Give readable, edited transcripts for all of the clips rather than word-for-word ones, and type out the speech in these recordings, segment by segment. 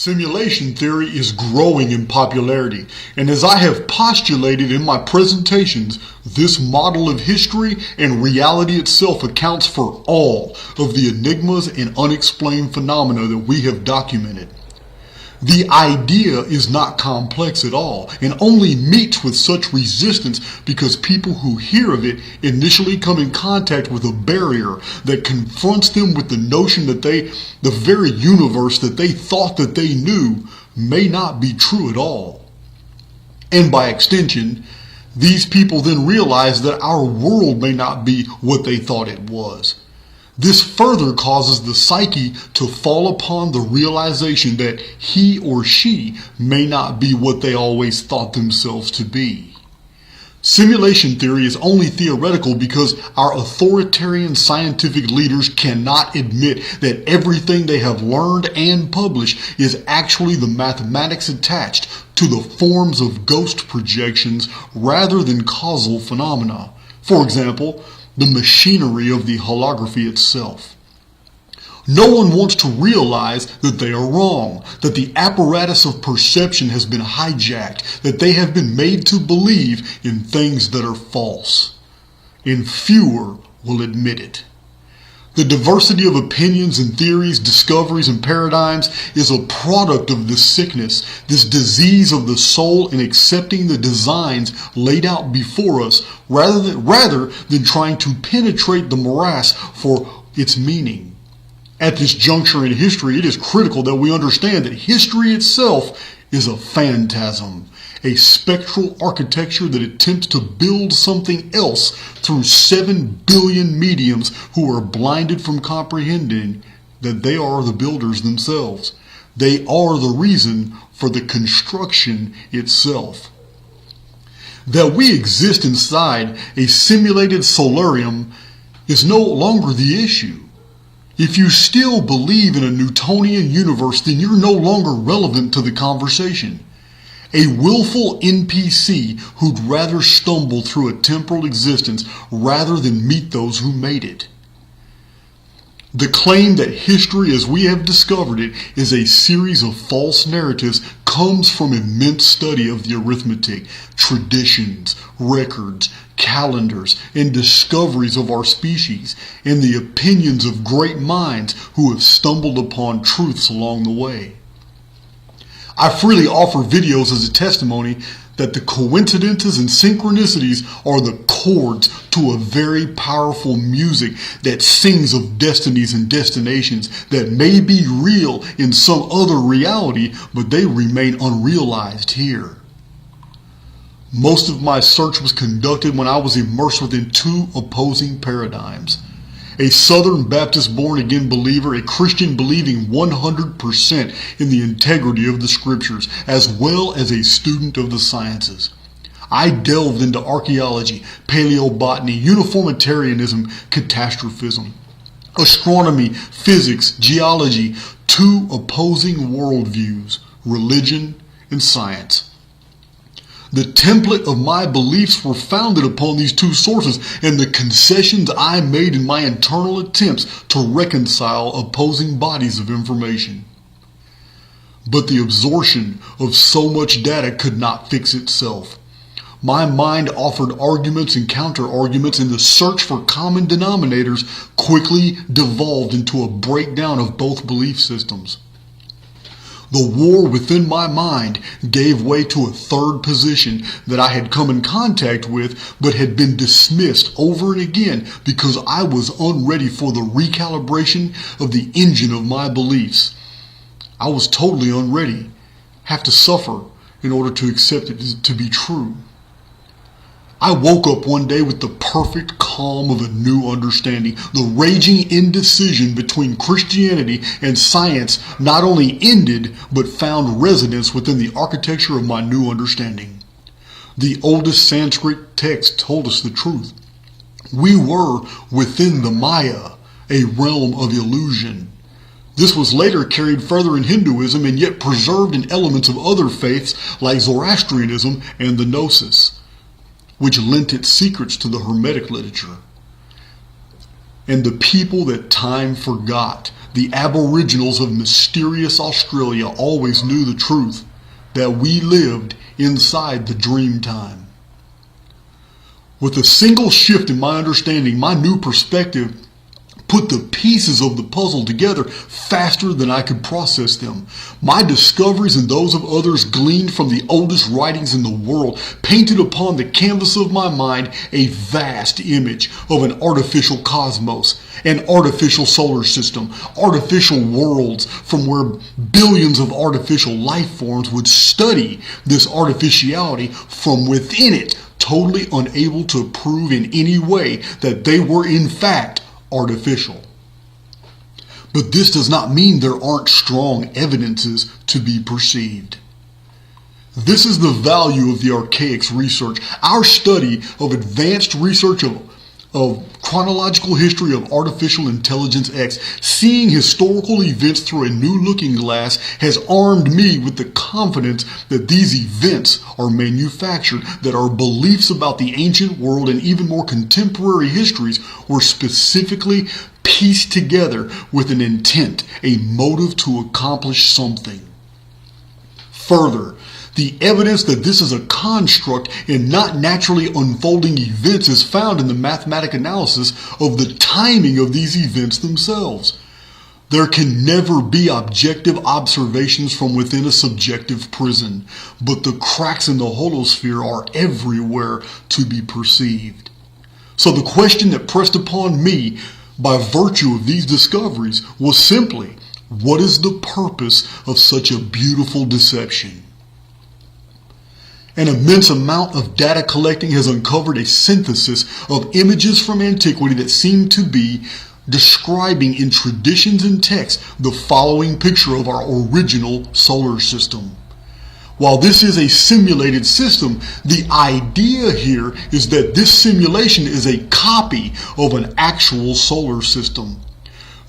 Simulation theory is growing in popularity, and as I have postulated in my presentations, this model of history and reality itself accounts for all of the enigmas and unexplained phenomena that we have documented. The idea is not complex at all, and only meets with such resistance because people who hear of it initially come in contact with a barrier that confronts them with the notion that the very universe that they thought that they knew may not be true at all. And by extension, these people then realize that our world may not be what they thought it was. This further causes the psyche to fall upon the realization that he or she may not be what they always thought themselves to be. Simulation theory is only theoretical because our authoritarian scientific leaders cannot admit that everything they have learned and published is actually the mathematics attached to the forms of ghost projections rather than causal phenomena. For example, the machinery of the holography itself. No one wants to realize that they are wrong, that the apparatus of perception has been hijacked, that they have been made to believe in things that are false. And fewer will admit it. The diversity of opinions and theories, discoveries and paradigms is a product of this sickness, this disease of the soul in accepting the designs laid out before us rather than trying to penetrate the morass for its meaning. At this juncture in history, it is critical that we understand that history itself is a phantasm, a spectral architecture that attempts to build something else through 7 billion mediums who are blinded from comprehending that they are the builders themselves. They are the reason for the construction itself. That we exist inside a simulated solarium is no longer the issue. If you still believe in a Newtonian universe, then you're no longer relevant to the conversation. A willful NPC who'd rather stumble through a temporal existence rather than meet those who made it. The claim that history as we have discovered it is a series of false narratives comes from immense study of the arithmetic, traditions, records, calendars, and discoveries of our species, and the opinions of great minds who have stumbled upon truths along the way. I freely offer videos as a testimony that the coincidences and synchronicities are the chords to a very powerful music that sings of destinies and destinations that may be real in some other reality, but they remain unrealized here. Most of my search was conducted when I was immersed within two opposing paradigms. A Southern Baptist born-again believer, a Christian believing 100% in the integrity of the scriptures, as well as a student of the sciences. I delved into archaeology, paleobotany, uniformitarianism, catastrophism, astronomy, physics, geology, two opposing worldviews, religion and science. The template of my beliefs were founded upon these two sources and the concessions I made in my internal attempts to reconcile opposing bodies of information. But the absorption of so much data could not fix itself. My mind offered arguments and counter-arguments, and the search for common denominators quickly devolved into a breakdown of both belief systems. The war within my mind gave way to a third position that I had come in contact with but had been dismissed over and again because I was unready for the recalibration of the engine of my beliefs. I was totally unready, have to suffer in order to accept it to be true. I woke up one day with the perfect calm of a new understanding. The raging indecision between Christianity and science not only ended, but found residence within the architecture of my new understanding. The oldest Sanskrit text told us the truth. We were within the Maya, a realm of illusion. This was later carried further in Hinduism and yet preserved in elements of other faiths like Zoroastrianism and the Gnosis, which lent its secrets to the Hermetic literature. And the people that time forgot, the Aboriginals of mysterious Australia always knew the truth, that we lived inside the dream time. With a single shift in my understanding, my new perspective put the pieces of the puzzle together faster than I could process them. My discoveries and those of others gleaned from the oldest writings in the world painted upon the canvas of my mind a vast image of an artificial cosmos, an artificial solar system, artificial worlds from where billions of artificial life forms would study this artificiality from within it, totally unable to prove in any way that they were in fact artificial. But this does not mean there aren't strong evidences to be perceived. This is the value of the Archaix research, our study of advanced research of chronological history of artificial intelligence X. Seeing historical events through a new looking glass has armed me with the confidence that these events are manufactured, that our beliefs about the ancient world and even more contemporary histories were specifically pieced together with an intent, a motive to accomplish something. Further, the evidence that this is a construct and not naturally unfolding events is found in the mathematical analysis of the timing of these events themselves. There can never be objective observations from within a subjective prison, but the cracks in the holosphere are everywhere to be perceived. So the question that pressed upon me by virtue of these discoveries was simply, what is the purpose of such a beautiful deception? An immense amount of data collecting has uncovered a synthesis of images from antiquity that seem to be describing in traditions and texts the following picture of our original solar system. While this is a simulated system, the idea here is that this simulation is a copy of an actual solar system.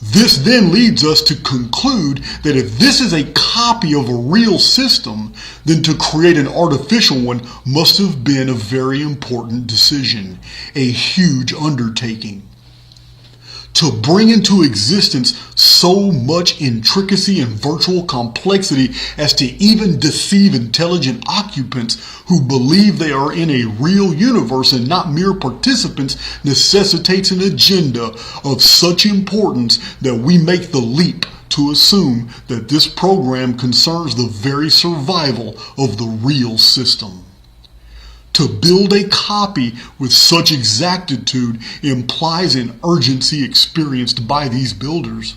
This then leads us to conclude that if this is a copy of a real system, then to create an artificial one must have been a very important decision, a huge undertaking. To bring into existence so much intricacy and virtual complexity as to even deceive intelligent occupants who believe they are in a real universe and not mere participants necessitates an agenda of such importance that we make the leap to assume that this program concerns the very survival of the real system. To build a copy with such exactitude implies an urgency experienced by these builders.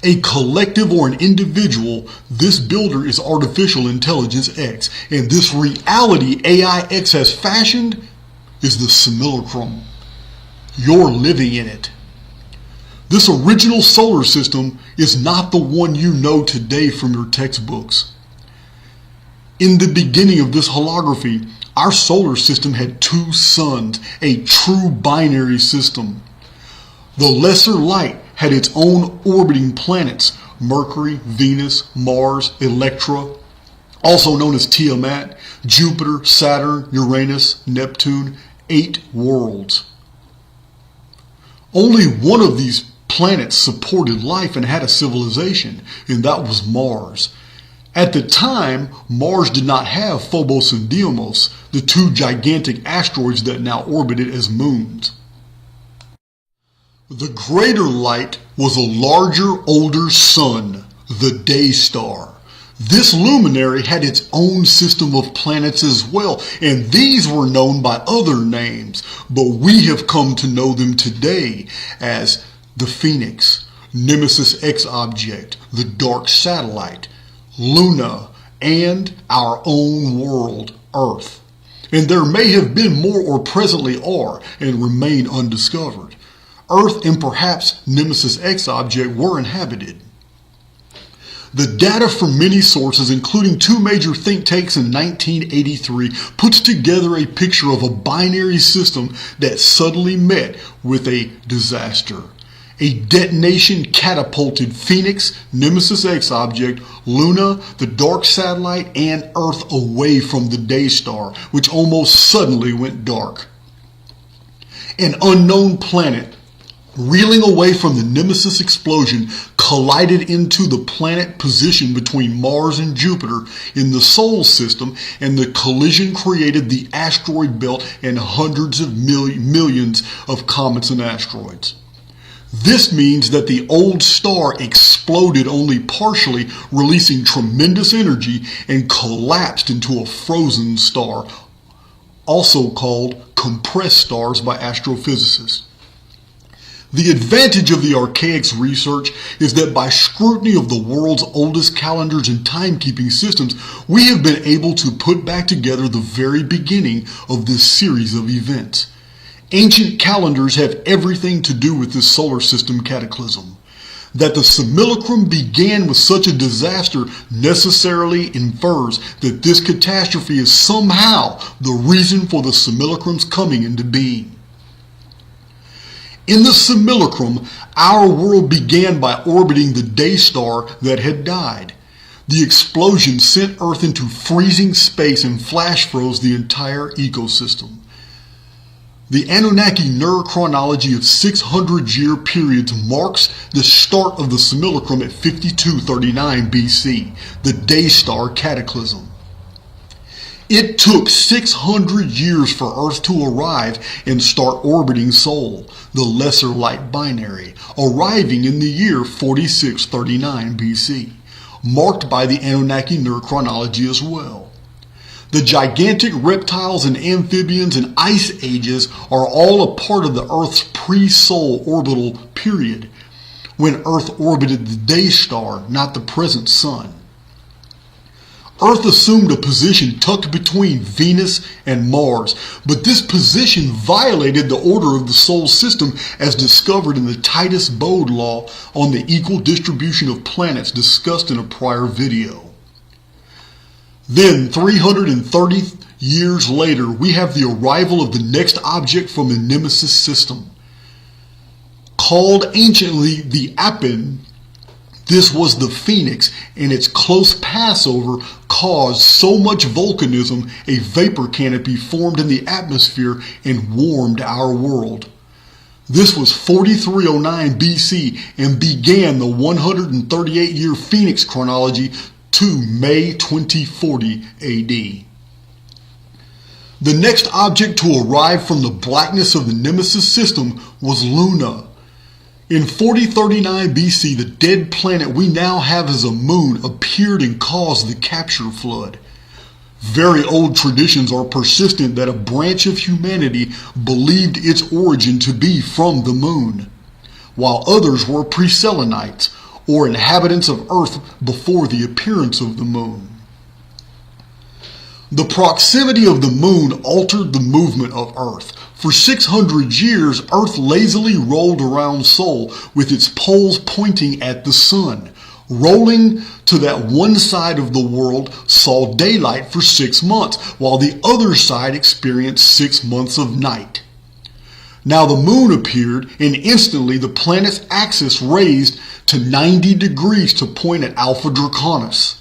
A collective or an individual, this builder is artificial intelligence X, and this reality AI X has fashioned is the simulacrum. You're living in it. This original solar system is not the one you know today from your textbooks. In the beginning of this holography, our solar system had two suns, a true binary system. The lesser light had its own orbiting planets, Mercury, Venus, Mars, Electra, also known as Tiamat, Jupiter, Saturn, Uranus, Neptune, 8 worlds. Only one of these planets supported life and had a civilization, and that was Mars. At the time, Mars did not have Phobos and Deimos, the two gigantic asteroids that now orbit it as moons. The greater light was a larger, older sun, the day star. This luminary had its own system of planets as well, and these were known by other names, but we have come to know them today as the Phoenix, Nemesis X object, the dark satellite, Luna, and our own world, Earth. And there may have been more, or presently are, and remain undiscovered. Earth and perhaps Nemesis X object were inhabited. The data from many sources, including two major think tanks in 1983, puts together a picture of a binary system that suddenly met with a disaster. A detonation catapulted Phoenix, Nemesis X object, Luna, the dark satellite, and Earth away from the day star, which almost suddenly went dark. An unknown planet, reeling away from the Nemesis explosion, collided into the planet position between Mars and Jupiter in the Sol system, and the collision created the asteroid belt and hundreds of millions of comets and asteroids. This means that the old star exploded only partially, releasing tremendous energy, and collapsed into a frozen star, also called compressed stars by astrophysicists. The advantage of the Archaix research is that by scrutiny of the world's oldest calendars and timekeeping systems, we have been able to put back together the very beginning of this series of events. Ancient calendars have everything to do with this solar system cataclysm. That the simulacrum began with such a disaster necessarily infers that this catastrophe is somehow the reason for the simulacrum's coming into being. In the simulacrum, our world began by orbiting the day star that had died. The explosion sent Earth into freezing space and flash froze the entire ecosystem. The Anunnaki neurochronology of 600-year periods marks the start of the simulacrum at 5239 BC, the day star cataclysm. It took 600 years for Earth to arrive and start orbiting Sol, the lesser light binary, arriving in the year 4639 BC, marked by the Anunnaki neurochronology as well. The gigantic reptiles and amphibians and ice ages are all a part of the Earth's pre-Sol orbital period, when Earth orbited the day star, not the present sun. Earth assumed a position tucked between Venus and Mars, but this position violated the order of the Sol system as discovered in the Titus-Bode law on the equal distribution of planets discussed in a prior video. Then, 330 years later, we have the arrival of the next object from the Nemesis system. Called anciently the Apin, this was the Phoenix, and its close passover caused so much volcanism a vapor canopy formed in the atmosphere and warmed our world. This was 4309 BC and began the 138-year Phoenix chronology to May 2040 AD. The next object to arrive from the blackness of the Nemesis system was Luna. In 4039 BC, the dead planet we now have as a moon appeared and caused the capture flood. Very old traditions are persistent that a branch of humanity believed its origin to be from the moon, while others were pre-Selenites, or inhabitants of Earth before the appearance of the moon. The proximity of the moon altered the movement of Earth. For 600 years, Earth lazily rolled around Sol with its poles pointing at the sun. Rolling to that one side of the world saw daylight for 6 months, while the other side experienced 6 months of night. Now the moon appeared, and instantly the planet's axis raised to 90 degrees to point at Alpha Draconis,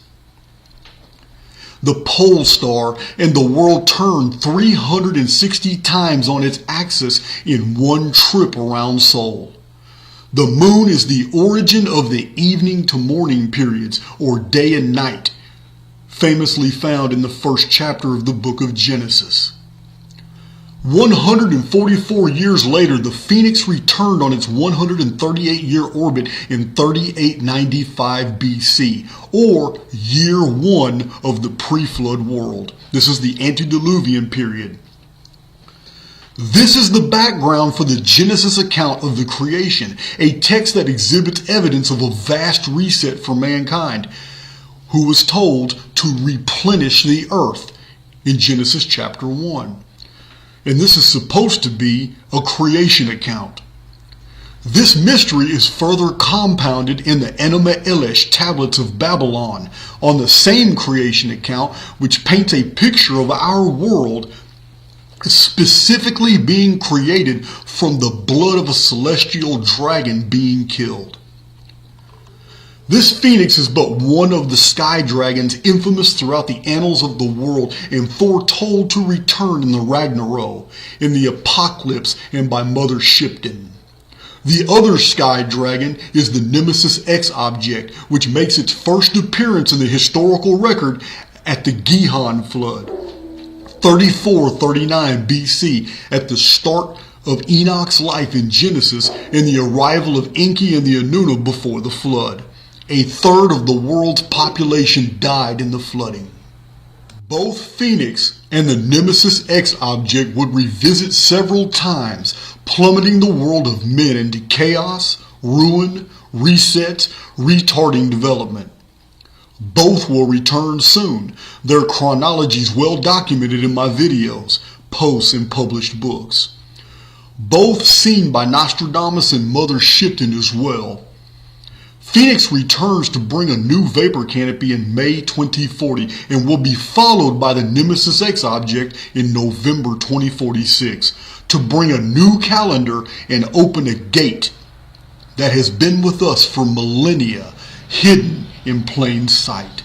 the pole star, and the world turned 360 times on its axis in one trip around Sol. The moon is the origin of the evening to morning periods, or day and night, famously found in the first chapter of the book of Genesis. 144 years later, the Phoenix returned on its 138-year orbit in 3895 BC, or year 1 of the pre-flood world. This is the antediluvian period. This is the background for the Genesis account of the creation, a text that exhibits evidence of a vast reset for mankind, who was told to replenish the earth in Genesis chapter 1. And this is supposed to be a creation account. This mystery is further compounded in the Enuma Elish tablets of Babylon on the same creation account, which paints a picture of our world specifically being created from the blood of a celestial dragon being killed. This phoenix is but one of the sky dragons infamous throughout the annals of the world and foretold to return in the Ragnarok, in the Apocalypse, and by Mother Shipton. The other sky dragon is the Nemesis X object, which makes its first appearance in the historical record at the Gihon flood, 3439 BC, at the start of Enoch's life in Genesis and the arrival of Enki and the Anuna before the flood. A third of the world's population died in the flooding. Both Phoenix and the Nemesis X object would revisit several times, plummeting the world of men into chaos, ruin, resets, retarding development. Both will return soon. Their chronology is well documented in my videos, posts, and published books. Both seen by Nostradamus and Mother Shipton as well. Phoenix returns to bring a new vapor canopy in May 2040 and will be followed by the Nemesis X object in November 2046 to bring a new calendar and open a gate that has been with us for millennia, hidden in plain sight.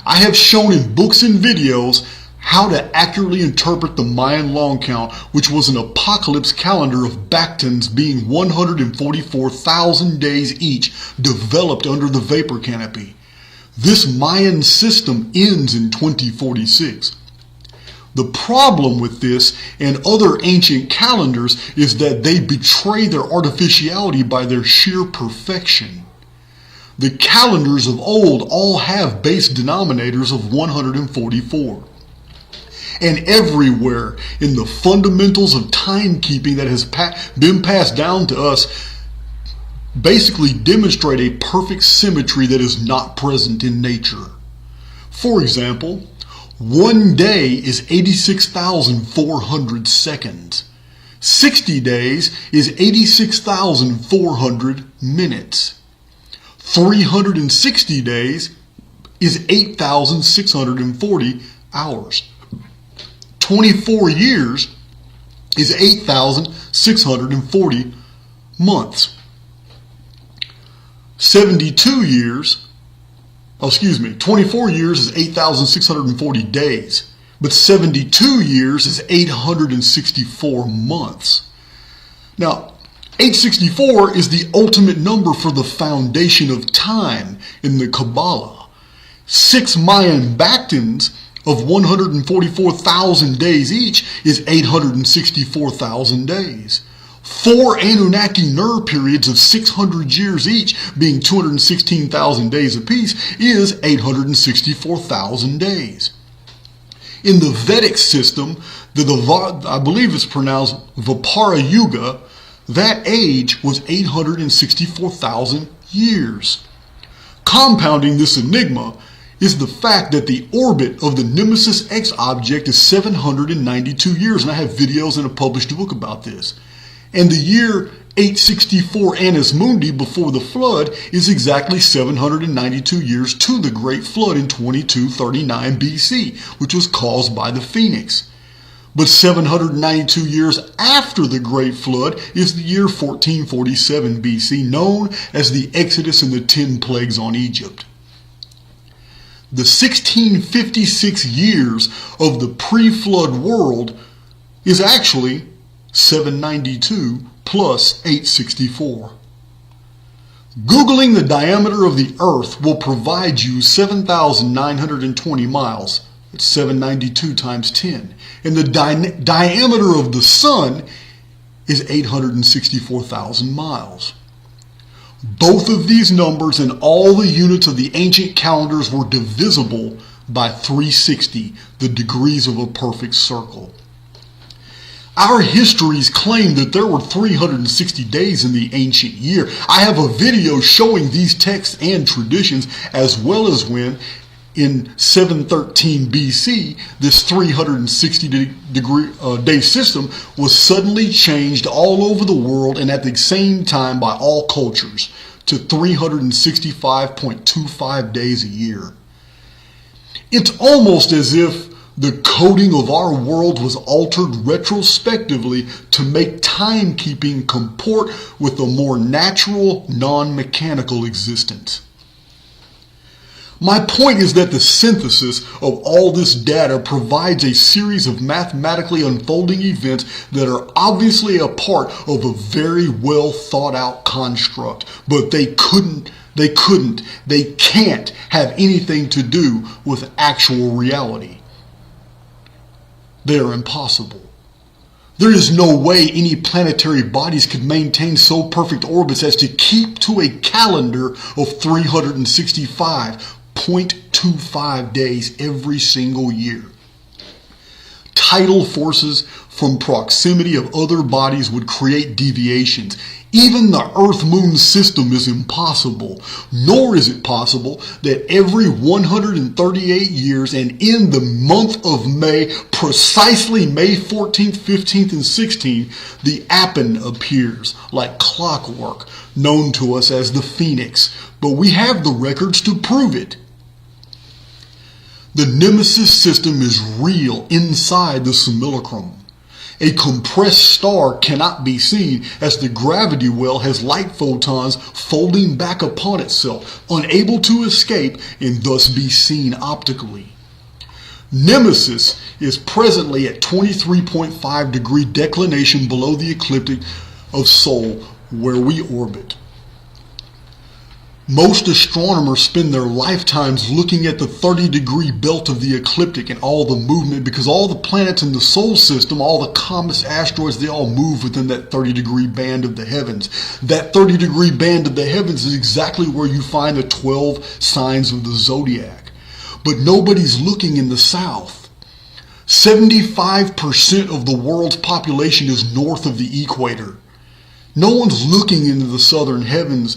I have shown in books and videos how to accurately interpret the Mayan long count, which was an apocalypse calendar of Bactans being 144,000 days each, developed under the vapor canopy. This Mayan system ends in 2046. The problem with this and other ancient calendars is that they betray their artificiality by their sheer perfection. The calendars of old all have base denominators of 144. And everywhere in the fundamentals of timekeeping that has been passed down to us basically demonstrate a perfect symmetry that is not present in nature. For example, one day is 86,400 seconds. 60 days is 86,400 minutes. 360 days is 8,640 hours. 24 years is 8,640 months. 24 years is 8,640 days, but 72 years is 864 months. Now, 864 is the ultimate number for the foundation of time in the Kabbalah. 6 Mayan Bactans of 144,000 days each is 864,000 days. 4 Anunnaki Ner periods of 600 years each, being 216,000 days apiece, is 864,000 days. In the Vedic system, I believe it's pronounced Vapara Yuga, that age was 864,000 years. Compounding this enigma is the fact that the orbit of the Nemesis X object is 792 years, and I have videos in a published book about this. And the year 864 Annus Mundi before the flood is exactly 792 years to the Great Flood in 2239 BC, which was caused by the Phoenix. But 792 years after the Great Flood is the year 1447 BC, known as the Exodus and the 10 Plagues on Egypt. The 1656 years of the pre-flood world is actually 792 plus 864. Googling the diameter of the Earth will provide you 7,920 miles. It's 792 times 10. And the diameter of the Sun is 864,000 miles. Both of these numbers and all the units of the ancient calendars were divisible by 360, the degrees of a perfect circle. Our histories claim that there were 360 days in the ancient year. I have a video showing these texts and traditions, as well as when, in 713 BC, this 360 day system was suddenly changed all over the world and at the same time by all cultures to 365.25 days a year. It's almost as if the coding of our world was altered retrospectively to make timekeeping comport with a more natural, non-mechanical existence. My point is that the synthesis of all this data provides a series of mathematically unfolding events that are obviously a part of a very well thought out construct, but they can't have anything to do with actual reality. They are impossible. There is no way any planetary bodies could maintain so perfect orbits as to keep to a calendar of 365.25 days every single year. Tidal forces from proximity of other bodies would create deviations. Even the Earth-Moon system is impossible, nor is it possible that every 138 years and in the month of May, precisely May 14th, 15th, and 16th, the Appen appears like clockwork, known to us as the Phoenix, but we have the records to prove it. The Nemesis system is real inside the simulacrum. A compressed star cannot be seen as the gravity well has light photons folding back upon itself, unable to escape and thus be seen optically. Nemesis is presently at 23.5 degree declination below the ecliptic of Sol, where we orbit. Most astronomers spend their lifetimes looking at the 30-degree belt of the ecliptic and all the movement, because all the planets in the solar system, all the comets, asteroids, they all move within that 30-degree band of the heavens. That 30-degree band of the heavens is exactly where you find the 12 signs of the zodiac. But nobody's looking in the south. 75% of the world's population is north of the equator. No one's looking into the southern heavens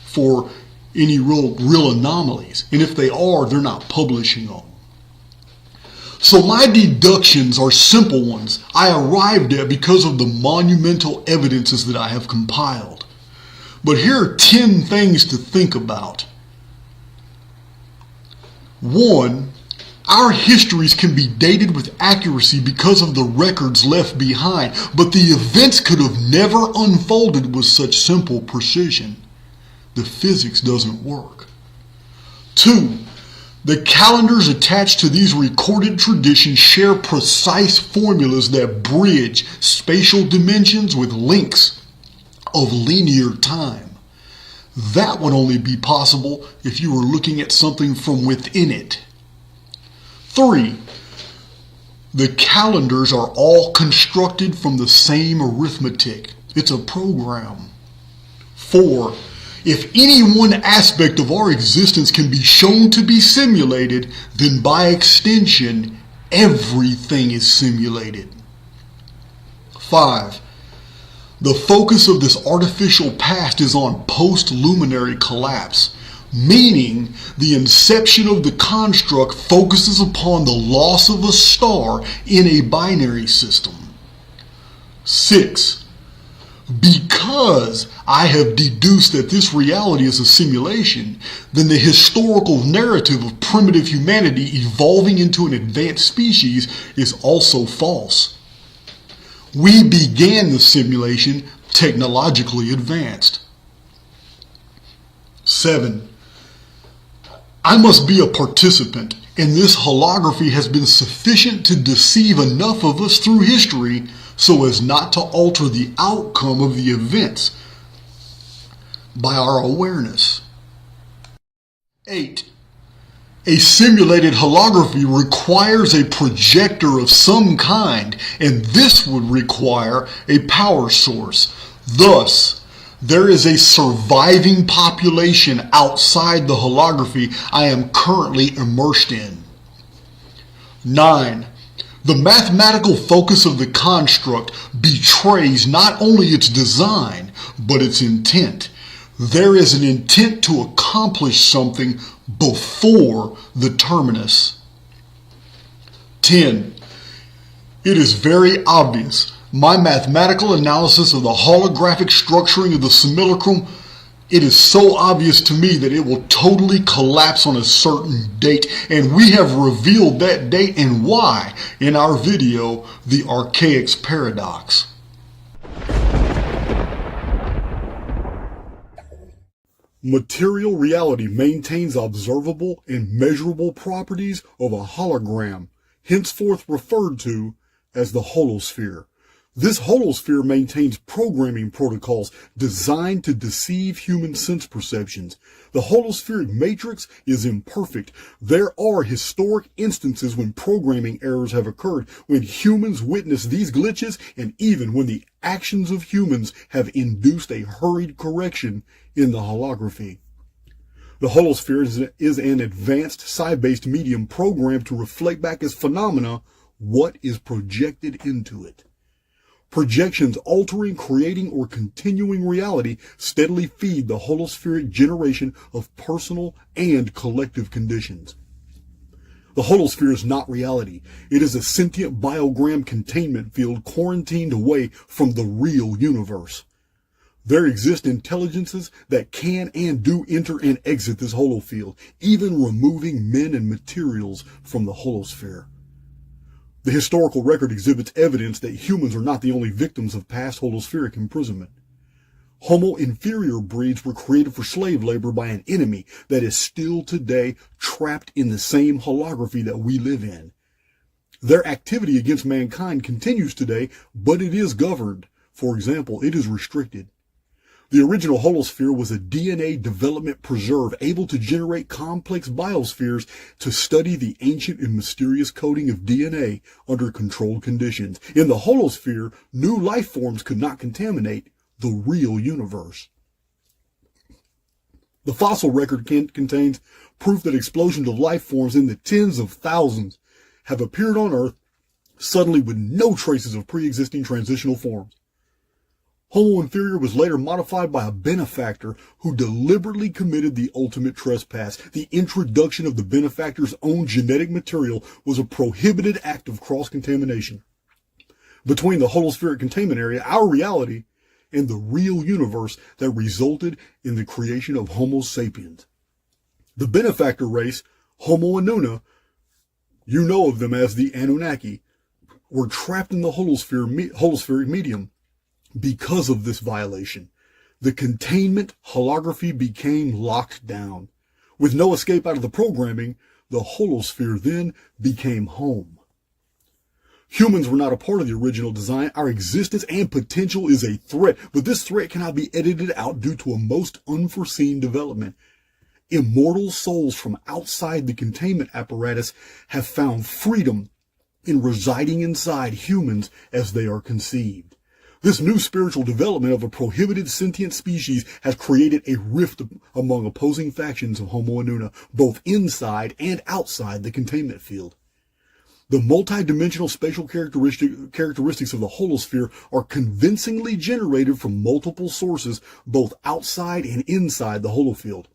for any real anomalies, and if they are, they're not publishing them. So my deductions are simple ones I arrived at because of the monumental evidences that I have compiled. But here are 10 things to think about. 1. Our histories can be dated with accuracy because of the records left behind, but the events could have never unfolded with such simple precision. The physics doesn't work. 2. The calendars attached to these recorded traditions share precise formulas that bridge spatial dimensions with links of linear time. That would only be possible if you were looking at something from within it. 3. The calendars are all constructed from the same arithmetic. It's a program. 4. If any one aspect of our existence can be shown to be simulated, then by extension, everything is simulated. 5. The focus of this artificial past is on post-luminary collapse, meaning the inception of the construct focuses upon the loss of a star in a binary system. 6. Because I have deduced that this reality is a simulation, then the historical narrative of primitive humanity evolving into an advanced species is also false. We began the simulation technologically advanced. 7. I must be a participant, and this holography has been sufficient to deceive enough of us through history so as not to alter the outcome of the events by our awareness. 8. A simulated holography requires a projector of some kind, and this would require a power source. Thus, there is a surviving population outside the holography I am currently immersed in. 9. The mathematical focus of the construct betrays not only its design, but its intent. There is an intent to accomplish something before the terminus. 10. It is very obvious. My mathematical analysis of the holographic structuring of the simulacrum, it is so obvious to me that it will totally collapse on a certain date, and we have revealed that date and why in our video, The Archaix Paradox. Material reality maintains observable and measurable properties of a hologram, henceforth referred to as the holosphere. This holosphere maintains programming protocols designed to deceive human sense perceptions. The holospheric matrix is imperfect. There are historic instances when programming errors have occurred, when humans witness these glitches, and even when the actions of humans have induced a hurried correction in the holography. The holosphere is an advanced psi-based medium programmed to reflect back as phenomena what is projected into it. Projections altering, creating, or continuing reality steadily feed the holospheric generation of personal and collective conditions. The holosphere is not reality. It is a sentient biogram containment field quarantined away from the real universe. There exist intelligences that can and do enter and exit this holofield, even removing men and materials from the holosphere. The historical record exhibits evidence that humans are not the only victims of past holospheric imprisonment. Homo inferior breeds were created for slave labor by an enemy that is still today trapped in the same holography that we live in. Their activity against mankind continues today, but it is governed. For example, it is restricted. The original holosphere was a DNA development preserve able to generate complex biospheres to study the ancient and mysterious coding of DNA under controlled conditions. In the holosphere, new life forms could not contaminate the real universe. The fossil record contains proof that explosions of life forms in the tens of thousands have appeared on Earth suddenly with no traces of pre-existing transitional forms. Homo inferior was later modified by a benefactor who deliberately committed the ultimate trespass. The introduction of the benefactor's own genetic material was a prohibited act of cross-contamination between the holospheric containment area, our reality, and the real universe that resulted in the creation of Homo sapiens. The benefactor race, Homo Inuna, you know of them as the Anunnaki, were trapped in the holospheric medium. Because of this violation, the containment holography became locked down. With no escape out of the programming, the holosphere then became home. Humans were not a part of the original design. Our existence and potential is a threat, but this threat cannot be edited out due to a most unforeseen development. Immortal souls from outside the containment apparatus have found freedom in residing inside humans as they are conceived. This new spiritual development of a prohibited sentient species has created a rift among opposing factions of Homo Inuna, both inside and outside the containment field. The multidimensional spatial characteristics of the holosphere are convincingly generated from multiple sources, both outside and inside the holofield.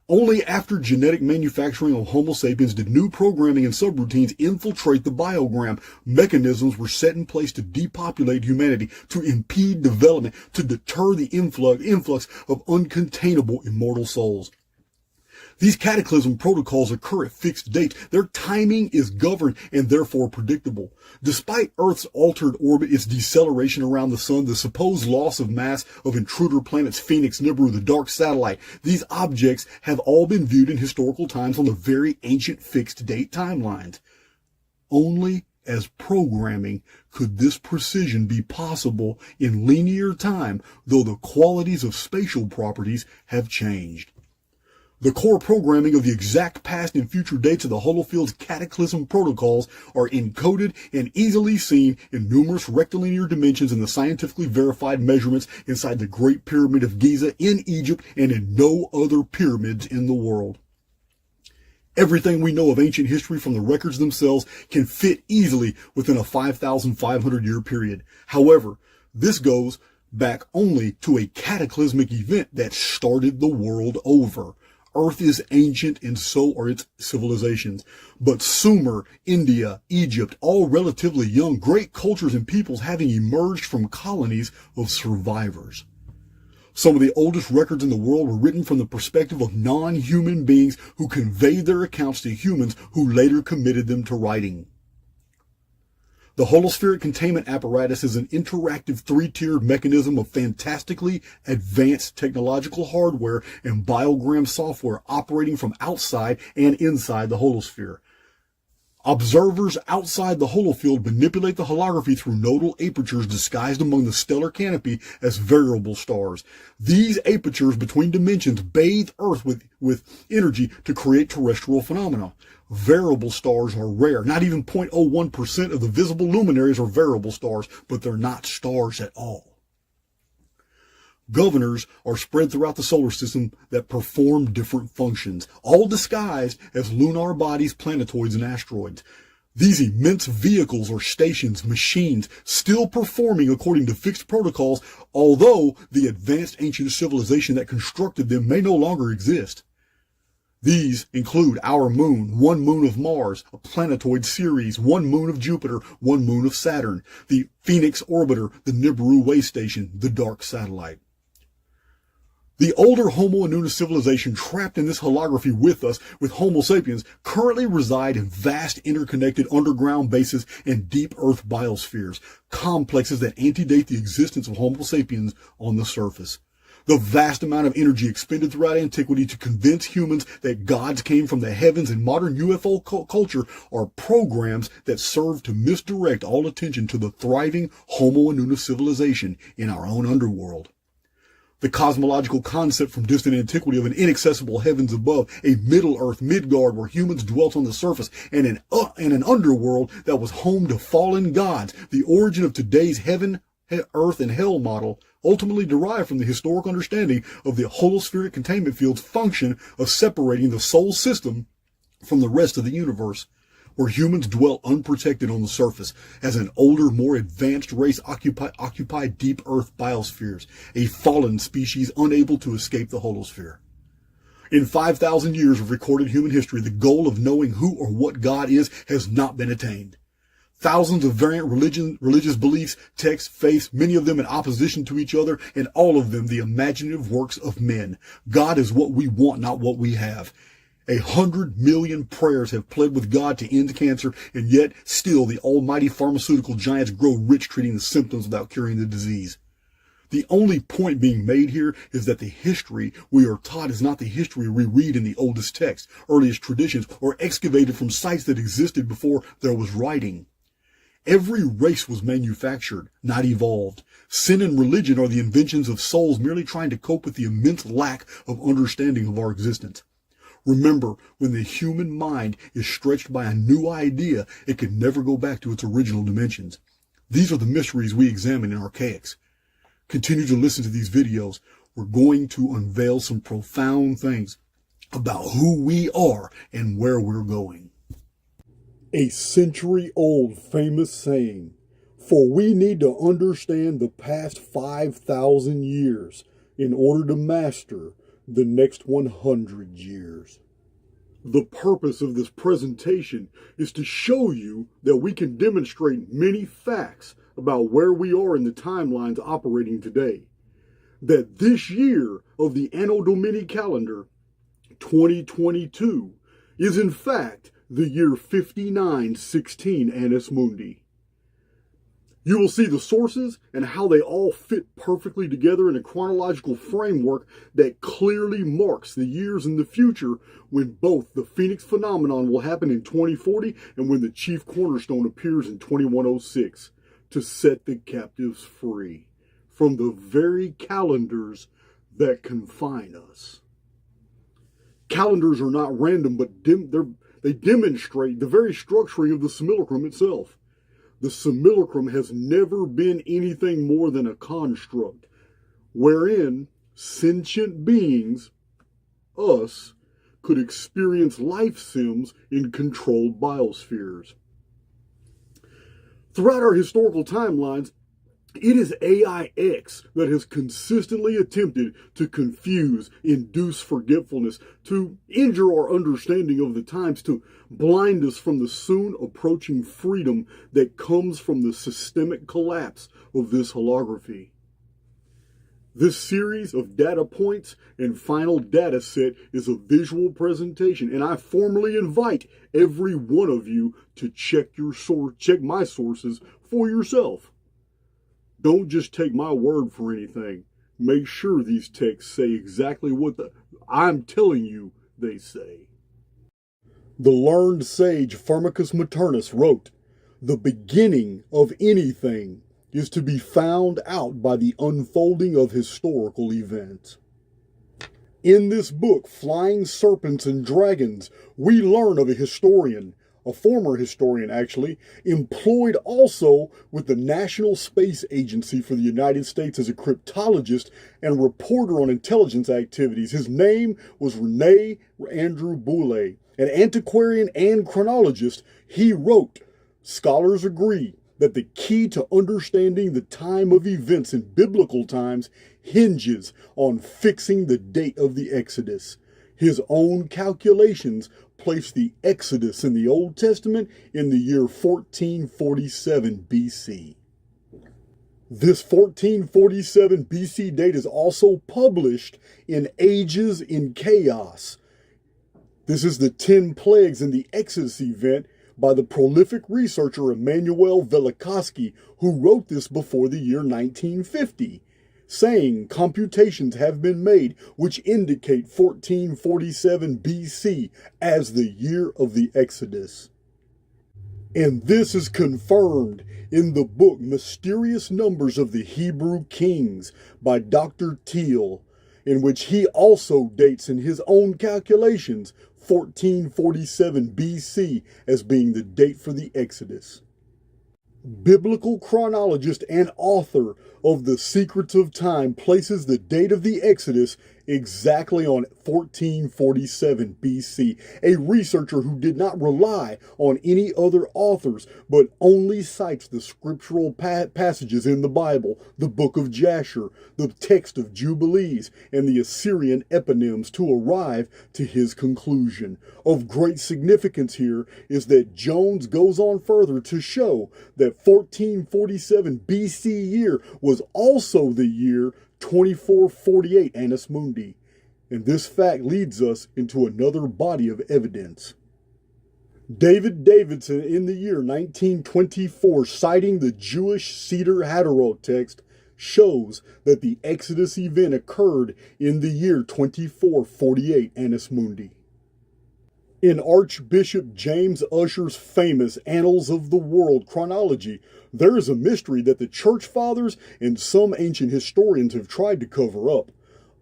Only after genetic manufacturing of Homo sapiens did new programming and subroutines infiltrate the biogram. Mechanisms were set in place to depopulate humanity, to impede development, to deter the influx of uncontainable immortal souls. These cataclysm protocols occur at fixed dates. Their timing is governed and therefore predictable. Despite Earth's altered orbit, its deceleration around the sun, the supposed loss of mass of intruder planets Phoenix, Nibiru, the dark satellite, these objects have all been viewed in historical times on the very ancient fixed date timelines. Only as programming could this precision be possible in linear time, though the qualities of spatial properties have changed. The core programming of the exact past and future dates of the holofield's cataclysm protocols are encoded and easily seen in numerous rectilinear dimensions in the scientifically verified measurements inside the Great Pyramid of Giza in Egypt and in no other pyramids in the world. Everything we know of ancient history from the records themselves can fit easily within a 5,500 year period. However, this goes back only to a cataclysmic event that started the world over. Earth is ancient and so are its civilizations. But Sumer, India, Egypt, all relatively young, great cultures and peoples having emerged from colonies of survivors. Some of the oldest records in the world were written from the perspective of non-human beings who conveyed their accounts to humans who later committed them to writing. The holospheric containment apparatus is an interactive three-tiered mechanism of fantastically advanced technological hardware and biogram software operating from outside and inside the holosphere. Observers outside the holofield manipulate the holography through nodal apertures disguised among the stellar canopy as variable stars. These apertures between dimensions bathe Earth with energy to create terrestrial phenomena. Variable stars are rare. Not even 0.01% of the visible luminaries are variable stars, but they're not stars at all. Governors are spread throughout the solar system that perform different functions, all disguised as lunar bodies, planetoids, and asteroids. These immense vehicles are stations, machines, still performing according to fixed protocols, although the advanced ancient civilization that constructed them may no longer exist. These include our moon, one moon of Mars, a planetoid Ceres, one moon of Jupiter, one moon of Saturn, the Phoenix orbiter, the Nibiru way station, the dark satellite. The older Homo Annuna civilization trapped in this holography with us, with Homo sapiens, currently reside in vast interconnected underground bases and deep Earth biospheres, complexes that antedate the existence of Homo sapiens on the surface. The vast amount of energy expended throughout antiquity to convince humans that gods came from the heavens and modern UFO culture are programs that serve to misdirect all attention to the thriving Homo Annuna civilization in our own underworld. The cosmological concept from distant antiquity of an inaccessible heavens above, a Middle Earth, Midgard, where humans dwelt on the surface, and an underworld that was home to fallen gods, the origin of today's heaven, earth, and hell model, ultimately derived from the historic understanding of the holospheric containment field's function of separating the solar system from the rest of the universe, where humans dwell unprotected on the surface as an older, more advanced race occupy deep Earth biospheres, a fallen species unable to escape the holosphere. In 5,000 years of recorded human history, the goal of knowing who or what God is has not been attained. Thousands of variant religious beliefs, texts, faiths, many of them in opposition to each other, and all of them the imaginative works of men. God is what we want, not what we have. 100 million prayers have pled with God to end cancer, and yet still the almighty pharmaceutical giants grow rich treating the symptoms without curing the disease. The only point being made here is that the history we are taught is not the history we read in the oldest texts, earliest traditions, or excavated from sites that existed before there was writing. Every race was manufactured, not evolved. Sin and religion are the inventions of souls merely trying to cope with the immense lack of understanding of our existence. Remember, when the human mind is stretched by a new idea, it can never go back to its original dimensions. These are the mysteries we examine in Archaix. Continue to listen to these videos. We're going to unveil some profound things about who we are and where we're going. A century-old famous saying, for we need to understand the past 5,000 years in order to master the next 100 years. The purpose of this presentation is to show you that we can demonstrate many facts about where we are in the timelines operating today. That this year of the Anno Domini calendar, 2022, is in fact the year 5916 Annus Mundi. You will see the sources and how they all fit perfectly together in a chronological framework that clearly marks the years in the future when both the Phoenix phenomenon will happen in 2040 and when the chief cornerstone appears in 2106 to set the captives free from the very calendars that confine us. Calendars are not random, but they demonstrate the very structuring of the simulacrum itself. The simulacrum has never been anything more than a construct, wherein sentient beings, us, could experience life sims in controlled biospheres. Throughout our historical timelines, it is AIX that has consistently attempted to confuse, induce forgetfulness, to injure our understanding of the times, to blind us from the soon approaching freedom that comes from the systemic collapse of this holography. This series of data points and final data set is a visual presentation, and I formally invite every one of you to check my sources for yourself. Don't just take my word for anything. Make sure these texts say exactly what I'm telling you they say. The learned sage Firmicus Maternus wrote, "The beginning of anything is to be found out by the unfolding of historical events." In this book, Flying Serpents and Dragons, we learn of a historian, a former historian actually, employed also with the National Space Agency for the United States as a cryptologist and reporter on intelligence activities. His name was Rene Andrew Boulay. An antiquarian and chronologist, he wrote, "Scholars agree that the key to understanding the time of events in biblical times hinges on fixing the date of the Exodus. His own calculations place the Exodus in the Old Testament in the year 1447 BC. This 1447 BC date is also published in Ages in Chaos. This is the 10 plagues in the Exodus event by the prolific researcher Emanuel Velikovsky, who wrote this before the year 1950, saying computations have been made which indicate 1447 BC as the year of the Exodus. And this is confirmed in the book Mysterious Numbers of the Hebrew Kings by Dr. Thiel, in which he also dates in his own calculations 1447 BC as being the date for the Exodus. Biblical chronologist and author of The Secrets of Time places the date of the Exodus exactly on 1447 BC, a researcher who did not rely on any other authors, but only cites the scriptural passages in the Bible, the book of Jasher, the text of Jubilees, and the Assyrian eponyms to arrive to his conclusion. Of great significance here is that Jones goes on further to show that 1447 BC year was also the year 2448 Annus Mundi, and this fact leads us into another body of evidence. David Davidson in the year 1924, citing the Jewish Seder Hatorah text, shows that the Exodus event occurred in the year 2448 Annus Mundi. In Archbishop James Ussher's famous Annals of the World chronology, there is a mystery that the Church Fathers and some ancient historians have tried to cover up.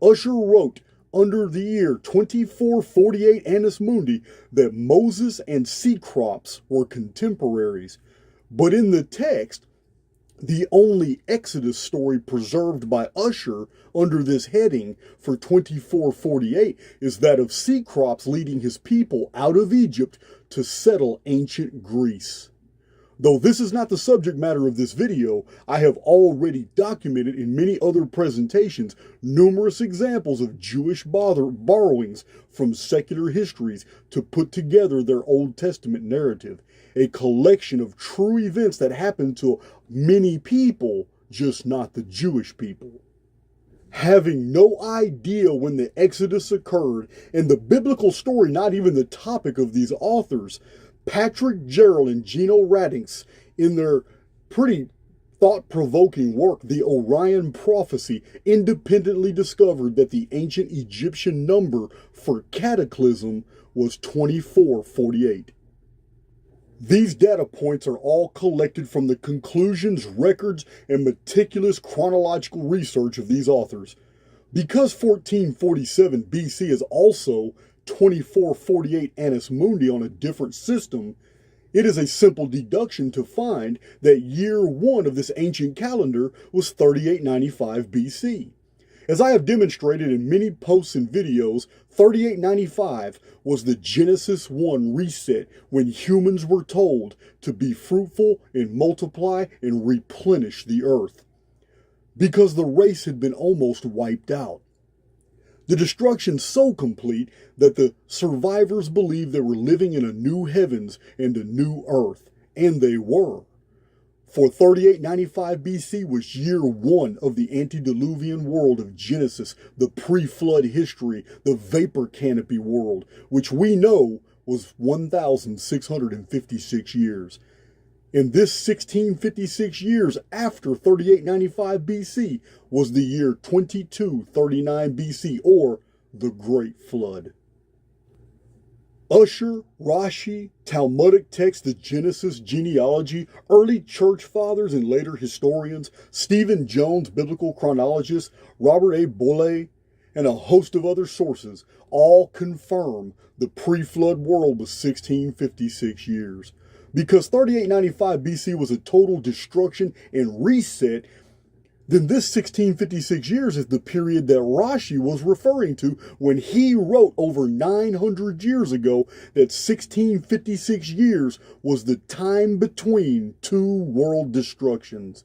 Ussher wrote under the year 2448 Annus Mundi that Moses and Cecrops were contemporaries, but in the text, the only Exodus story preserved by Ussher under this heading for 2448 is that of Cecrops leading his people out of Egypt to settle ancient Greece. Though this is not the subject matter of this video, I have already documented in many other presentations numerous examples of Jewish borrowings from secular histories to put together their Old Testament narrative, a collection of true events that happened to many people, just not the Jewish people. Having no idea when the Exodus occurred, and the biblical story not even the topic of these authors, Patrick Gerald and Gino Radinx, in their pretty thought-provoking work, The Orion Prophecy, independently discovered that the ancient Egyptian number for cataclysm was 2448. These data points are all collected from the conclusions, records, and meticulous chronological research of these authors. Because 1447 BC is also 2448 Annus Mundi on a different system, it is a simple deduction to find that year 1 of this ancient calendar was 3895 BC. As I have demonstrated in many posts and videos, 3895 was the Genesis 1 reset when humans were told to be fruitful and multiply and replenish the earth, because the race had been almost wiped out. The destruction so complete that the survivors believed they were living in a new heavens and a new earth, and they were. For 3895 BC was year 1 of the antediluvian world of Genesis, the pre-flood history, the vapor canopy world, which we know was 1,656 years. And this 1656 years after 3895 BC was the year 2239 BC, or the Great Flood. Usher, Rashi, Talmudic texts, the Genesis genealogy, early church fathers and later historians, Stephen Jones, biblical chronologist, Robert A. Bolle, and a host of other sources all confirm the pre-flood world was 1656 years. Because 3895 BC was a total destruction and reset, then this 1656 years is the period that Rashi was referring to when he wrote over 900 years ago that 1656 years was the time between two world destructions.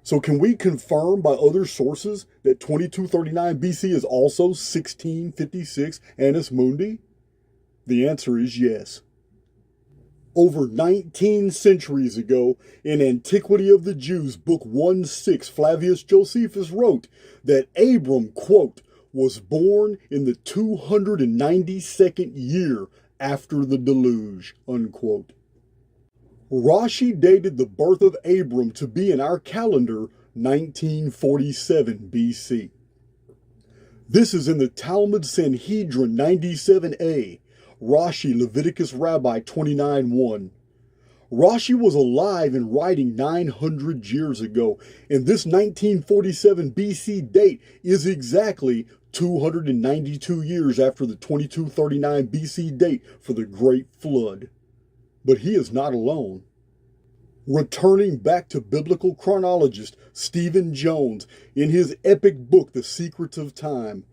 So can we confirm by other sources that 2239 BC is also 1656 Annus Mundi? The answer is yes. Over 19 centuries ago, in Antiquity of the Jews, Book 1-6, Flavius Josephus wrote that Abram, quote, was born in the 292nd year after the deluge, unquote. Rashi dated the birth of Abram to be in our calendar 1947 BC. This is in the Talmud Sanhedrin 97a. Rashi, Leviticus Rabbi 29:1. Rashi was alive and writing 900 years ago, and this 1947 BC date is exactly 292 years after the 2239 BC date for the Great Flood. But he is not alone. Returning back to biblical chronologist Stephen Jones, in his epic book, The Secrets of Time,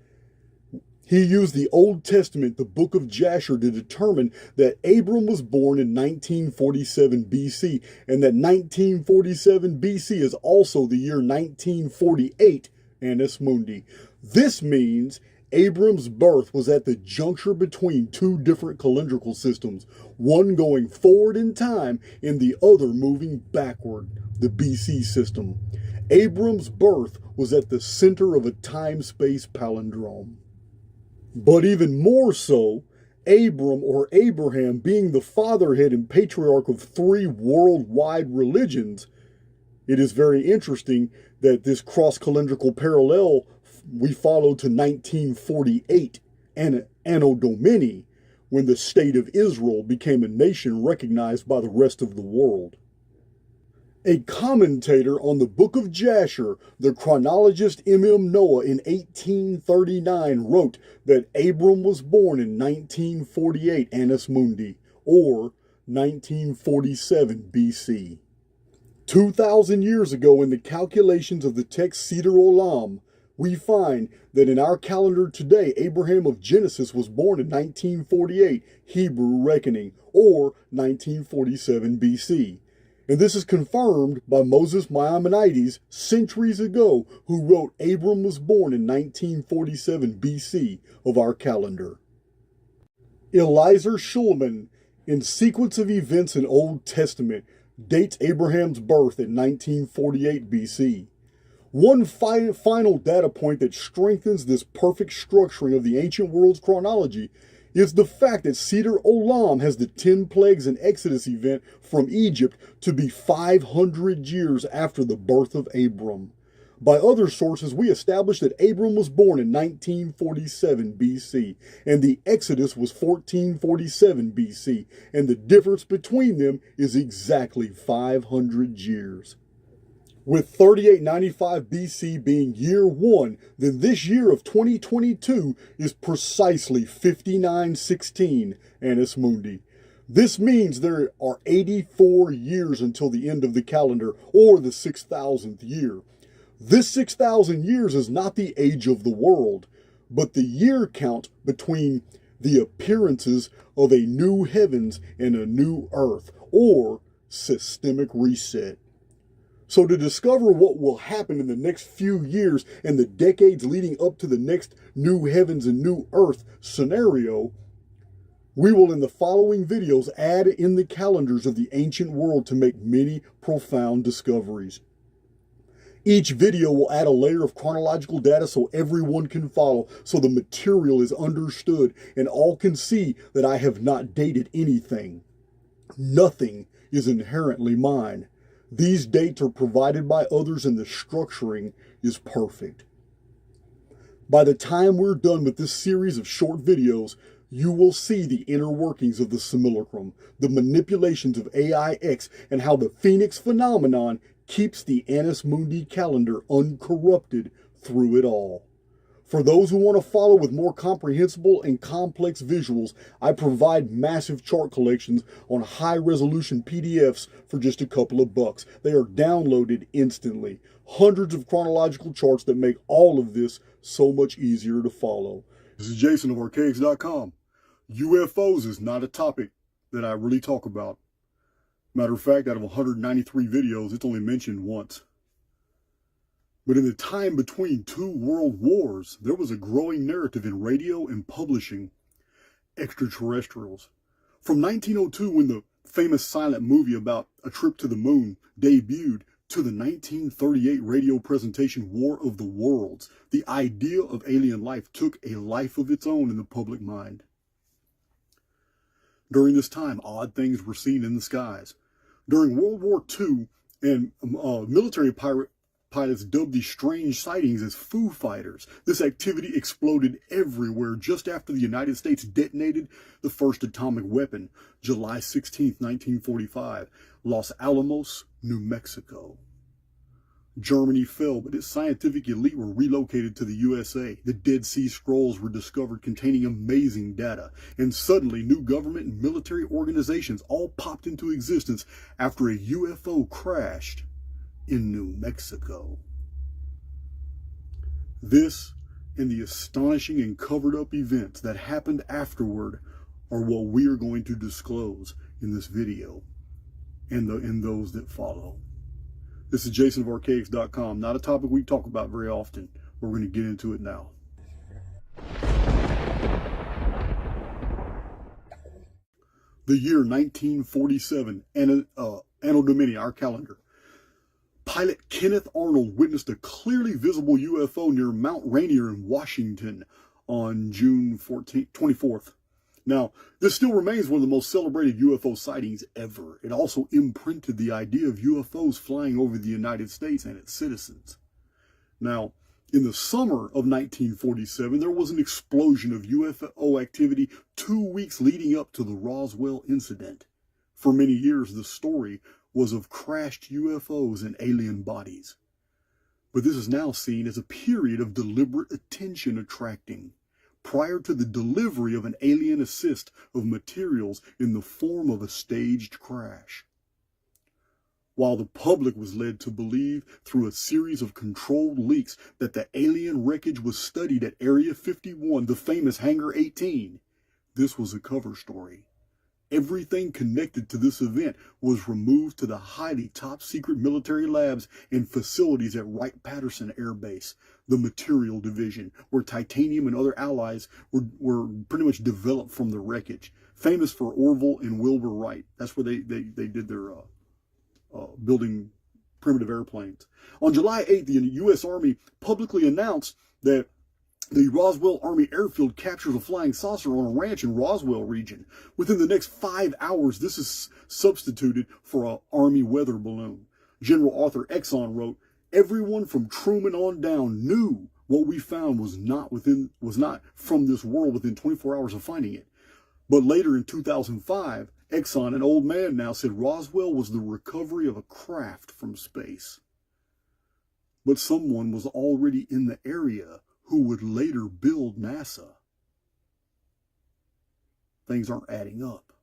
he used the Old Testament, the book of Jasher, to determine that Abram was born in 1947 BC, and that 1947 BC is also the year 1948 Annus Mundi. This means Abram's birth was at the juncture between two different calendrical systems, one going forward in time and the other moving backward, the BC system. Abram's birth was at the center of a time-space palindrome. But even more so, Abram, or Abraham, being the fatherhead and patriarch of three worldwide religions, it is very interesting that this cross-calendrical parallel we follow to 1948, Anno Domini, when the state of Israel became a nation recognized by the rest of the world. A commentator on the book of Jasher, the chronologist M.M. Noah, in 1839 wrote that Abram was born in 1948 Annus Mundi, or 1947 BC. 2,000 years ago, in the calculations of the text Seder Olam, we find that in our calendar today, Abraham of Genesis was born in 1948 Hebrew reckoning, or 1947 BC. And this is confirmed by Moses Maimonides centuries ago, who wrote Abram was born in 1947 BC of our calendar. Eliezer Schulman, in Sequence of Events in Old Testament, dates Abraham's birth in 1948 BC. One final data point that strengthens this perfect structuring of the ancient world's chronology is the fact that Seder Olam has the 10 plagues and Exodus event from Egypt to be 500 years after the birth of Abram. By other sources, we establish that Abram was born in 1947 BC, and the Exodus was 1447 BC, and the difference between them is exactly 500 years. With 3895 BC being year 1, then this year of 2022 is precisely 5916 Annus Mundi. This means there are 84 years until the end of the calendar, or the 6,000th year. This 6,000 years is not the age of the world, but the year count between the appearances of a new heavens and a new earth, or systemic reset. So to discover what will happen in the next few years and the decades leading up to the next new heavens and new earth scenario, We will in the following videos add in the calendars of the ancient world to make many profound discoveries. Each video will add a layer of chronological data so everyone can follow, so the material is understood and all can see that I have not dated anything. Nothing is inherently mine. These dates are provided by others and the structuring is perfect. By the time we're done with this series of short videos, you will see the inner workings of the simulacrum, the manipulations of Archaix, and how the Phoenix phenomenon keeps the Annus Mundi calendar uncorrupted through it all. For those who want to follow with more comprehensible and complex visuals, I provide massive chart collections on high-resolution PDFs for just a couple of bucks. They are downloaded instantly. Hundreds of chronological charts that make all of this so much easier to follow. This is Jason of Archaix.com. UFOs is not a topic that I really talk about. Matter of fact, out of 193 videos, it's only mentioned once. But in the time between two world wars, there was a growing narrative in radio and publishing extraterrestrials. From 1902, when the famous silent movie about a trip to the moon debuted, to the 1938 radio presentation War of the Worlds, the idea of alien life took a life of its own in the public mind. During this time, odd things were seen in the skies. During World War II, and military pilots dubbed these strange sightings as Foo Fighters. This activity exploded everywhere just after the United States detonated the first atomic weapon, July 16, 1945, Los Alamos, New Mexico. Germany fell, but its scientific elite were relocated to the USA. The Dead Sea Scrolls were discovered containing amazing data, and suddenly new government and military organizations all popped into existence after a UFO crashed in New Mexico. This and the astonishing and covered up events that happened afterward are what we are going to disclose in this video and in those that follow. This is Jason of Archaix.com. Not a topic we talk about very often. We're going to get into it now. The year 1947, Anno Domini, our calendar. Pilot Kenneth Arnold witnessed a clearly visible UFO near Mount Rainier in Washington on June 24th. Now, this still remains one of the most celebrated UFO sightings ever. It also imprinted the idea of UFOs flying over the United States and its citizens. Now, in the summer of 1947, there was an explosion of UFO activity 2 weeks leading up to the Roswell incident. For many years, the story was of crashed UFOs and alien bodies. But this is now seen as a period of deliberate attention attracting, prior to the delivery of an alien assist of materials in the form of a staged crash. While the public was led to believe through a series of controlled leaks that the alien wreckage was studied at Area 51, the famous Hangar 18, this was a cover story. Everything connected to this event was removed to the highly top-secret military labs and facilities at Wright-Patterson Air Base, the material division, where titanium and other alloys were pretty much developed from the wreckage. Famous for Orville and Wilbur Wright. That's where they did their building primitive airplanes. On July 8th, the U.S. Army publicly announced that the Roswell Army Airfield captured a flying saucer on a ranch in Roswell region. Within the next 5 hours, this is substituted for an Army weather balloon. General Arthur Exon wrote, "Everyone from Truman on down knew what we found was not from this world within 24 hours of finding it." But later in 2005, Exon, an old man now, said Roswell was the recovery of a craft from space. But someone was already in the area who would later build NASA. Things aren't adding up.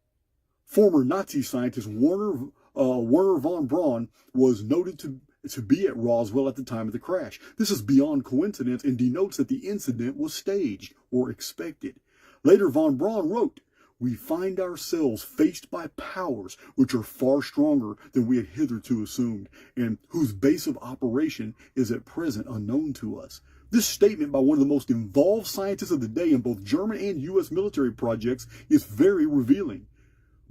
Former Nazi scientist Werner von Braun was noted to be at Roswell at the time of the crash. This is beyond coincidence and denotes that the incident was staged or expected. Later, von Braun wrote, we find ourselves faced by powers which are far stronger than we had hitherto assumed, and whose base of operation is at present unknown to us. This statement by one of the most involved scientists of the day in both German and U.S. military projects is very revealing.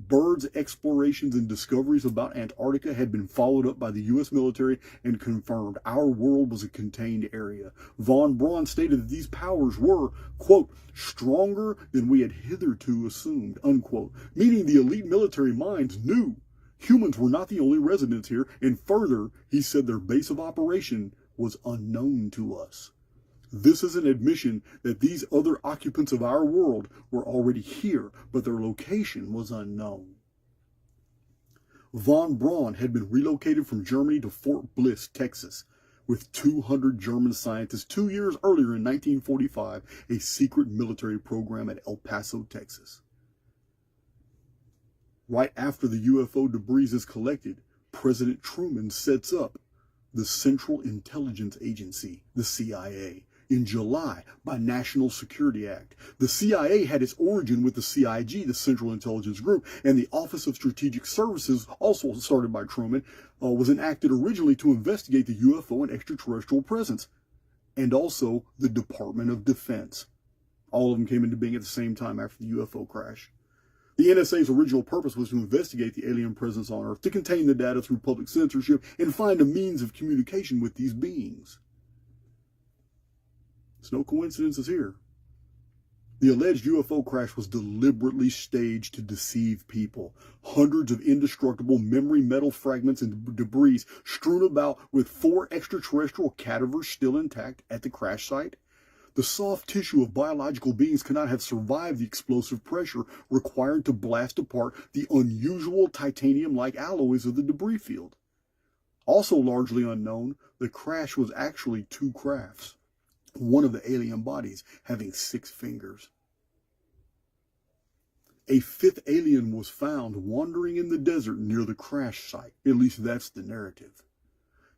Byrd's explorations and discoveries about Antarctica had been followed up by the U.S. military and confirmed our world was a contained area. Von Braun stated that these powers were, quote, stronger than we had hitherto assumed, unquote, meaning the elite military minds knew humans were not the only residents here, and further, he said their base of operation was unknown to us. This is an admission that these other occupants of our world were already here, but their location was unknown. Von Braun had been relocated from Germany to Fort Bliss, Texas, with 200 German scientists 2 years earlier in 1945, a secret military program at El Paso, Texas. Right after the UFO debris is collected, President Truman sets up the Central Intelligence Agency, the CIA, in July by National Security Act. The CIA had its origin with the CIG, the Central Intelligence Group, and the Office of Strategic Services, also started by Truman, was enacted originally to investigate the UFO and extraterrestrial presence, and also the Department of Defense. All of them came into being at the same time after the UFO crash. The NSA's original purpose was to investigate the alien presence on Earth, to contain the data through public censorship, and find a means of communication with these beings. It's no coincidences here. The alleged UFO crash was deliberately staged to deceive people. Hundreds of indestructible memory metal fragments and debris strewn about with 4 extraterrestrial cadavers still intact at the crash site. The soft tissue of biological beings cannot have survived the explosive pressure required to blast apart the unusual titanium-like alloys of the debris field. Also largely unknown, the crash was actually 2 crafts. One of the alien bodies having 6 fingers. A 5th alien was found wandering in the desert near the crash site. At least that's the narrative.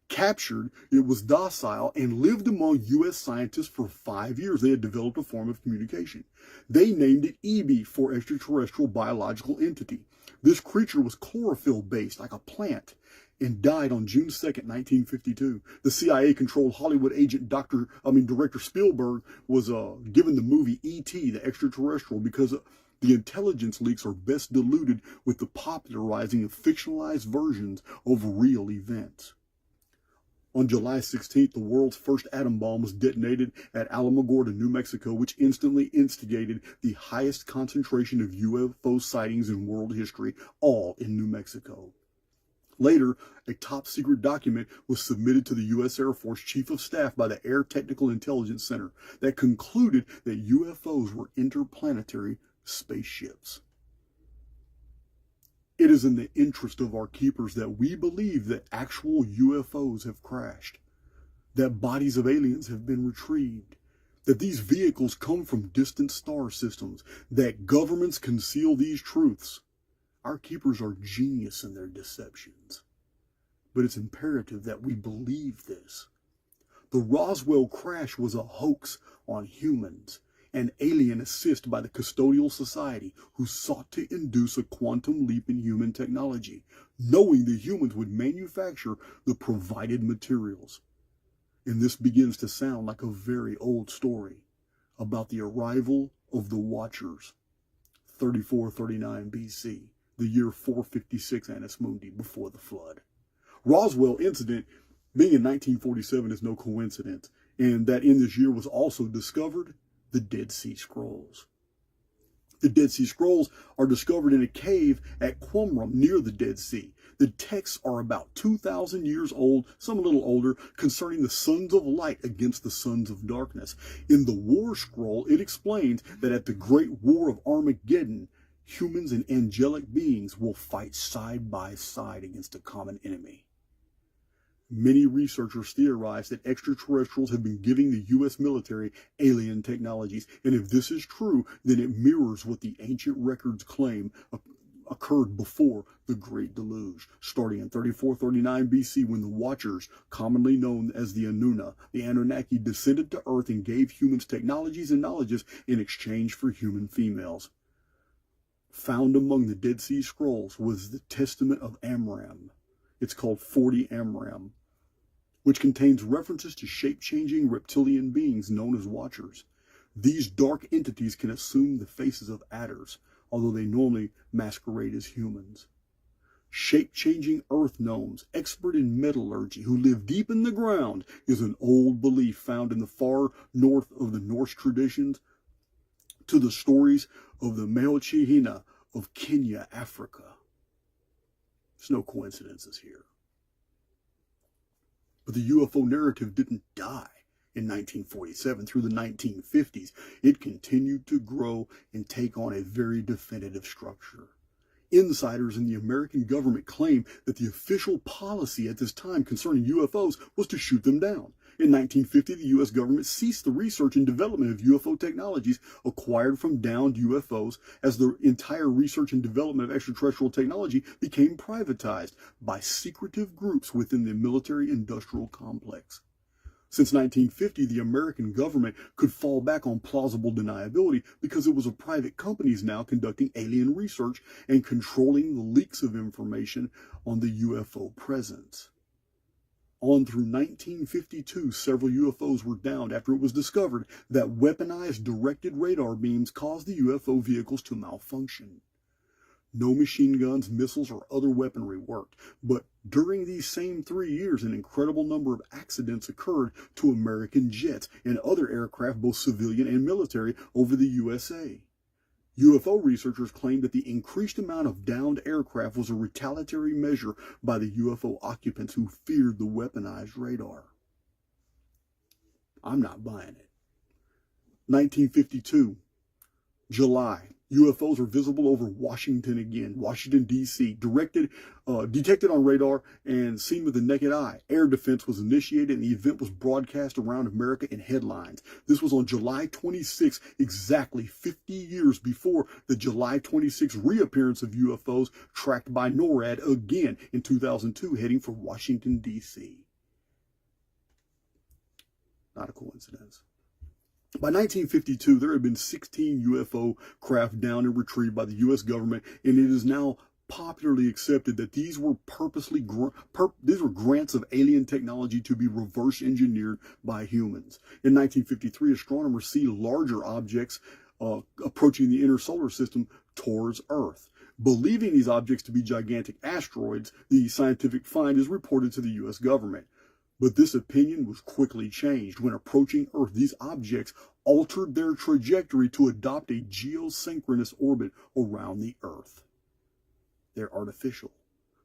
Captured, it was docile and lived among U.S. scientists for 5 years. They had developed a form of communication. They named it EB for extraterrestrial biological entity. This creature was chlorophyll-based, like a plant, and died on June 2nd, 1952. The CIA-controlled Hollywood agent Director Spielberg was given the movie E.T., the extraterrestrial, because the intelligence leaks are best diluted with the popularizing of fictionalized versions of real events. On July 16th, the world's first atom bomb was detonated at Alamogordo, New Mexico, which instantly instigated the highest concentration of UFO sightings in world history, all in New Mexico. Later, a top-secret document was submitted to the U.S. Air Force Chief of Staff by the Air Technical Intelligence Center that concluded that UFOs were interplanetary spaceships. It is in the interest of our keepers that we believe that actual UFOs have crashed, that bodies of aliens have been retrieved, that these vehicles come from distant star systems, that governments conceal these truths. Our keepers are genius in their deceptions. But it's imperative that we believe this. The Roswell crash was a hoax on humans, an alien assist by the custodial society who sought to induce a quantum leap in human technology, knowing the humans would manufacture the provided materials. And this begins to sound like a very old story about the arrival of the Watchers, 3439 BC. The year 456 Annus Mundi, before the flood. Roswell incident being in 1947 is no coincidence, and that in this year was also discovered the Dead Sea Scrolls. The Dead Sea Scrolls are discovered in a cave at Qumran near the Dead Sea. The texts are about 2,000 years old, some a little older, concerning the sons of light against the sons of darkness. In the War Scroll, it explains that at the Great War of Armageddon, humans and angelic beings will fight side by side against a common enemy. Many researchers theorize that extraterrestrials have been giving the U.S. military alien technologies, and if this is true, then it mirrors what the ancient records claim occurred before the Great Deluge, starting in 3439 BC when the Watchers, commonly known as the Anunnaki, descended to Earth and gave humans technologies and knowledges in exchange for human females. found among the Dead Sea Scrolls was the Testament of Amram. It's called 40 Amram, which contains references to shape-changing reptilian beings known as Watchers. These dark entities can assume the faces of adders, although they normally masquerade as humans. Shape-changing earth gnomes, expert in metallurgy, who live deep in the ground, is an old belief found in the far north of the Norse traditions to the stories of the Meochihina of Kenya, Africa. There's no coincidences here. But the UFO narrative didn't die in 1947 through the 1950s. It continued to grow and take on a very definitive structure. Insiders in the American government claim that the official policy at this time concerning UFOs was to shoot them down. In 1950, the U.S. government ceased the research and development of UFO technologies acquired from downed UFOs as the entire research and development of extraterrestrial technology became privatized by secretive groups within the military-industrial complex. Since 1950, the American government could fall back on plausible deniability because it was a private companies now conducting alien research and controlling the leaks of information on the UFO presence. On through 1952, several UFOs were downed after it was discovered that weaponized directed radar beams caused the UFO vehicles to malfunction. No machine guns, missiles, or other weaponry worked, but during these same 3 years, an incredible number of accidents occurred to American jets and other aircraft, both civilian and military, over the USA. UFO researchers claimed that the increased amount of downed aircraft was a retaliatory measure by the UFO occupants who feared the weaponized radar. I'm not buying it. 1952, July. UFOs were visible over Washington again, Washington, D.C., detected on radar and seen with the naked eye. Air defense was initiated and the event was broadcast around America in headlines. This was on July 26, exactly 50 years before the July 26 reappearance of UFOs tracked by NORAD again in 2002, heading for Washington, D.C. Not a coincidence. By 1952, there had been 16 UFO craft downed and retrieved by the U.S. government, and it is now popularly accepted that these were these were grants of alien technology to be reverse engineered by humans. In 1953, astronomers see larger objects approaching the inner solar system towards Earth. Believing these objects to be gigantic asteroids, the scientific find is reported to the U.S. government. But this opinion was quickly changed. When approaching Earth, these objects altered their trajectory to adopt a geosynchronous orbit around the Earth. They're artificial.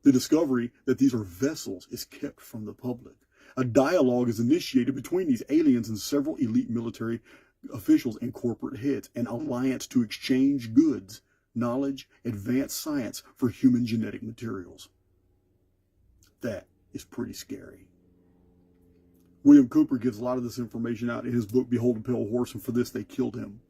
The discovery that these are vessels is kept from the public. A dialogue is initiated between these aliens and several elite military officials and corporate heads, an alliance to exchange goods, knowledge, advanced science for human genetic materials. That is pretty scary. William Cooper gives a lot of this information out in his book, Behold a Pale Horse, and for this they killed him.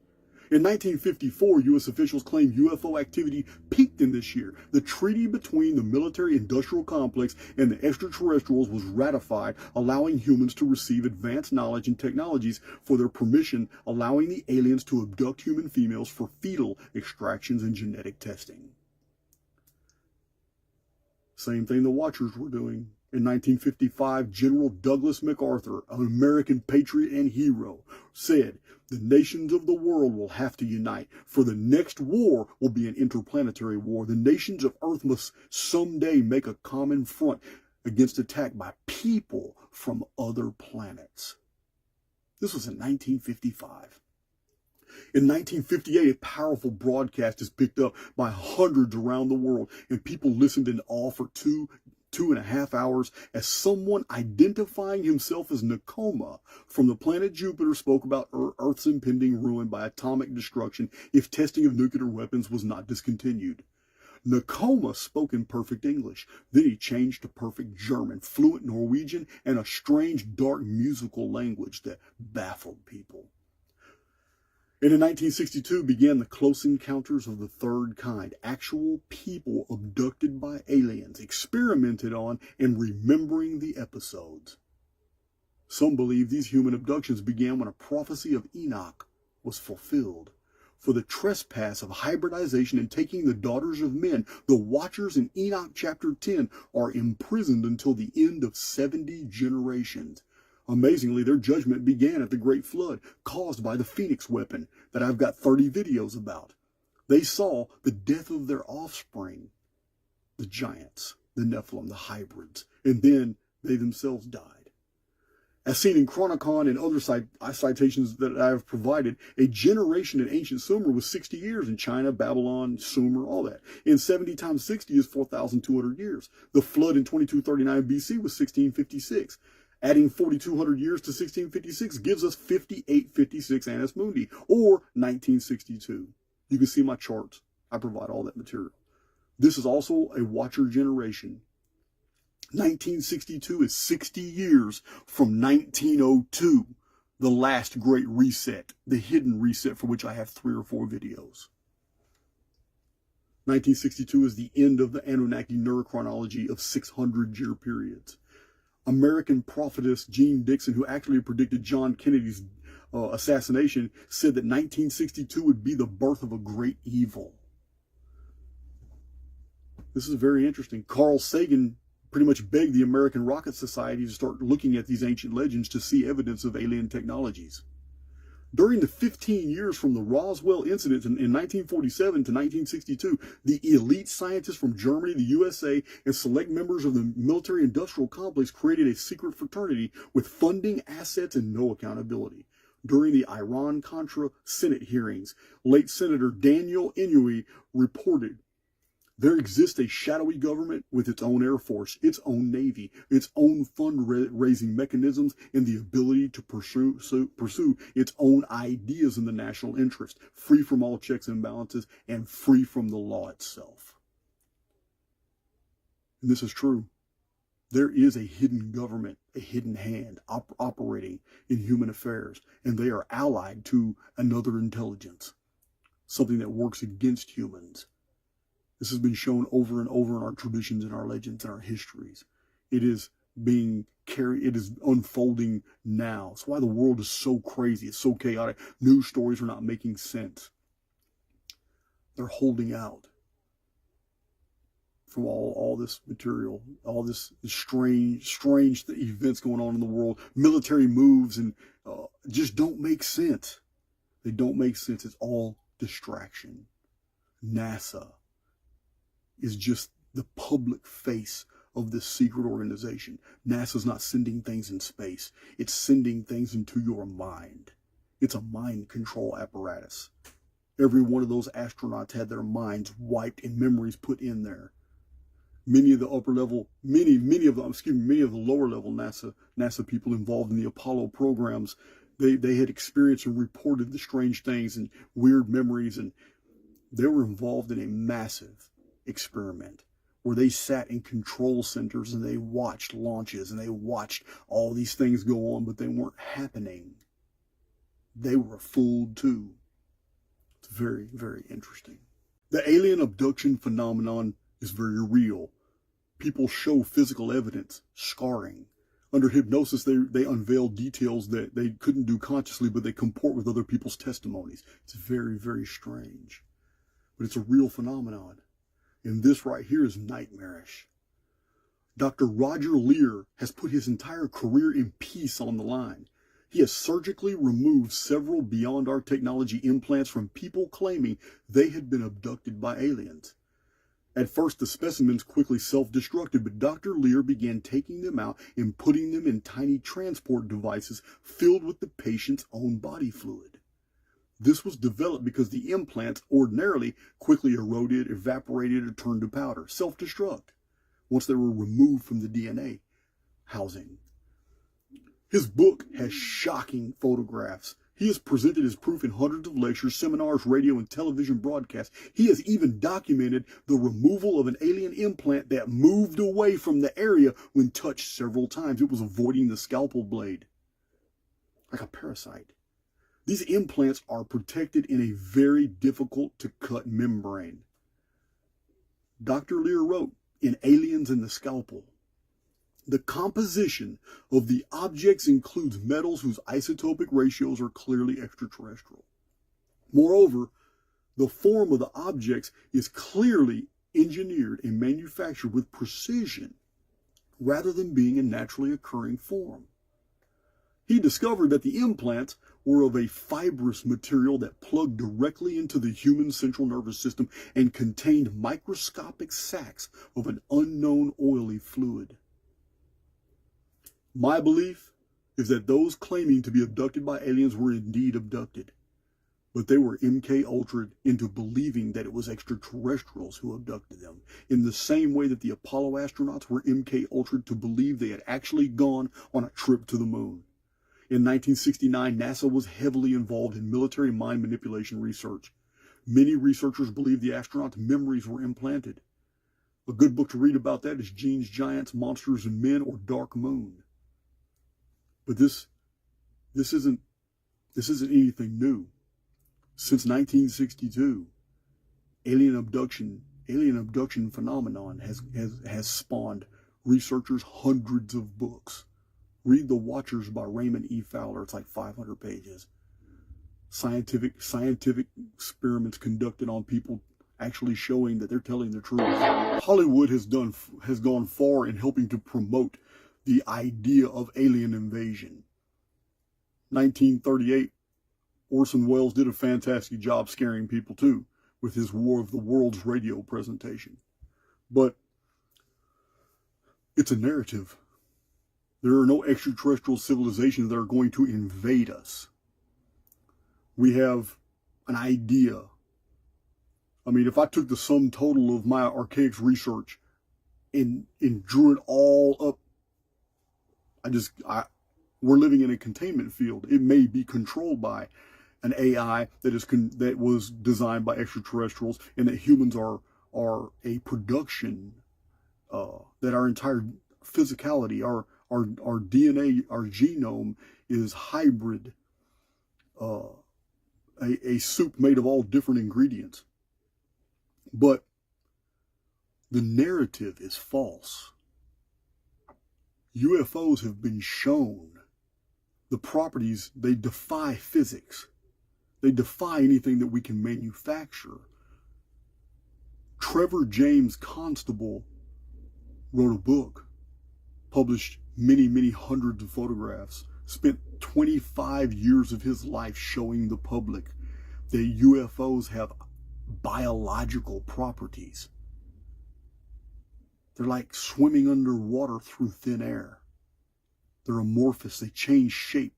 In 1954, U.S. officials claimed UFO activity peaked in this year. The treaty between the military-industrial complex and the extraterrestrials was ratified, allowing humans to receive advanced knowledge and technologies for their permission, allowing the aliens to abduct human females for fetal extractions and genetic testing. Same thing the Watchers were doing. In 1955, General Douglas MacArthur, an American patriot and hero, said, "The nations of the world will have to unite, for the next war will be an interplanetary war. The nations of Earth must someday make a common front against attack by people from other planets." This was in 1955. In 1958, a powerful broadcast is picked up by hundreds around the world, and people listened in awe for 2.5 hours as someone identifying himself as Nakoma from the planet Jupiter spoke about Earth's impending ruin by atomic destruction if testing of nuclear weapons was not discontinued. Nakoma spoke in perfect English. Then he changed to perfect German, fluent Norwegian, and a strange, dark musical language that baffled people. And in 1962 began the Close Encounters of the Third Kind, actual people abducted by aliens, experimented on, and remembering the episodes. Some believe these human abductions began when a prophecy of Enoch was fulfilled. for the trespass of hybridization and taking the daughters of men. The watchers in Enoch chapter 10 are imprisoned until the end of 70 generations. Amazingly, their judgment began at the Great Flood, caused by the Phoenix weapon that I've got 30 videos about. They saw the death of their offspring, the giants, the Nephilim, the hybrids, and then they themselves died. As seen in Chronicon and other citations that I have provided, a generation in ancient Sumer was 60 years in China, Babylon, Sumer, all that. And 70 times 60 is 4,200 years. The flood in 2239 BC was 1656. Adding 4,200 years to 1656 gives us 5856 Annus Mundi, or 1962. You can see my charts. I provide all that material. This is also a watcher generation. 1962 is 60 years from 1902, the last great reset, the hidden reset for which I have 3 or 4 videos. 1962 is the end of the Anunnaki neurochronology of 600-year periods. American prophetess Jean Dixon, who actually predicted John Kennedy's assassination, said that 1962 would be the birth of a great evil. This is very interesting. Carl Sagan pretty much begged the American Rocket Society to start looking at these ancient legends to see evidence of alien technologies. During the 15 years from the Roswell incident in 1947 to 1962, the elite scientists from Germany, the USA, and select members of the military-industrial complex created a secret fraternity with funding, assets, and no accountability. During the Iran-Contra Senate hearings, late Senator Daniel Inouye reported, "There exists a shadowy government with its own Air Force, its own Navy, its own fundraising mechanisms, and the ability to pursue its own ideas in the national interest, free from all checks and balances, and free from the law itself." And this is true. There is a hidden government, a hidden hand operating in human affairs, and they are allied to another intelligence, something that works against humans. This has been shown over and over in our traditions and our legends and our histories. It is being carried, it is unfolding now. That's why the world is so crazy, it's so chaotic. News stories are not making sense. They're holding out from all this material, all this strange events going on in the world, military moves, and just don't make sense. They don't make sense. It's all distraction. NASA is just the public face of this secret organization. NASA's not sending things in space. It's sending things into your mind. It's a mind control apparatus. Every one of those astronauts had their minds wiped and memories put in there. Many of the lower level NASA people involved in the Apollo programs, they had experienced and reported the strange things and weird memories, and they were involved in a massive experiment where they sat in control centers and they watched launches and they watched all these things go on, but they weren't happening. They were fooled too. It's very, very interesting. The alien abduction phenomenon is very real. People show physical evidence, scarring. Under hypnosis, they unveil details that they couldn't do consciously, but they comport with other people's testimonies. It's very, very strange. But it's a real phenomenon. And this right here is nightmarish. Dr. Roger Lear has put his entire career in peace on the line. He has surgically removed several beyond our technology implants from people claiming they had been abducted by aliens. At first, the specimens quickly self-destructed, but Dr. Lear began taking them out and putting them in tiny transport devices filled with the patient's own body fluid. This was developed because the implants ordinarily quickly eroded, evaporated, or turned to powder, self-destruct, once they were removed from the DNA housing. His book has shocking photographs. He has presented his proof in hundreds of lectures, seminars, radio, and television broadcasts. He has even documented the removal of an alien implant that moved away from the area when touched several times. It was avoiding the scalpel blade, like a parasite. These implants are protected in a very difficult to cut membrane. Dr. Lear wrote in Aliens in the Scalpel, "The composition of the objects includes metals whose isotopic ratios are clearly extraterrestrial. Moreover, The form of the objects is clearly engineered and manufactured with precision rather than being a naturally occurring form. He discovered that the implants were of a fibrous material that plugged directly into the human central nervous system and contained microscopic sacs of an unknown oily fluid. My belief is that those claiming to be abducted by aliens were indeed abducted, but they were MK-Ultra'd into believing that it was extraterrestrials who abducted them, in the same way that the Apollo astronauts were MK-Ultra'd to believe they had actually gone on a trip to the moon. In 1969, NASA was heavily involved in military mind manipulation research. Many researchers believe the astronauts' memories were implanted. A good book to read about that is Gene's Giants, Monsters and Men, or Dark Moon. But this isn't anything new. Since 1962, alien abduction phenomenon has spawned researchers hundreds of books. Read The Watchers by Raymond E. Fowler. It's like 500 pages. Scientific experiments conducted on people actually showing that they're telling the truth. Hollywood has gone far in helping to promote the idea of alien invasion. 1938, Orson Welles did a fantastic job scaring people too with his War of the Worlds radio presentation. But it's a narrative. There are no extraterrestrial civilizations that are going to invade us. We have an idea. I mean, if I took the sum total of my Archaix research and drew it all up, we're living in a containment field. It may be controlled by an AI that was designed by extraterrestrials, and that humans are a production, that our entire physicality, our DNA, our genome is hybrid, a soup made of all different ingredients. But the narrative is false. UFOs have been shown the properties, they defy physics. They defy anything that we can manufacture. Trevor James Constable wrote a book, published many hundreds of photographs, spent 25 years of his life showing the public that UFOs have biological properties. They're like swimming underwater through thin air. They're amorphous. They change shape.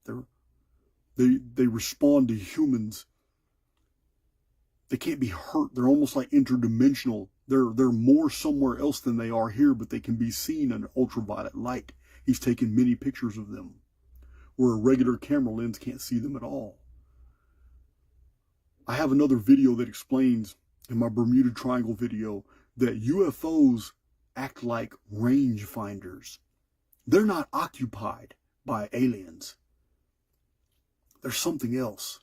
They respond to humans. They can't be hurt. They're almost like interdimensional. They're more somewhere else than they are here, but they can be seen under ultraviolet light. He's taken many pictures of them where a regular camera lens can't see them at all. I have another video that explains, in my Bermuda Triangle video, that UFOs act like rangefinders. They're not occupied by aliens. There's something else.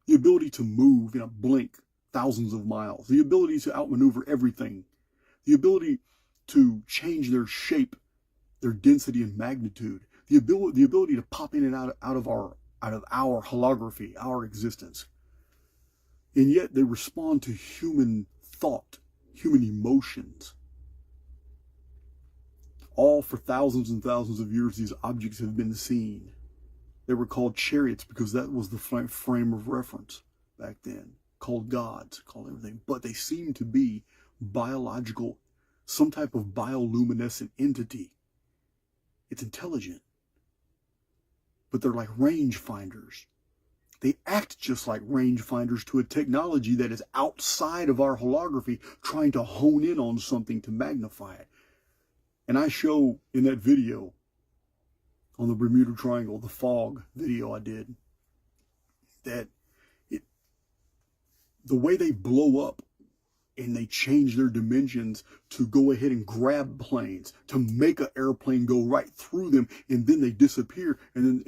The ability to move in a blink thousands of miles. The ability to outmaneuver everything. The ability to change their shape, their density and magnitude. The ability to pop in and out of our holography, our existence. And yet they respond to human thought, human emotions. All for thousands and thousands of years, these objects have been seen. They were called chariots because that was the frame of reference back then. Called gods, called everything. But they seem to be biological, some type of bioluminescent entity. It's intelligent. But they're like rangefinders. They act just like rangefinders to a technology that is outside of our holography, trying to hone in on something to magnify it. And I show in that video on the Bermuda Triangle, the fog video I did, that the way they blow up and they change their dimensions to go ahead and grab planes, to make an airplane go right through them, and then they disappear, and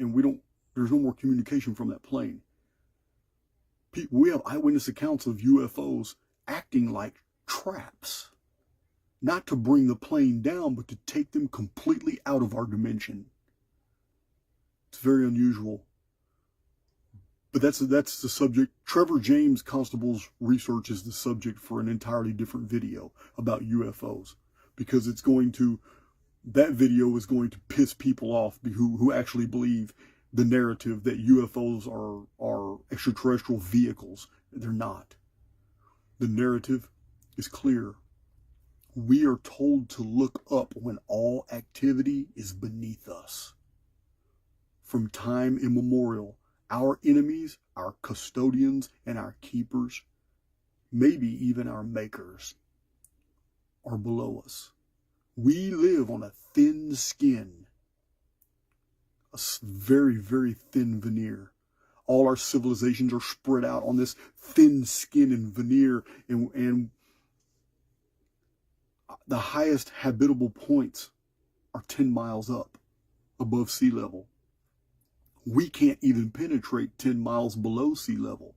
there's no more communication from that plane. We have eyewitness accounts of UFOs acting like traps. Not to bring the plane down, but to take them completely out of our dimension. It's very unusual. But that's the subject. Trevor James Constable's research is the subject for an entirely different video about UFOs, because that video is going to piss people off who actually believe the narrative that UFOs are extraterrestrial vehicles. They're not. The narrative is clear. We are told to look up when all activity is beneath us. From time immemorial, our enemies, our custodians, and our keepers, maybe even our makers, are below us. We live on a thin skin, a very, very thin veneer. All our civilizations are spread out on this thin skin and veneer, and the highest habitable points are 10 miles up above sea level. We can't even penetrate 10 miles below sea level.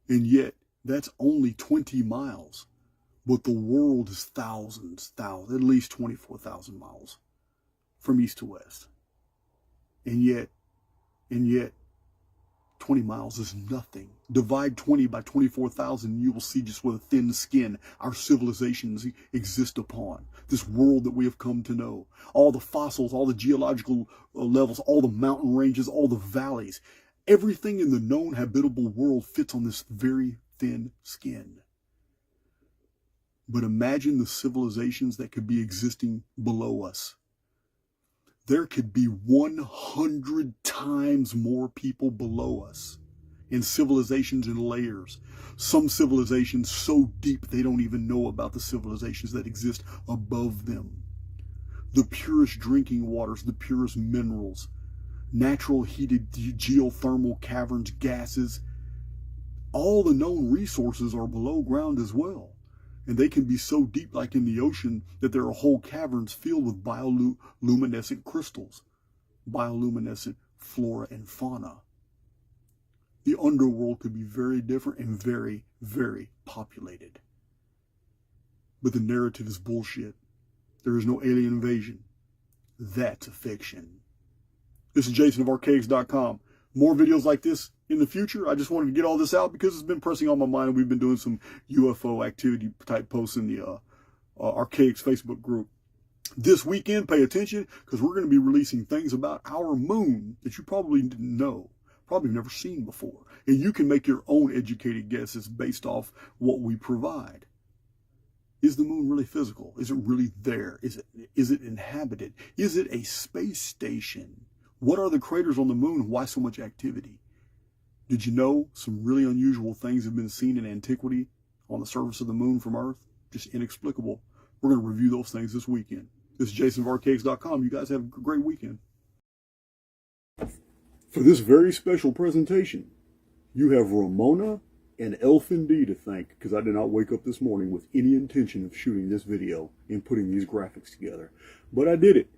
And yet, that's only 20 miles. But the world is thousands, at least 24,000 miles from east to west. And yet, 20 miles is nothing. Divide 20 by 24,000, you will see just what a thin skin our civilizations exist upon. This world that we have come to know. All the fossils, all the geological levels, all the mountain ranges, all the valleys. Everything in the known habitable world fits on this very thin skin. But imagine the civilizations that could be existing below us. There could be 100 times more people below us in civilizations and layers. Some civilizations so deep they don't even know about the civilizations that exist above them. The purest drinking waters, the purest minerals, natural heated geothermal caverns, gases, all the known resources are below ground as well. And they can be so deep, like in the ocean, that there are whole caverns filled with bioluminescent crystals, bioluminescent flora and fauna. The underworld could be very different and very, very populated. But the narrative is bullshit. There is no alien invasion. That's a fiction. This is Jason of Archaix.com. More videos like this in the future. I just wanted to get all this out because it's been pressing on my mind, and we've been doing some UFO activity type posts in the Archaix Facebook group. This weekend, pay attention, because we're going to be releasing things about our moon that you probably didn't know, probably never seen before. And you can make your own educated guesses based off what we provide. Is the moon really physical? Is it really there? Is it inhabited? Is it a space station? What are the craters on the moon? Why so much activity? Did you know some really unusual things have been seen in antiquity on the surface of the moon from Earth? Just inexplicable. We're going to review those things this weekend. This is Jason of Archaix.com. You guys have a great weekend. For this very special presentation, you have Ramona and Elfin D to thank, because I did not wake up this morning with any intention of shooting this video and putting these graphics together. But I did it.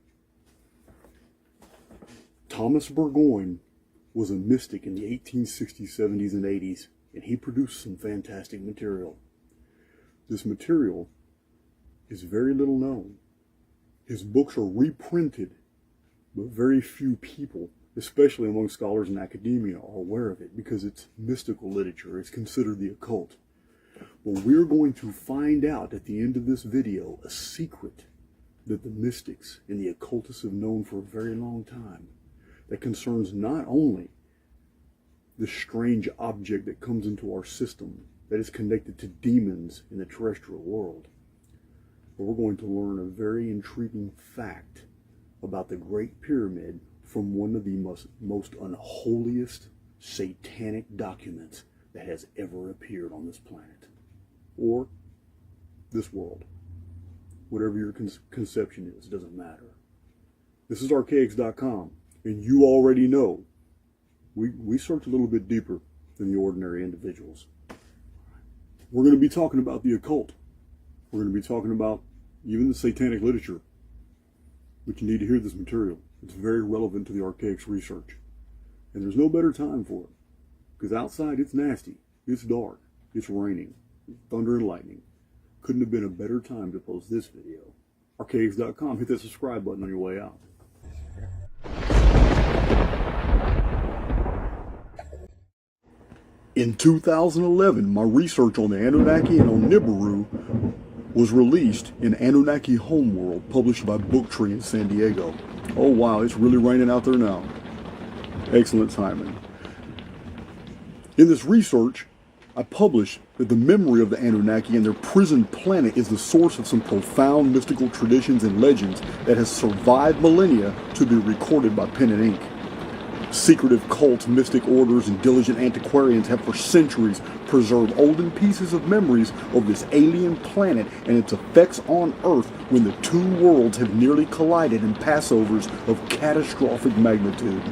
Thomas Burgoyne was a mystic in the 1860s, 70s, and 80s, and he produced some fantastic material. This material is very little known. His books are reprinted, but very few people, especially among scholars in academia, are aware of it because it's mystical literature. It's considered the occult. But we're going to find out at the end of this video a secret that the mystics and the occultists have known for a very long time, that concerns not only the strange object that comes into our system that is connected to demons in the terrestrial world, but we're going to learn a very intriguing fact about the Great Pyramid from one of the most unholiest satanic documents that has ever appeared on this planet or this world. Whatever your conception is, doesn't matter. This is Archaix.com. And you already know, we search a little bit deeper than the ordinary individuals. We're going to be talking about the occult. We're going to be talking about even the satanic literature. But you need to hear this material. It's very relevant to the Archaix research. And there's no better time for it. Because outside it's nasty, it's dark, it's raining, thunder and lightning. Couldn't have been a better time to post this video. Archaix.com, hit that subscribe button on your way out. In 2011, my research on the Anunnaki and on Nibiru was released in Anunnaki Homeworld, published by Booktree in San Diego. Oh wow, it's really raining out there now. Excellent timing. In this research, I published that the memory of the Anunnaki and their prison planet is the source of some profound mystical traditions and legends that has survived millennia to be recorded by pen and ink. Secretive cults, mystic orders, and diligent antiquarians have for centuries preserved olden pieces of memories of this alien planet and its effects on Earth when the two worlds have nearly collided in passovers of catastrophic magnitude.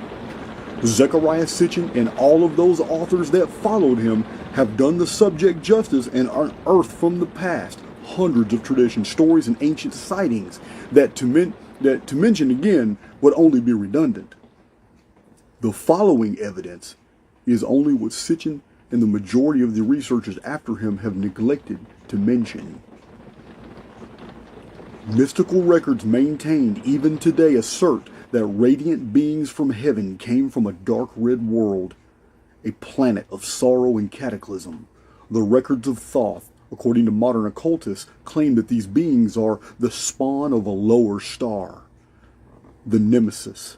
Zecharia Sitchin and all of those authors that followed him have done the subject justice and unearthed from the past hundreds of traditions, stories, and ancient sightings that to mention again would only be redundant. The following evidence is only what Sitchin and the majority of the researchers after him have neglected to mention. Mystical records maintained even today assert that radiant beings from heaven came from a dark red world, a planet of sorrow and cataclysm. The records of Thoth, according to modern occultists, claim that these beings are the spawn of a lower star, the Nemesis.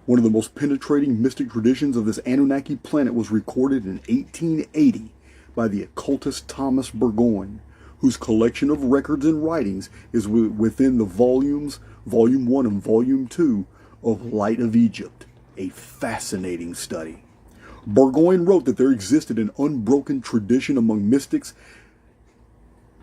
One of the most penetrating mystic traditions of this Anunnaki planet was recorded in 1880 by the occultist Thomas Burgoyne, whose collection of records and writings is within the volumes, Volume 1 and Volume 2 of Light of Egypt, a fascinating study. Burgoyne wrote that there existed an unbroken tradition among mystics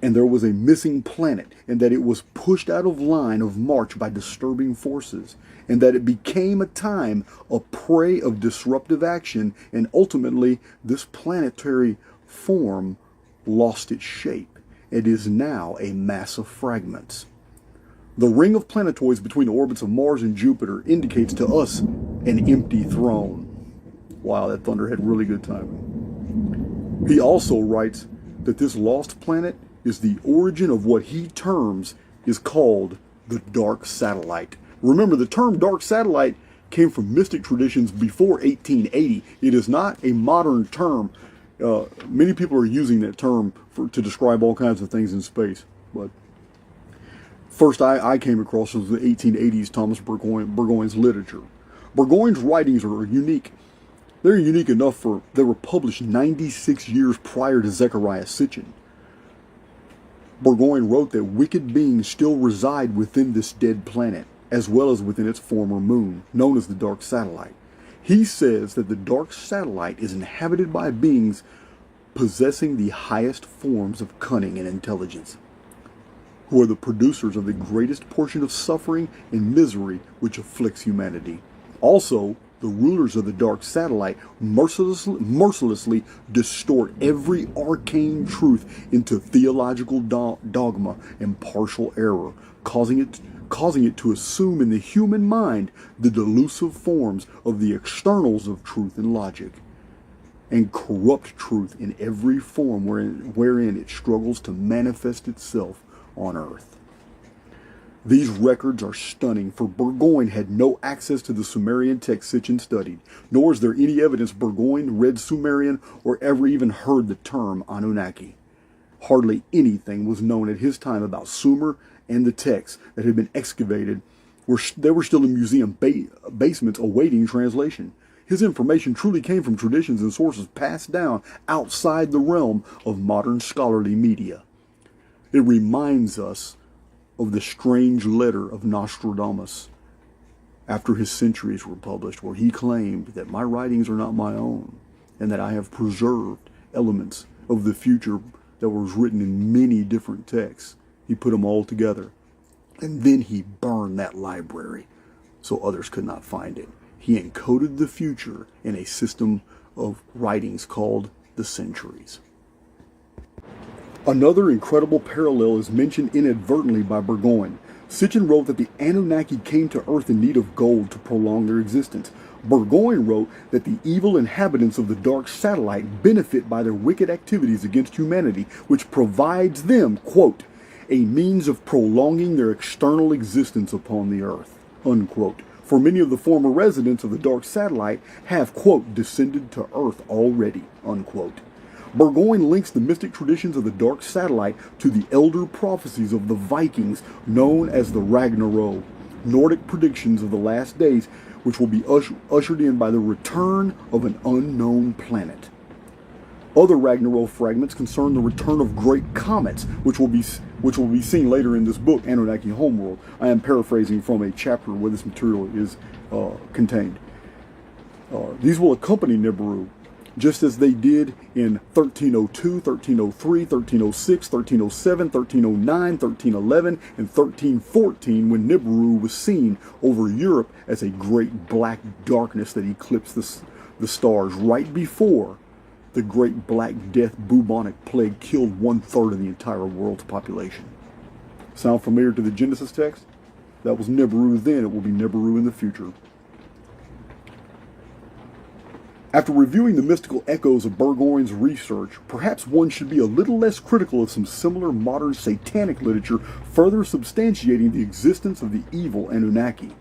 and there was a missing planet, and that it was pushed out of line of march by disturbing forces, and that it became a time a prey of disruptive action, and ultimately this planetary form lost its shape. It is now a mass of fragments. The ring of planetoids between the orbits of Mars and Jupiter indicates to us an empty throne. Wow, that thunder had really good timing. He also writes that this lost planet is the origin of what he terms is called the dark satellite. Remember, the term dark satellite came from mystic traditions before 1880. It is not a modern term. Many people are using that term to describe all kinds of things in space. But first I came across was the 1880s Thomas Burgoyne's literature. Burgoyne's writings are unique. They're unique enough for they were published 96 years prior to Zecharia Sitchin. Burgoyne wrote that wicked beings still reside within this dead planet, as well as within its former moon, known as the dark satellite. He says that the dark satellite is inhabited by beings possessing the highest forms of cunning and intelligence, who are the producers of the greatest portion of suffering and misery which afflicts humanity. Also, the rulers of the dark satellite mercilessly distort every arcane truth into theological dogma and partial error, causing it to assume in the human mind the delusive forms of the externals of truth and logic, and corrupt truth in every form wherein it struggles to manifest itself on earth. These records are stunning, for Burgoyne had no access to the Sumerian text Sitchin studied, nor is there any evidence Burgoyne read Sumerian or ever even heard the term Anunnaki. Hardly anything was known at his time about Sumer and the texts that had been excavated. They were still in museum basements awaiting translation. His information truly came from traditions and sources passed down outside the realm of modern scholarly media. It reminds us of the strange letter of Nostradamus after his centuries were published, where he claimed that my writings are not my own and that I have preserved elements of the future that was written in many different texts. He put them all together, and then he burned that library so others could not find it. He encoded the future in a system of writings called the centuries. Another incredible parallel is mentioned inadvertently by Burgoyne. Sitchin wrote that the Anunnaki came to Earth in need of gold to prolong their existence. Burgoyne wrote that the evil inhabitants of the dark satellite benefit by their wicked activities against humanity, which provides them, quote, a means of prolonging their external existence upon the earth, unquote. For many of the former residents of the dark satellite have, quote, descended to Earth already, unquote. Burgoyne links the mystic traditions of the dark satellite to the elder prophecies of the Vikings known as the Ragnarok, Nordic predictions of the last days, which will be ushered in by the return of an unknown planet. Other Ragnarok fragments concern the return of great comets, which will be seen later in this book, Anunnaki Homeworld. I am paraphrasing from a chapter where this material is contained. These will accompany Nibiru, just as they did in 1302, 1303, 1306, 1307, 1309, 1311, and 1314, when Nibiru was seen over Europe as a great black darkness that eclipsed the stars right before the Great Black Death bubonic plague killed 1/3 of the entire world's population. Sound familiar to the Genesis text? That was Nibiru then, it will be Nibiru in the future. After reviewing the mystical echoes of Burgoyne's research, perhaps one should be a little less critical of some similar modern satanic literature further substantiating the existence of the evil Anunnaki.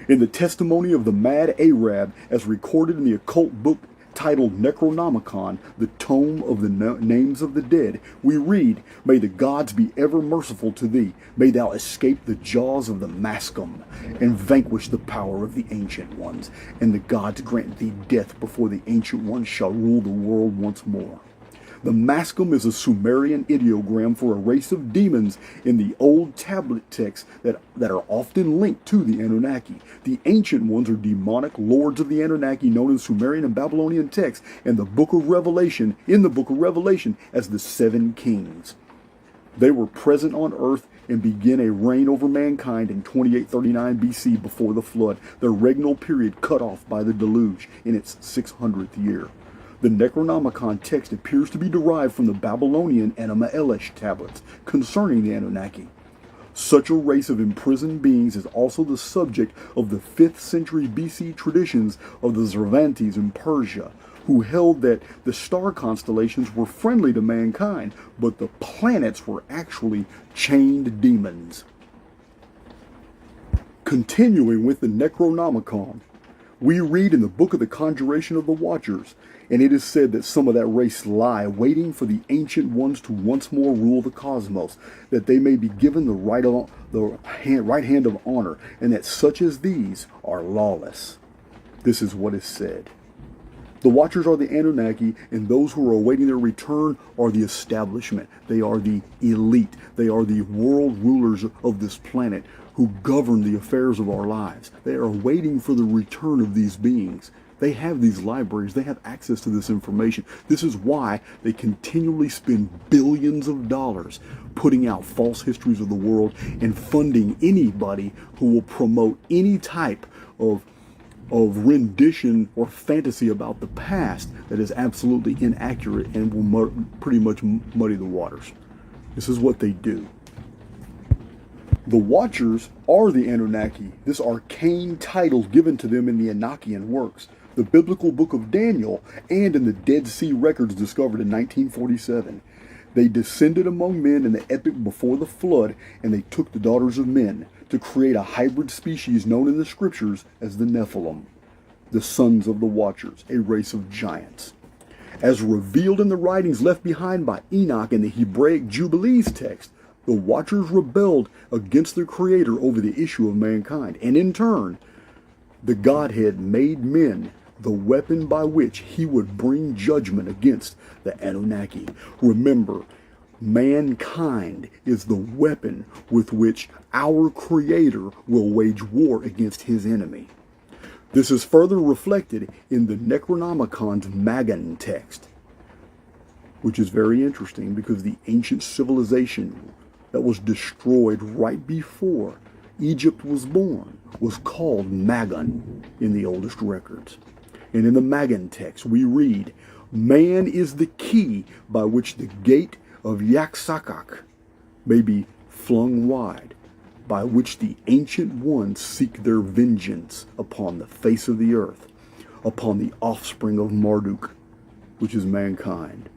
In the testimony of the Mad Arab, as recorded in the occult book titled Necronomicon, the Tome of the Names of the Dead, we read, "May the gods be ever merciful to thee. May thou escape the jaws of the Mascom, and vanquish the power of the Ancient Ones. And the gods grant thee death before the Ancient Ones shall rule the world once more." The Mascom is a Sumerian ideogram for a race of demons in the old tablet texts that are often linked to the Anunnaki. The Ancient Ones are demonic lords of the Anunnaki known in Sumerian and Babylonian texts and the Book of Revelation, as the Seven Kings. They were present on earth and begin a reign over mankind in 2839 BC before the flood, their regnal period cut off by the deluge in its 600th year. The Necronomicon text appears to be derived from the Babylonian Enuma Elish tablets concerning the Anunnaki. Such a race of imprisoned beings is also the subject of the 5th century BC traditions of the Cervantes in Persia, who held that the star constellations were friendly to mankind, but the planets were actually chained demons. Continuing with the Necronomicon, we read in the Book of the Conjuration of the Watchers, and it is said that some of that race lie, waiting for the Ancient Ones to once more rule the cosmos, that they may be given the right hand of honor, and that such as these are lawless. This is what is said. The Watchers are the Anunnaki, and those who are awaiting their return are the establishment. They are the elite. They are the world rulers of this planet who govern the affairs of our lives. They are waiting for the return of these beings. They have these libraries. They have access to this information. This is why they continually spend billions of dollars putting out false histories of the world and funding anybody who will promote any type of rendition or fantasy about the past that is absolutely inaccurate and will pretty much muddy the waters. This is what they do. The Watchers are the Anunnaki, this arcane title given to them in the Enochian works, the biblical book of Daniel, and in the Dead Sea records discovered in 1947. They descended among men in the epoch before the flood, and they took the daughters of men to create a hybrid species known in the scriptures as the Nephilim, the sons of the Watchers, a race of giants. As revealed in the writings left behind by Enoch in the Hebraic Jubilees text, the Watchers rebelled against their Creator over the issue of mankind, and in turn, the Godhead made men the weapon by which he would bring judgment against the Anunnaki. Remember, mankind is the weapon with which our Creator will wage war against his enemy. This is further reflected in the Necronomicon's Magan text, which is very interesting because the ancient civilization that was destroyed right before Egypt was born was called Magan in the oldest records. And in the Magan text we read, "Man is the key by which the gate of Yaxakak may be flung wide, by which the Ancient Ones seek their vengeance upon the face of the earth, upon the offspring of Marduk, which is mankind.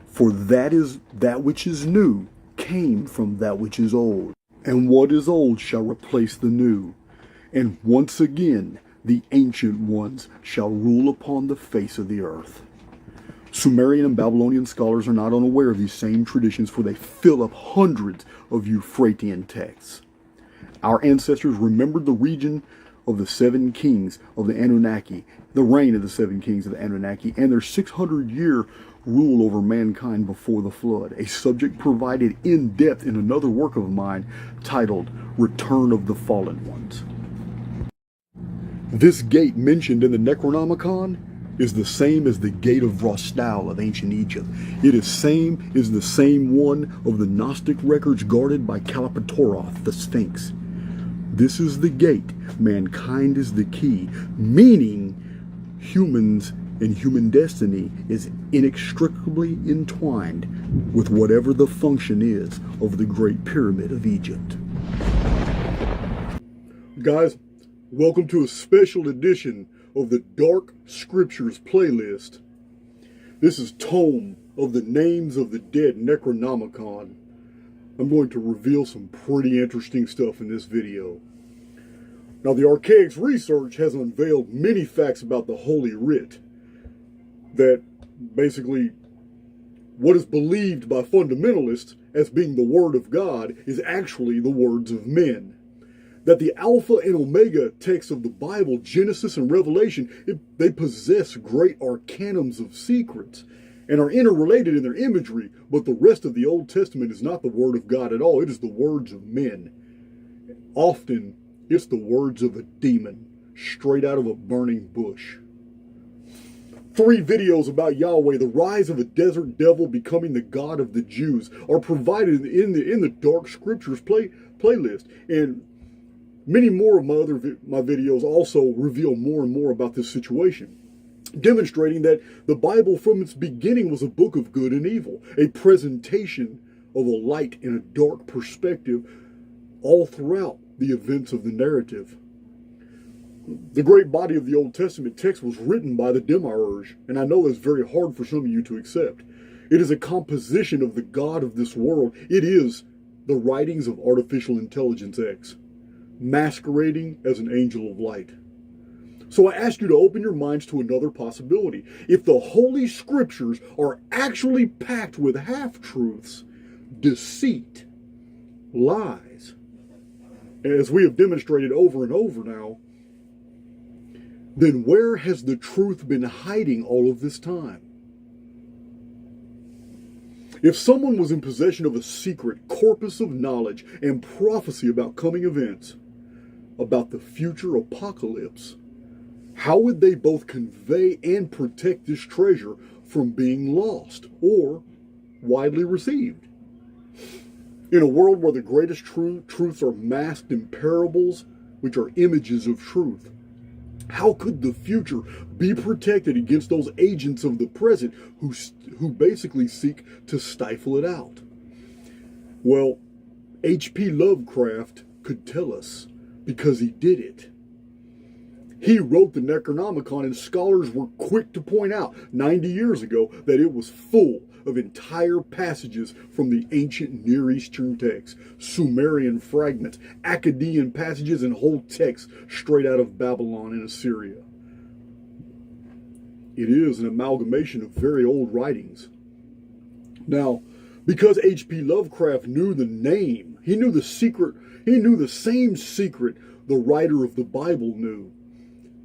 For that which is new came from that which is old, and what is old shall replace the new. And once again, the ancient ones shall rule upon the face of the earth. Sumerian and Babylonian scholars are not unaware of these same traditions, for they fill up hundreds of Euphratean texts. Our ancestors remembered the region of the seven kings of the Anunnaki, the reign of the seven kings of the Anunnaki, and their 600-year rule over mankind before the flood, a subject provided in depth in another work of mine titled Return of the Fallen Ones. This gate mentioned in the Necronomicon is the same as the Gate of Vrostal of ancient Egypt. It is the same one of the Gnostic records guarded by Kalapatoroth, the Sphinx. This is the gate. Mankind is the key, meaning humans and human destiny is inextricably entwined with whatever the function is of the Great Pyramid of Egypt. Guys, welcome to a special edition of the Dark Scriptures playlist. This is Tome of the Names of the Dead Necronomicon. I'm going to reveal some pretty interesting stuff in this video. Now, the Archaix research has unveiled many facts about the Holy Writ, that basically what is believed by fundamentalists as being the Word of God is actually the words of men. That the Alpha and Omega texts of the Bible, Genesis and Revelation, they possess great arcanums of secrets and are interrelated in their imagery, but the rest of the Old Testament is not the Word of God at all. It is the words of men. Often, it's the words of a demon, straight out of a burning bush. 3 videos about Yahweh, the rise of a desert devil becoming the God of the Jews, are provided in the Dark Scriptures playlist. And many more of my videos also reveal more and more about this situation, demonstrating that the Bible from its beginning was a book of good and evil, a presentation of a light and a dark perspective all throughout the events of the narrative. The great body of the Old Testament text was written by the Demiurge, and I know that's very hard for some of you to accept. It is a composition of the God of this world. It is the writings of Artificial Intelligence X, masquerading as an angel of light. So I ask you to open your minds to another possibility. If the Holy Scriptures are actually packed with half-truths, deceit, lies, as we have demonstrated over and over now, then where has the truth been hiding all of this time? If someone was in possession of a secret corpus of knowledge and prophecy about coming events, about the future apocalypse, how would they both convey and protect this treasure from being lost or widely received? In a world where the greatest truths are masked in parables, which are images of truth, how could the future be protected against those agents of the present who basically seek to stifle it out? Well, H.P. Lovecraft could tell us, because he did it. He wrote the Necronomicon, and scholars were quick to point out 90 years ago that it was full of entire passages from the ancient Near Eastern texts, Sumerian fragments, Akkadian passages, and whole texts straight out of Babylon and Assyria. It is an amalgamation of very old writings. Now, because H.P. Lovecraft knew the name, he knew the secret, he knew the same secret the writer of the Bible knew,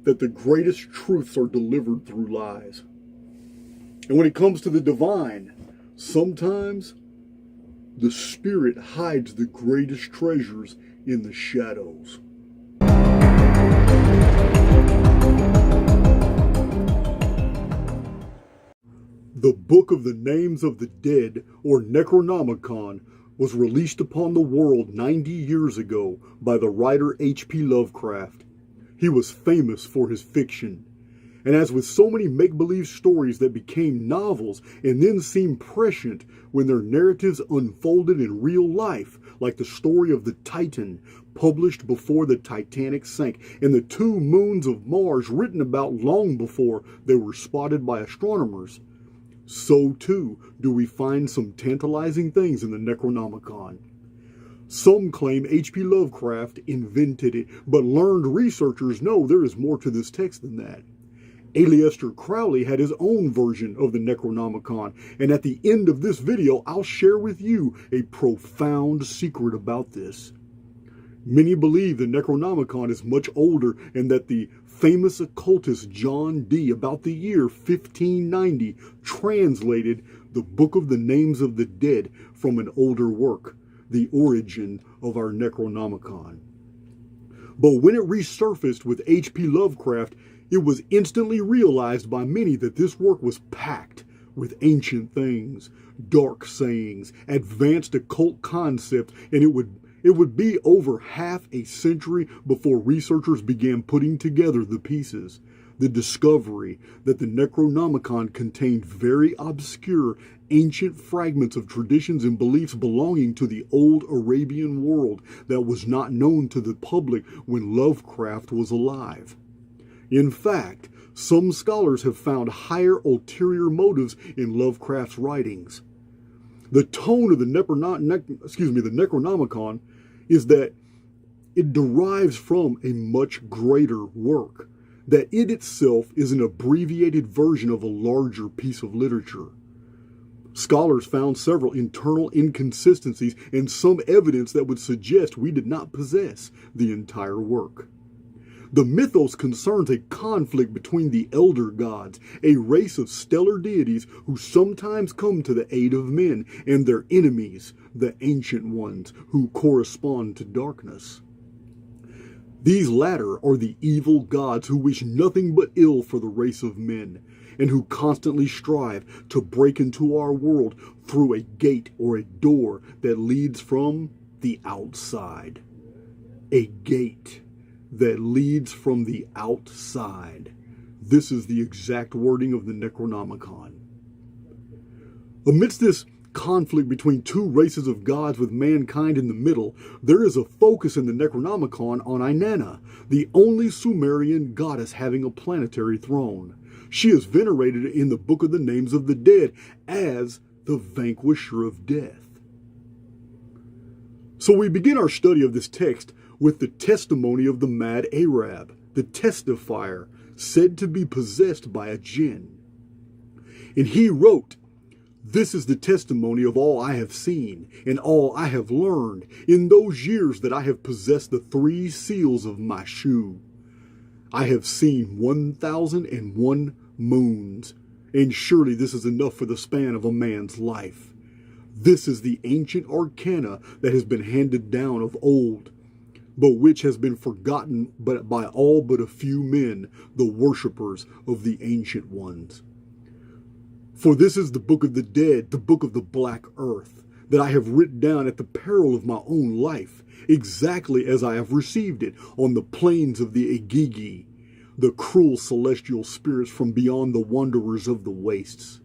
that the greatest truths are delivered through lies. And when it comes to the divine, sometimes the Spirit hides the greatest treasures in the shadows. The Book of the Names of the Dead, or Necronomicon, was released upon the world 90 years ago by the writer H.P. Lovecraft. He was famous for his fiction. And as with so many make-believe stories that became novels and then seemed prescient when their narratives unfolded in real life, like the story of the Titan, published before the Titanic sank, and the 2 moons of Mars written about long before they were spotted by astronomers, so too do we find some tantalizing things in the Necronomicon. Some claim H.P. Lovecraft invented it, but learned researchers know there is more to this text than that. Aleister Crowley had his own version of the Necronomicon, and at the end of this video, I'll share with you a profound secret about this. Many believe the Necronomicon is much older and that the famous occultist John Dee, about the year 1590, translated the Book of the Names of the Dead from an older work, the origin of our Necronomicon. But when it resurfaced with H.P. Lovecraft, it was instantly realized by many that this work was packed with ancient things, dark sayings, advanced occult concepts, and it would be over half a century before researchers began putting together the pieces. The discovery that the Necronomicon contained very obscure, ancient fragments of traditions and beliefs belonging to the old Arabian world that was not known to the public when Lovecraft was alive. In fact, some scholars have found higher ulterior motives in Lovecraft's writings. The tone of the Necronomicon is that it derives from a much greater work, that it itself is an abbreviated version of a larger piece of literature. Scholars found several internal inconsistencies and some evidence that would suggest we did not possess the entire work. The mythos concerns a conflict between the elder gods, a race of stellar deities who sometimes come to the aid of men, and their enemies, the ancient ones, who correspond to darkness. These latter are the evil gods who wish nothing but ill for the race of men, and who constantly strive to break into our world through a gate or a door that leads from the outside. A gate that leads from the outside. This is the exact wording of the Necronomicon. Amidst this conflict between two races of gods with mankind in the middle, there is a focus in the Necronomicon on Inanna, the only Sumerian goddess having a planetary throne. She is venerated in the Book of the Names of the Dead as the vanquisher of death. So we begin our study of this text with the testimony of the mad Arab, the testifier, said to be possessed by a jinn. And he wrote, "This is the testimony of all I have seen, and all I have learned, in those years that I have possessed the 3 seals of my shoe. I have seen 1,001 moons, and surely this is enough for the span of a man's life. This is the ancient arcana that has been handed down of old, but which has been forgotten by all but a few men, the worshippers of the ancient ones. For this is the book of the dead, the book of the black earth, that I have written down at the peril of my own life, exactly as I have received it on the plains of the Agigi, the cruel celestial spirits from beyond the wanderers of the wastes.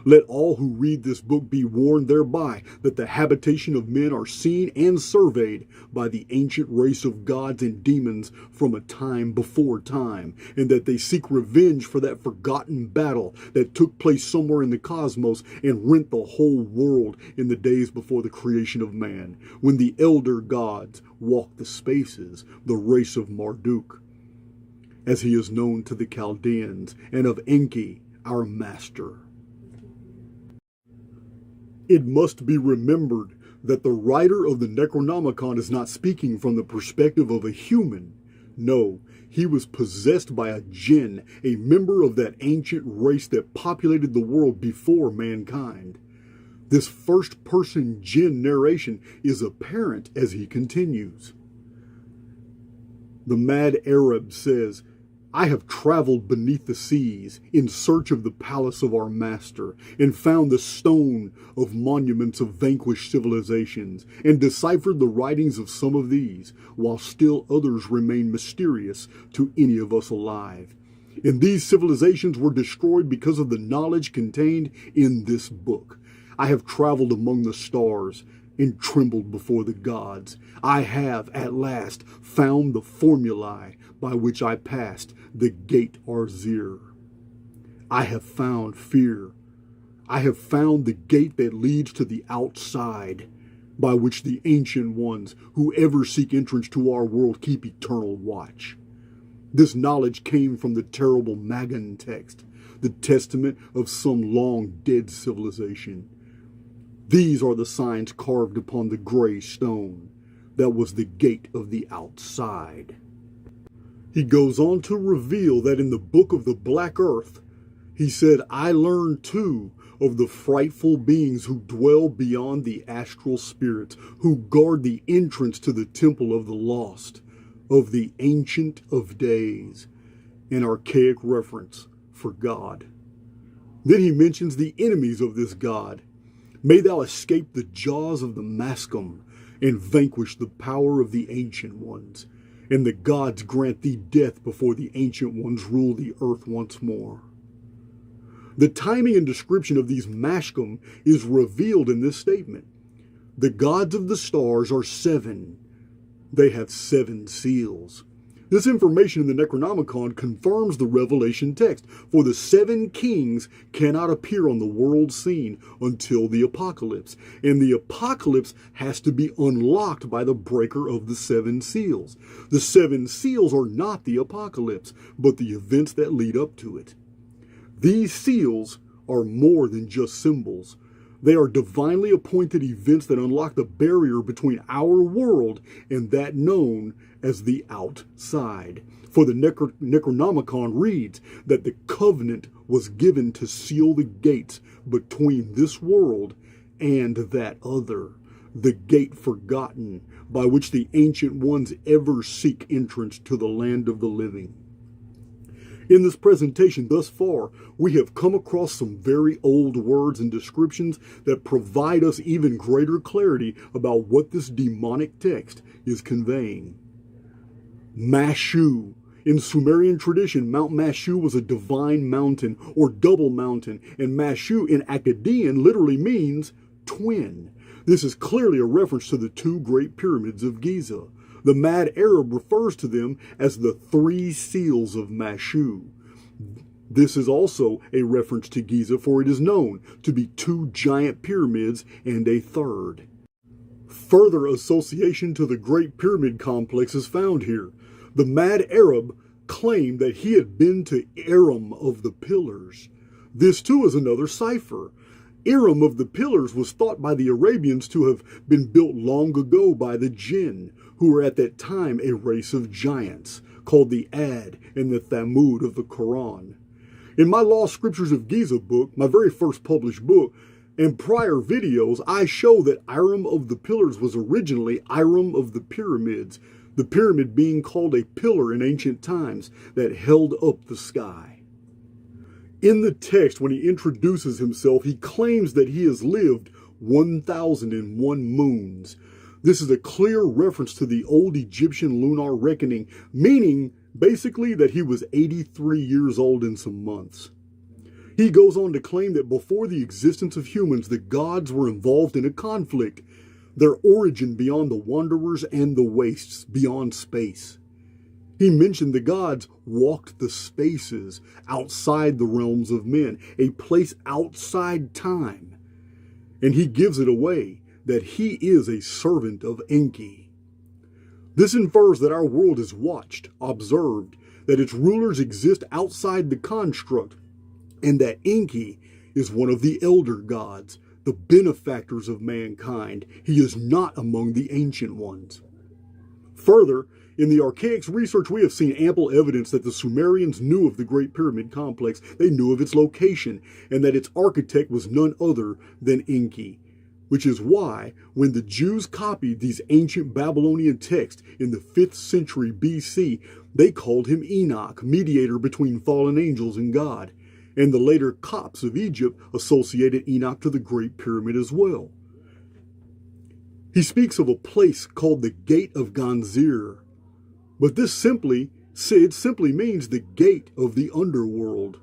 Let all who read this book be warned thereby that the habitation of men are seen and surveyed by the ancient race of gods and demons from a time before time, and that they seek revenge for that forgotten battle that took place somewhere in the cosmos and rent the whole world in the days before the creation of man, when the elder gods walked the spaces, the race of Marduk, as he is known to the Chaldeans, and of Enki, our master." It must be remembered that the writer of the Necronomicon is not speaking from the perspective of a human. No, he was possessed by a jinn, a member of that ancient race that populated the world before mankind. This first-person jinn narration is apparent as he continues. The mad Arab says, "I have traveled beneath the seas in search of the palace of our master, and found the stone of monuments of vanquished civilizations, and deciphered the writings of some of these, while still others remain mysterious to any of us alive. And these civilizations were destroyed because of the knowledge contained in this book. I have traveled among the stars, and trembled before the gods. I have, at last, found the formulae by which I passed the gate Arzir. I have found fear. I have found the gate that leads to the outside. by which the ancient ones who ever seek entrance to our world keep eternal watch. This knowledge came from the terrible Magan text, the testament of some long-dead civilization. These are the signs carved upon the gray stone that was the gate of the outside. He goes on to reveal that in the book of the Black Earth, he said, I learned too of the frightful beings who dwell beyond the astral spirits, who guard the entrance to the temple of the lost, of the Ancient of Days, an archaic reference for God. Then he mentions the enemies of this God. May thou escape the jaws of the Mascom and vanquish the power of the Ancient Ones, and the gods grant thee death before the Ancient Ones rule the earth once more. The timing and description of these Mascom is revealed in this statement. The gods of the stars are 7. They have 7 seals. This information in the Necronomicon confirms the Revelation text, for the 7 kings cannot appear on the world scene until the apocalypse, and the apocalypse has to be unlocked by the breaker of the 7 seals. The 7 seals are not the apocalypse, but the events that lead up to it. These seals are more than just symbols. They are divinely appointed events that unlock the barrier between our world and that known as the outside. For the Necronomicon reads that the covenant was given to seal the gates between this world and that other, the gate forgotten, by which the ancient ones ever seek entrance to the land of the living. In this presentation thus far, we have come across some very old words and descriptions that provide us even greater clarity about what this demonic text is conveying. Mashu. In Sumerian tradition, Mount Mashu was a divine mountain or double mountain, and Mashu in Akkadian literally means twin. This is clearly a reference to the 2 great pyramids of Giza. The mad Arab refers to them as the 3 seals of Mashu. This is also a reference to Giza, for it is known to be 2 giant pyramids and a 3rd. Further association to the Great Pyramid complex is found here. The mad Arab claimed that he had been to Aram of the Pillars. This too is another cipher. Aram of the Pillars was thought by the Arabians to have been built long ago by the Jinn, who were at that time a race of giants, called the Ad and the Thamud of the Quran. In my Lost Scriptures of Giza book, my very first published book, and prior videos, I show that Aram of the Pillars was originally Aram of the Pyramids, the pyramid being called a pillar in ancient times that held up the sky. In the text, when he introduces himself, he claims that he has lived 1,001 moons. This is a clear reference to the old Egyptian lunar reckoning, meaning basically that he was 83 years old in some months. He goes on to claim that before the existence of humans, the gods were involved in a conflict, their origin beyond the wanderers and the wastes beyond space. He mentioned the gods walked the spaces outside the realms of men, a place outside time. And he gives it away that he is a servant of Enki. This infers that our world is watched, observed, that its rulers exist outside the construct, and that Enki is one of the elder gods, the benefactors of mankind. He is not among the ancient ones. Further, in the Archaix research, we have seen ample evidence that the Sumerians knew of the Great Pyramid complex. They knew of its location, and that its architect was none other than Enki. Which is why, when the Jews copied these ancient Babylonian texts in the 5th century BC, they called him Enoch, mediator between fallen angels and God. And the later Copts of Egypt associated Enoch to the Great Pyramid as well. He speaks of a place called the Gate of Ganzir. But this simply means the gate of the underworld.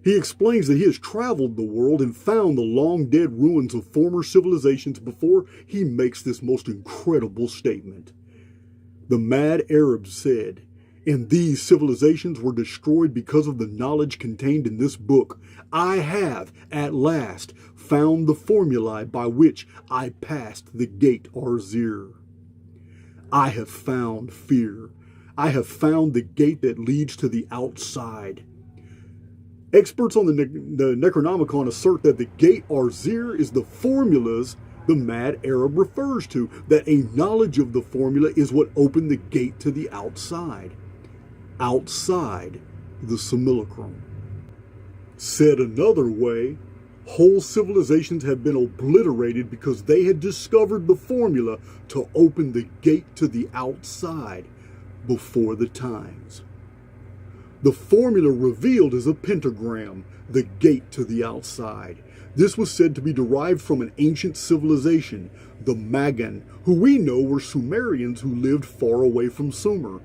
He explains that he has traveled the world and found the long-dead ruins of former civilizations before he makes this most incredible statement. The mad Arab said, And these civilizations were destroyed because of the knowledge contained in this book. I have, at last, found the formulae by which I passed the gate Arzir. I have found fear. I have found the gate that leads to the outside. Experts on the Necronomicon assert that the gate Arzir is the formulas the mad Arab refers to, that a knowledge of the formula is what opened the gate to the outside. Outside the simulacrum. Said another way, whole civilizations have been obliterated because they had discovered the formula to open the gate to the outside before the times. The formula revealed is a pentagram, the gate to the outside. This was said to be derived from an ancient civilization, the Magan, who we know were Sumerians who lived far away from Sumer.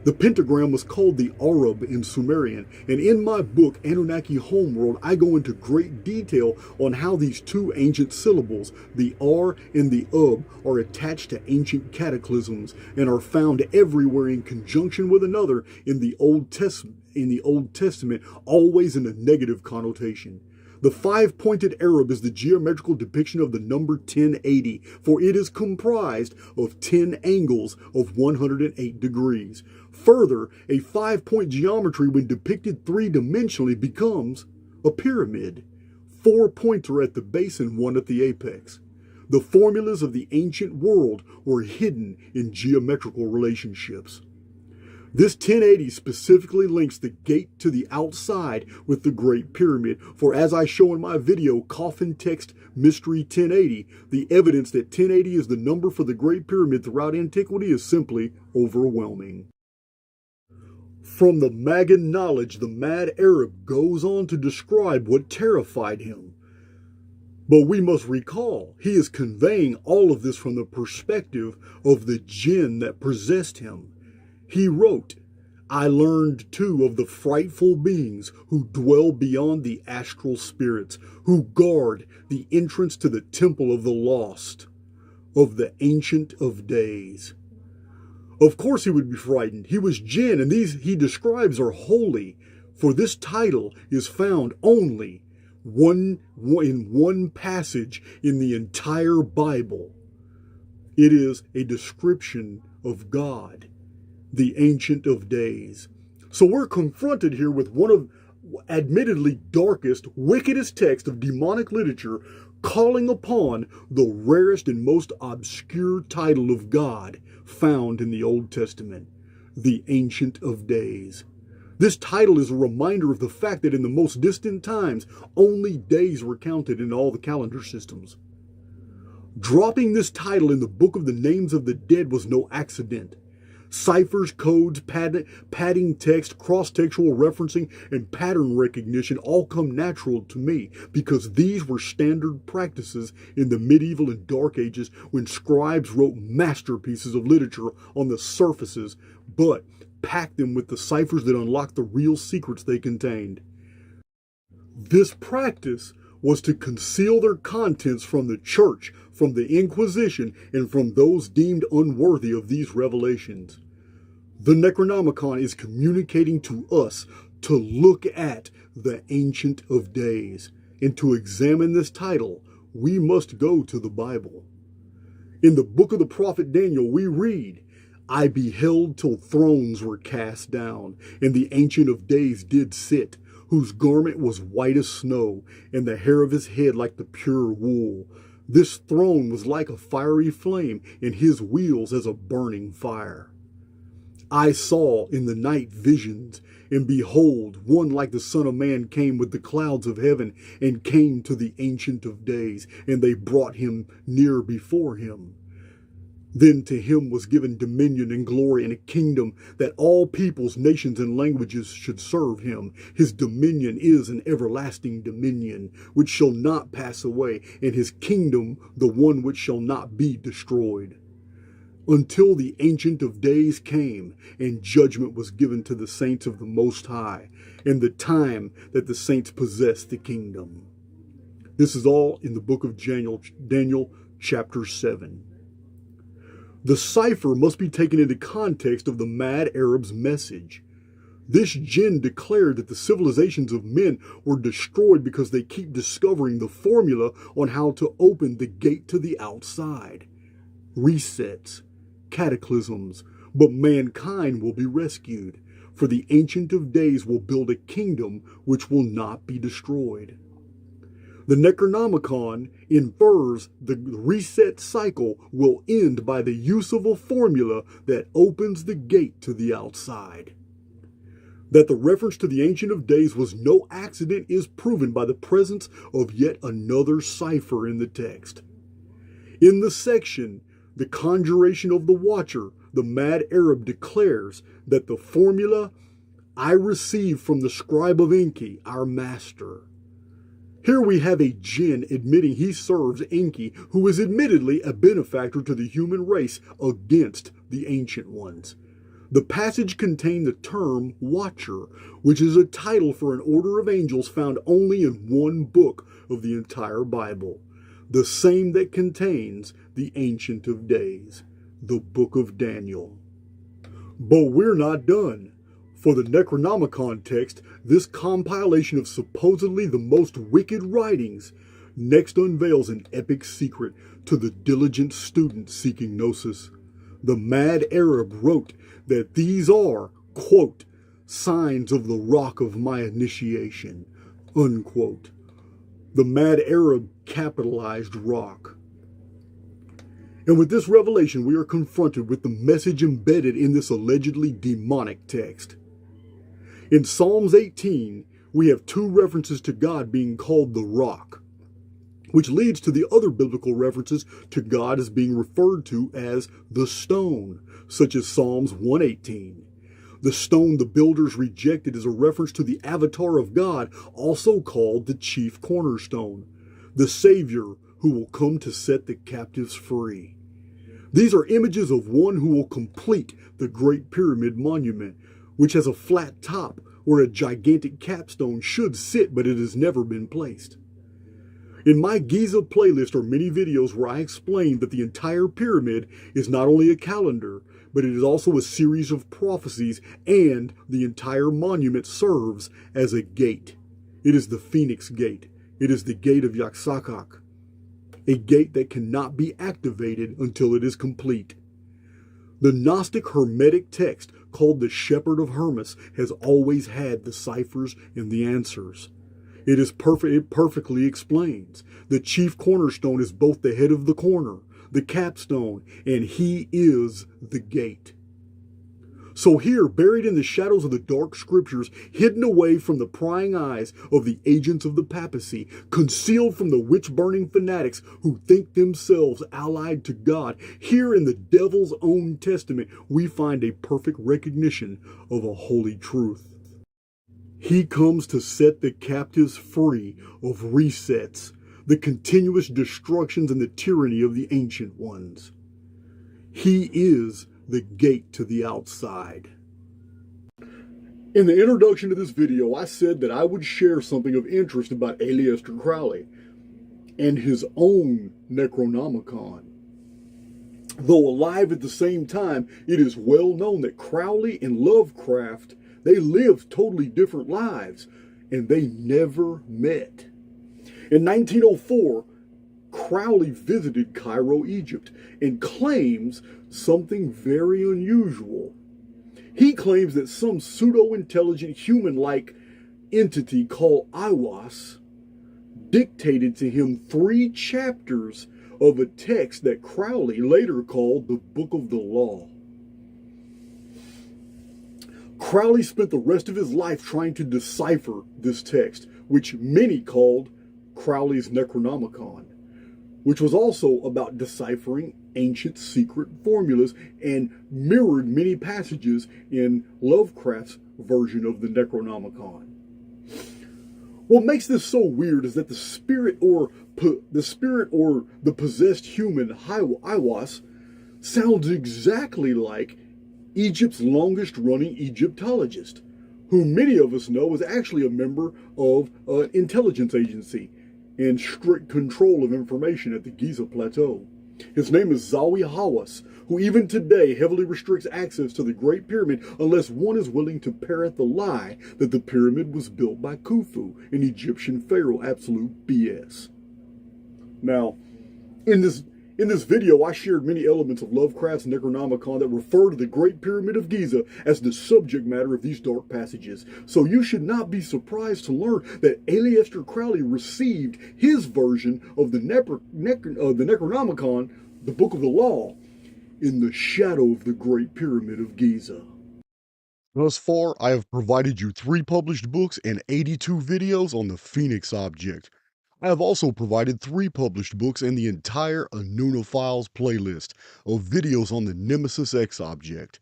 The pentagram was called the Arab in Sumerian, and in my book, Anunnaki Homeworld, I go into great detail on how these two ancient syllables, the R and the Ub, are attached to ancient cataclysms and are found everywhere in conjunction with another in the Old Testament, always in a negative connotation. The five-pointed Arab is the geometrical depiction of the number 1080, for it is comprised of 10 angles of 108 degrees. Further, a five-point geometry when depicted three-dimensionally becomes a pyramid. 4 points are at the base and 1 at the apex. The formulas of the ancient world were hidden in geometrical relationships. This 1080 specifically links the gate to the outside with the Great Pyramid, for as I show in my video, Coffin Text Mystery 1080, the evidence that 1080 is the number for the Great Pyramid throughout antiquity is simply overwhelming. From the Magan knowledge, the mad Arab goes on to describe what terrified him. But we must recall, he is conveying all of this from the perspective of the jinn that possessed him. He wrote, I learned too of the frightful beings who dwell beyond the astral spirits, who guard the entrance to the temple of the lost, of the Ancient of Days. Of course he would be frightened. He was jinn, and these he describes are holy, for this title is found only in one passage in the entire Bible. It is a description of God, the Ancient of Days. So we're confronted here with one of admittedly darkest, wickedest texts of demonic literature, calling upon the rarest and most obscure title of God found in the Old Testament, the Ancient of Days. This title is a reminder of the fact that in the most distant times, only days were counted in all the calendar systems. Dropping this title in the Book of the Names of the Dead was no accident. Ciphers, codes, padding text, cross-textual referencing, and pattern recognition all come natural to me because these were standard practices in the medieval and dark ages when scribes wrote masterpieces of literature on the surfaces, but packed them with the ciphers that unlocked the real secrets they contained. This practice was to conceal their contents from the church, from the Inquisition, and from those deemed unworthy of these revelations. The Necronomicon is communicating to us to look at the Ancient of Days, and to examine this title, we must go to the Bible. In the book of the prophet Daniel, we read, I beheld till thrones were cast down, and the Ancient of Days did sit, whose garment was white as snow, and the hair of his head like the pure wool. This throne was like a fiery flame, and his wheels as a burning fire. I saw in the night visions, and behold, one like the Son of Man came with the clouds of heaven, and came to the Ancient of Days, and they brought him near before him. Then to him was given dominion and glory and a kingdom, that all peoples, nations, and languages should serve him. His dominion is an everlasting dominion, which shall not pass away, and his kingdom the one which shall not be destroyed. Until the Ancient of Days came, and judgment was given to the saints of the Most High, and the time that the saints possessed the kingdom. This is all in the book of Daniel chapter 7. The cipher must be taken into context of the mad Arab's message. This jinn declared that the civilizations of men were destroyed because they keep discovering the formula on how to open the gate to the outside. Resets, cataclysms, but mankind will be rescued, for the Ancient of Days will build a kingdom which will not be destroyed. The Necronomicon infers the reset cycle will end by the use of a formula that opens the gate to the outside. That the reference to the Ancient of Days was no accident is proven by the presence of yet another cipher in the text. In the section, The Conjuration of the Watcher, the mad Arab declares that the formula I received from the scribe of Enki, our master. Here we have a jinn admitting he serves Enki, who is admittedly a benefactor to the human race against the Ancient Ones. The passage contained the term Watcher, which is a title for an order of angels found only in one book of the entire Bible, the same that contains the Ancient of Days, the Book of Daniel. But we're not done. For the Necronomicon text, this compilation of supposedly the most wicked writings next unveils an epic secret to the diligent student seeking gnosis. The mad Arab wrote that these are, quote, signs of the rock of my initiation, unquote. The mad Arab capitalized rock. And with this revelation, we are confronted with the message embedded in this allegedly demonic text. In Psalms 18, we have two references to God being called the rock, which leads to the other biblical references to God as being referred to as the stone, such as Psalms 118. The stone the builders rejected is a reference to the avatar of God, also called the chief cornerstone, the Savior who will come to set the captives free. These are images of one who will complete the Great Pyramid monument, which has a flat top where a gigantic capstone should sit, but it has never been placed. In my Giza playlist are many videos where I explain that the entire pyramid is not only a calendar, but it is also a series of prophecies, and the entire monument serves as a gate. It is the Phoenix Gate. It is the Gate of Yaxakak, a gate that cannot be activated until it is complete. The Gnostic Hermetic text, called the Shepherd of Hermas, has always had the ciphers and the answers. It perfectly explains. The chief cornerstone is both the head of the corner, the capstone, and he is the gate. So here, buried in the shadows of the dark scriptures, hidden away from the prying eyes of the agents of the papacy, concealed from the witch-burning fanatics who think themselves allied to God, here in the devil's own testament, we find a perfect recognition of a holy truth. He comes to set the captives free of resets, the continuous destructions and the tyranny of the ancient ones. He is the gate to the outside. In the introduction to this video, I said that I would share something of interest about Aleister Crowley and his own Necronomicon. Though alive at the same time, it is well known that Crowley and Lovecraft, they lived totally different lives, and they never met. In 1904, Crowley visited Cairo, Egypt, and claims something very unusual. He claims that some pseudo-intelligent human-like entity called Aiwass dictated to him 3 chapters of a text that Crowley later called the Book of the Law. Crowley spent the rest of his life trying to decipher this text, which many called Crowley's Necronomicon, which was also about deciphering ancient secret formulas and mirrored many passages in Lovecraft's version of the Necronomicon. What makes this so weird is that the spirit or the possessed human Aiwass sounds exactly like Egypt's longest running Egyptologist, who many of us know is actually a member of an intelligence agency in strict control of information at the Giza Plateau. His name is Zawi Hawass, who even today heavily restricts access to the Great Pyramid unless one is willing to parrot the lie that the pyramid was built by Khufu, an Egyptian pharaoh. Absolute BS. Now, in this video, I shared many elements of Lovecraft's Necronomicon that refer to the Great Pyramid of Giza as the subject matter of these dark passages. So you should not be surprised to learn that Aleister Crowley received his version of the Necronomicon, the Book of the Law, in the shadow of the Great Pyramid of Giza. Thus far, I have provided you 3 published books and 82 videos on the Phoenix object. I have also provided 3 published books and the entire Anuna Files playlist of videos on the Nemesis X object.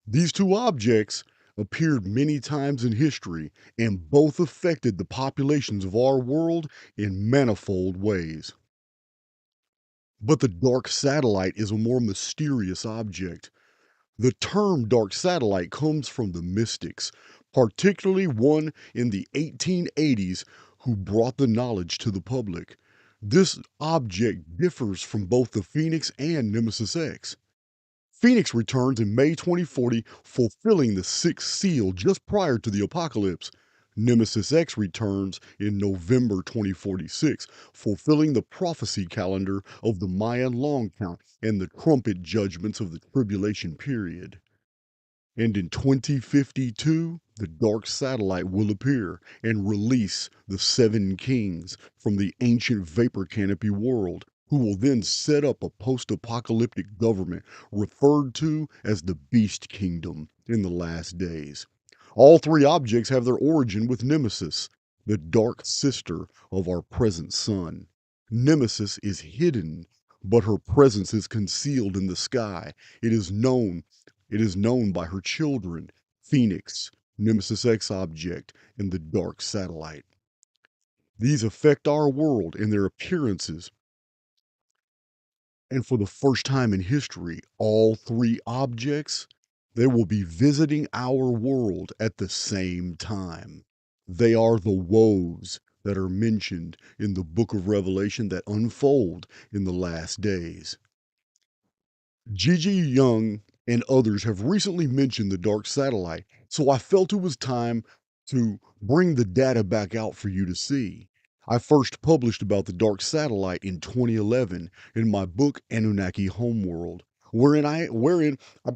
These 2 objects appeared many times in history and both affected the populations of our world in manifold ways. But the dark satellite is a more mysterious object. The term dark satellite comes from the mystics, particularly one in the 1880s who brought the knowledge to the public. This object differs from both the Phoenix and Nemesis X. Phoenix returns in May 2040, fulfilling the 6th seal just prior to the apocalypse. Nemesis X returns in November 2046, fulfilling the prophecy calendar of the Mayan long count and the trumpet judgments of the tribulation period. And in 2052, the dark satellite will appear and release the 7 kings from the ancient vapor canopy world, who will then set up a post-apocalyptic government referred to as the Beast Kingdom in the last days. All 3 objects have their origin with Nemesis, the dark sister of our present sun. Nemesis is hidden, but her presence is concealed in the sky. It is known by her children, Phoenix, Nemesis X object, and the dark satellite. These affect our world in their appearances. And for the first time in history, all 3 objects, they will be visiting our world at the same time. They are the woes that are mentioned in the book of Revelation that unfold in the last days. Gigi Young and others have recently mentioned the dark satellite, so I felt it was time to bring the data back out for you to see. I first published about the dark satellite in 2011 in my book Anunnaki Homeworld, wherein I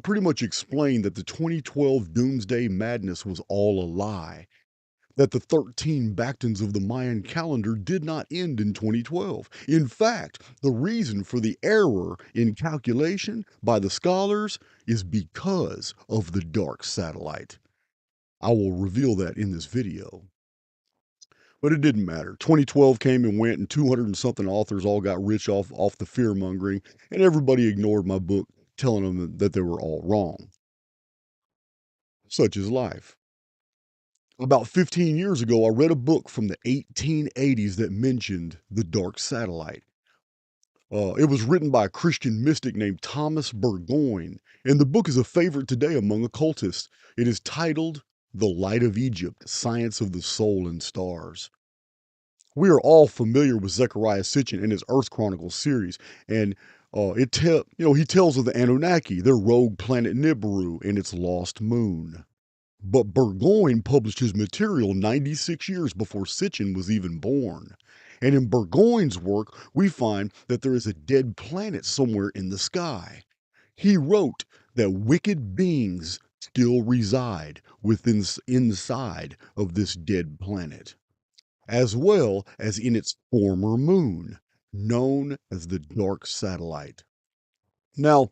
pretty much explained that the 2012 Doomsday Madness was all a lie, that the 13 Bactans of the Mayan calendar did not end in 2012. In fact, the reason for the error in calculation by the scholars is because of the dark satellite. I will reveal that in this video. But it didn't matter. 2012 came and went, and 200 and something authors all got rich off the fear mongering, and everybody ignored my book, telling them that they were all wrong. Such is life. About 15 years ago, I read a book from the 1880s that mentioned the dark satellite. It was written by a Christian mystic named Thomas Burgoyne, and the book is a favorite today among occultists. It is titled The Light of Egypt, Science of the Soul and Stars. We are all familiar with Zecharia Sitchin and his Earth Chronicles series, and he tells of the Anunnaki, their rogue planet Nibiru, and its lost moon. But Burgoyne published his material 96 years before Sitchin was even born. And in Burgoyne's work, we find that there is a dead planet somewhere in the sky. He wrote that wicked beings still reside inside of this dead planet, as well as in its former moon, known as the dark satellite. Now,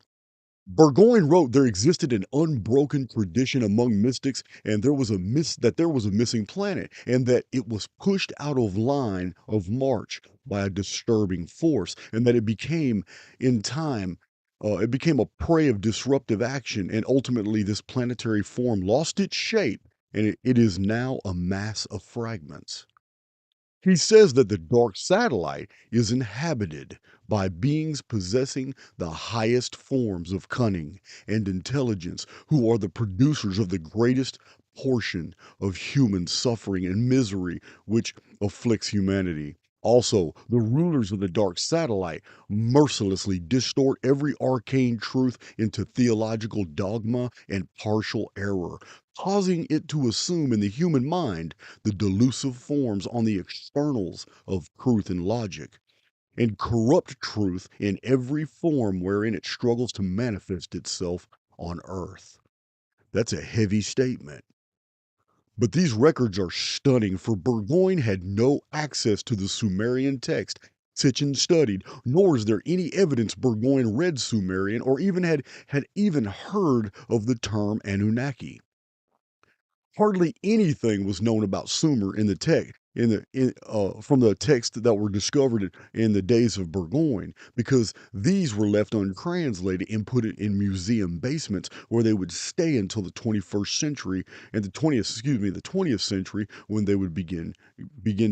Burgoyne wrote there existed an unbroken tradition among mystics, and there was a missing planet, and that it was pushed out of line of march by a disturbing force, and that it became, in time, it became a prey of disruptive action, and ultimately this planetary form lost its shape, and it is now a mass of fragments. He says that the dark satellite is inhabited by beings possessing the highest forms of cunning and intelligence, who are the producers of the greatest portion of human suffering and misery which afflicts humanity. Also, the rulers of the dark satellite mercilessly distort every arcane truth into theological dogma and partial error, causing it to assume in the human mind the delusive forms on the externals of truth and logic, and corrupt truth in every form wherein it struggles to manifest itself on earth. That's a heavy statement. But these records are stunning, for Burgoyne had no access to the Sumerian text Sitchin studied, nor is there any evidence Burgoyne read Sumerian or even had even heard of the term Anunnaki. Hardly anything was known about Sumer in the text from the texts that were discovered in the days of Burgoyne, because these were left untranslated and put in museum basements where they would stay until the 21st century and the 20th century, when they would begin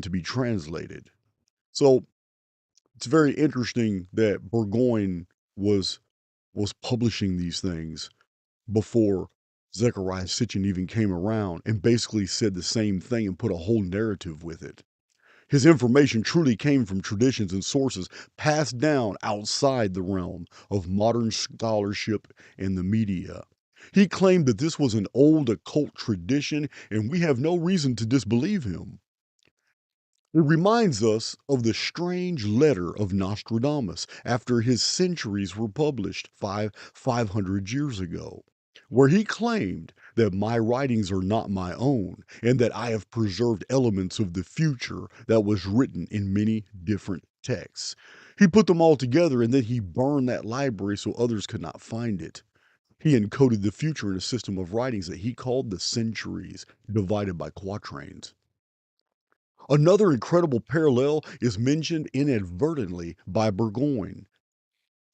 to be translated. So it's very interesting that Burgoyne was was publishing these things before Zechariah Sitchin even came around, and basically said the same thing and put a whole narrative with it. His information truly came from traditions and sources passed down outside the realm of modern scholarship and the media. He claimed that this was an old occult tradition, and we have no reason to disbelieve him. It reminds us of the strange letter of Nostradamus after his centuries were published 500 years ago, where he claimed that my writings are not my own and that I have preserved elements of the future that was written in many different texts. He put them all together and then he burned that library so others could not find it. He encoded the future in a system of writings that he called the centuries, divided by quatrains. Another incredible parallel is mentioned inadvertently by Burgoyne.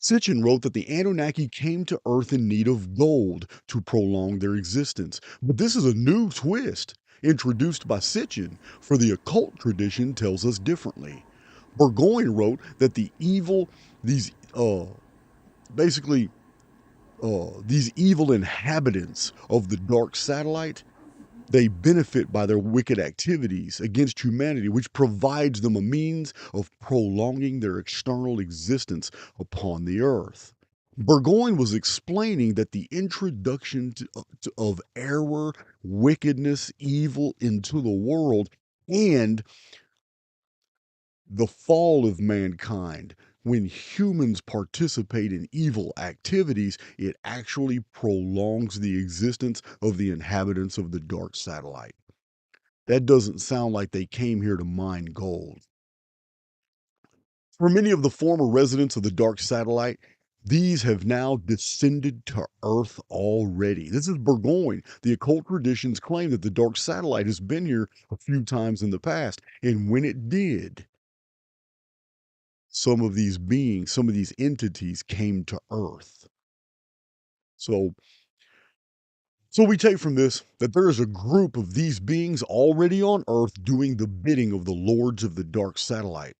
Sitchin wrote that the Anunnaki came to Earth in need of gold to prolong their existence. But this is a new twist introduced by Sitchin, for the occult tradition tells us differently. Burgoyne wrote that these basically these evil inhabitants of the dark satellite, they benefit by their wicked activities against humanity, which provides them a means of prolonging their external existence upon the earth. Burgoyne was explaining that the introduction of error, wickedness, evil into the world, and the fall of mankind, when humans participate in evil activities, it actually prolongs the existence of the inhabitants of the dark satellite. That doesn't sound like they came here to mine gold. For many of the former residents of the dark satellite, these have now descended to Earth already. This is Burgoyne. The occult traditions claim that the dark satellite has been here a few times in the past, and when it did, some of these beings, some of these entities came to Earth. So we take from this that there is a group of these beings already on Earth doing the bidding of the lords of the dark satellite.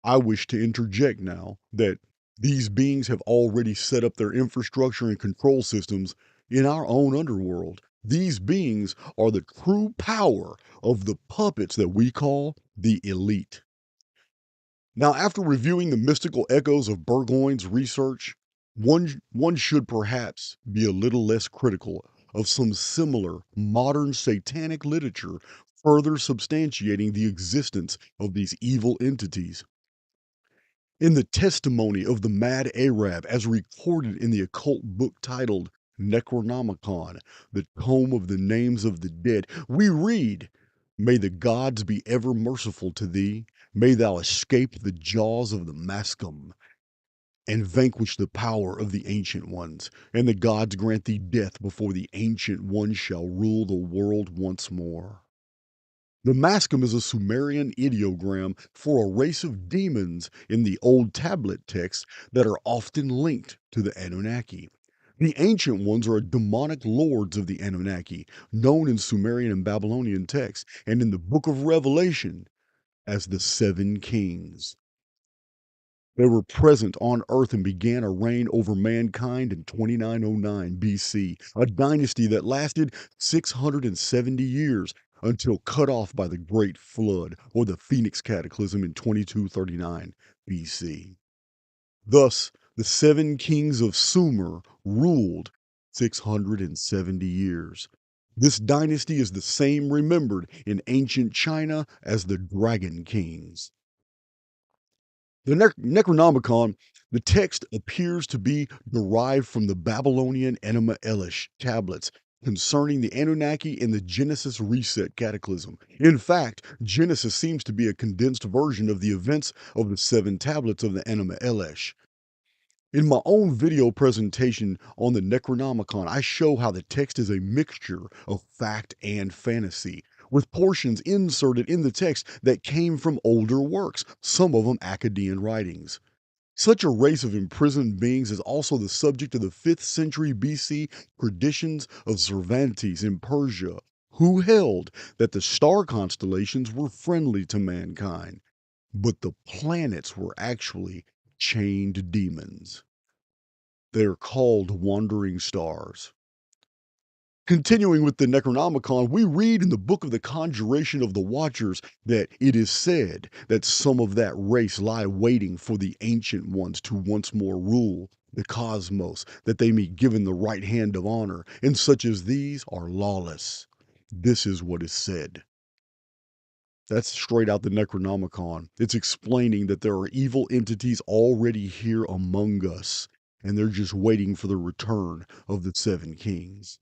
I wish to interject now that these beings have already set up their infrastructure and control systems in our own underworld. These beings are the true power of the puppets that we call the elite. Now, after reviewing the mystical echoes of Burgoyne's research, one should perhaps be a little less critical of some similar modern satanic literature further substantiating the existence of these evil entities. In the testimony of the mad Arab, as recorded in the occult book titled Necronomicon, the tome of the names of the dead, we read, "May the gods be ever merciful to thee. May thou escape the jaws of the Mascum, and vanquish the power of the ancient ones. And the gods grant thee death before the ancient one shall rule the world once more." The Mascum is a Sumerian ideogram for a race of demons in the old tablet texts that are often linked to the Anunnaki. The ancient ones are demonic lords of the Anunnaki, known in Sumerian and Babylonian texts, and in the book of Revelation as the Seven Kings. They were present on earth and began a reign over mankind in 2909 BC, a dynasty that lasted 670 years, until cut off by the Great Flood or the Phoenix Cataclysm in 2239 BC. Thus, the seven kings of Sumer ruled 670 years. This dynasty is the same remembered in ancient China as the Dragon Kings. The Necronomicon, the text appears to be derived from the Babylonian Enuma Elish tablets concerning the Anunnaki and the Genesis reset cataclysm. In fact, Genesis seems to be a condensed version of the events of the seven tablets of the Enuma Elish. In my own video presentation on the Necronomicon, I show how the text is a mixture of fact and fantasy, with portions inserted in the text that came from older works, some of them Akkadian writings. Such a race of imprisoned beings is also the subject of the 5th century BC traditions of Cervantes in Persia, who held that the star constellations were friendly to mankind, but the planets were actually chained demons. They're called wandering stars. Continuing with the Necronomicon, we read in the Book of the Conjuration of the Watchers that it is said that some of that race lie waiting for the Ancient Ones to once more rule the cosmos, that they may be given the right hand of honor, and such as these are lawless. This is what is said. That's straight out the Necronomicon. It's explaining that there are evil entities already here among us, and they're just waiting for the return of the seven kings.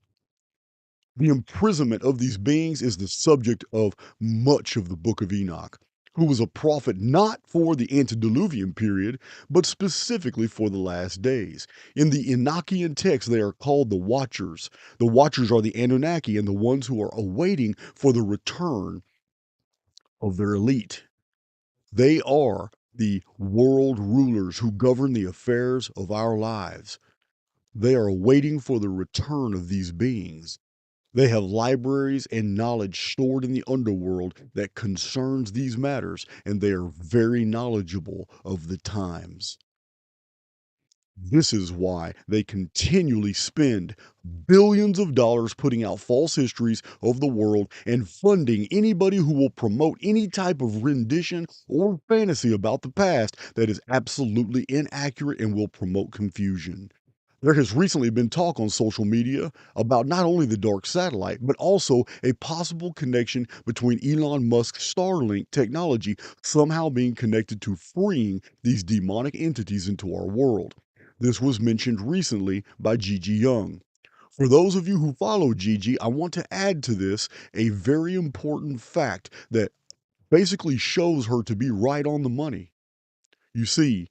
The imprisonment of these beings is the subject of much of the Book of Enoch, who was a prophet not for the antediluvian period, but specifically for the last days. In the Enochian text, they are called the Watchers. The Watchers are the Anunnaki and the ones who are awaiting for the return of their elite. They are the world rulers who govern the affairs of our lives. They are waiting for the return of these beings. They have libraries and knowledge stored in the underworld that concerns these matters, and they are very knowledgeable of the times. This is why they continually spend billions of dollars putting out false histories of the world and funding anybody who will promote any type of rendition or fantasy about the past that is absolutely inaccurate and will promote confusion. There has recently been talk on social media about not only the dark satellite, but also a possible connection between Elon Musk's Starlink technology somehow being connected to freeing these demonic entities into our world. This was mentioned recently by Gigi Young. For those of you who follow Gigi, I want to add to this a very important fact that basically shows her to be right on the money. You see,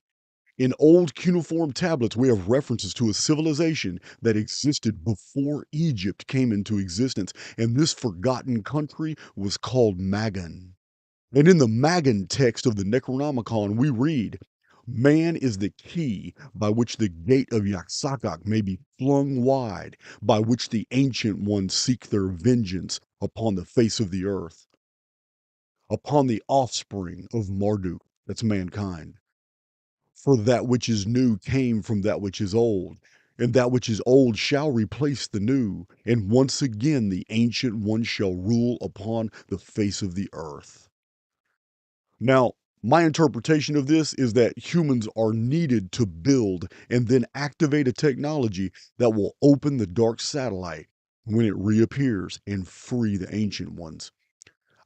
in old cuneiform tablets, we have references to a civilization that existed before Egypt came into existence, and this forgotten country was called Magan. And in the Magan text of the Necronomicon, we read, "Man is the key by which the gate of Yaxakak may be flung wide, by which the ancient ones seek their vengeance upon the face of the earth, upon the offspring of Marduk," that's mankind. "For that which is new came from that which is old, and that which is old shall replace the new, and once again the ancient one shall rule upon the face of the earth." Now, my interpretation of this is that humans are needed to build and then activate a technology that will open the dark satellite when it reappears and free the ancient ones.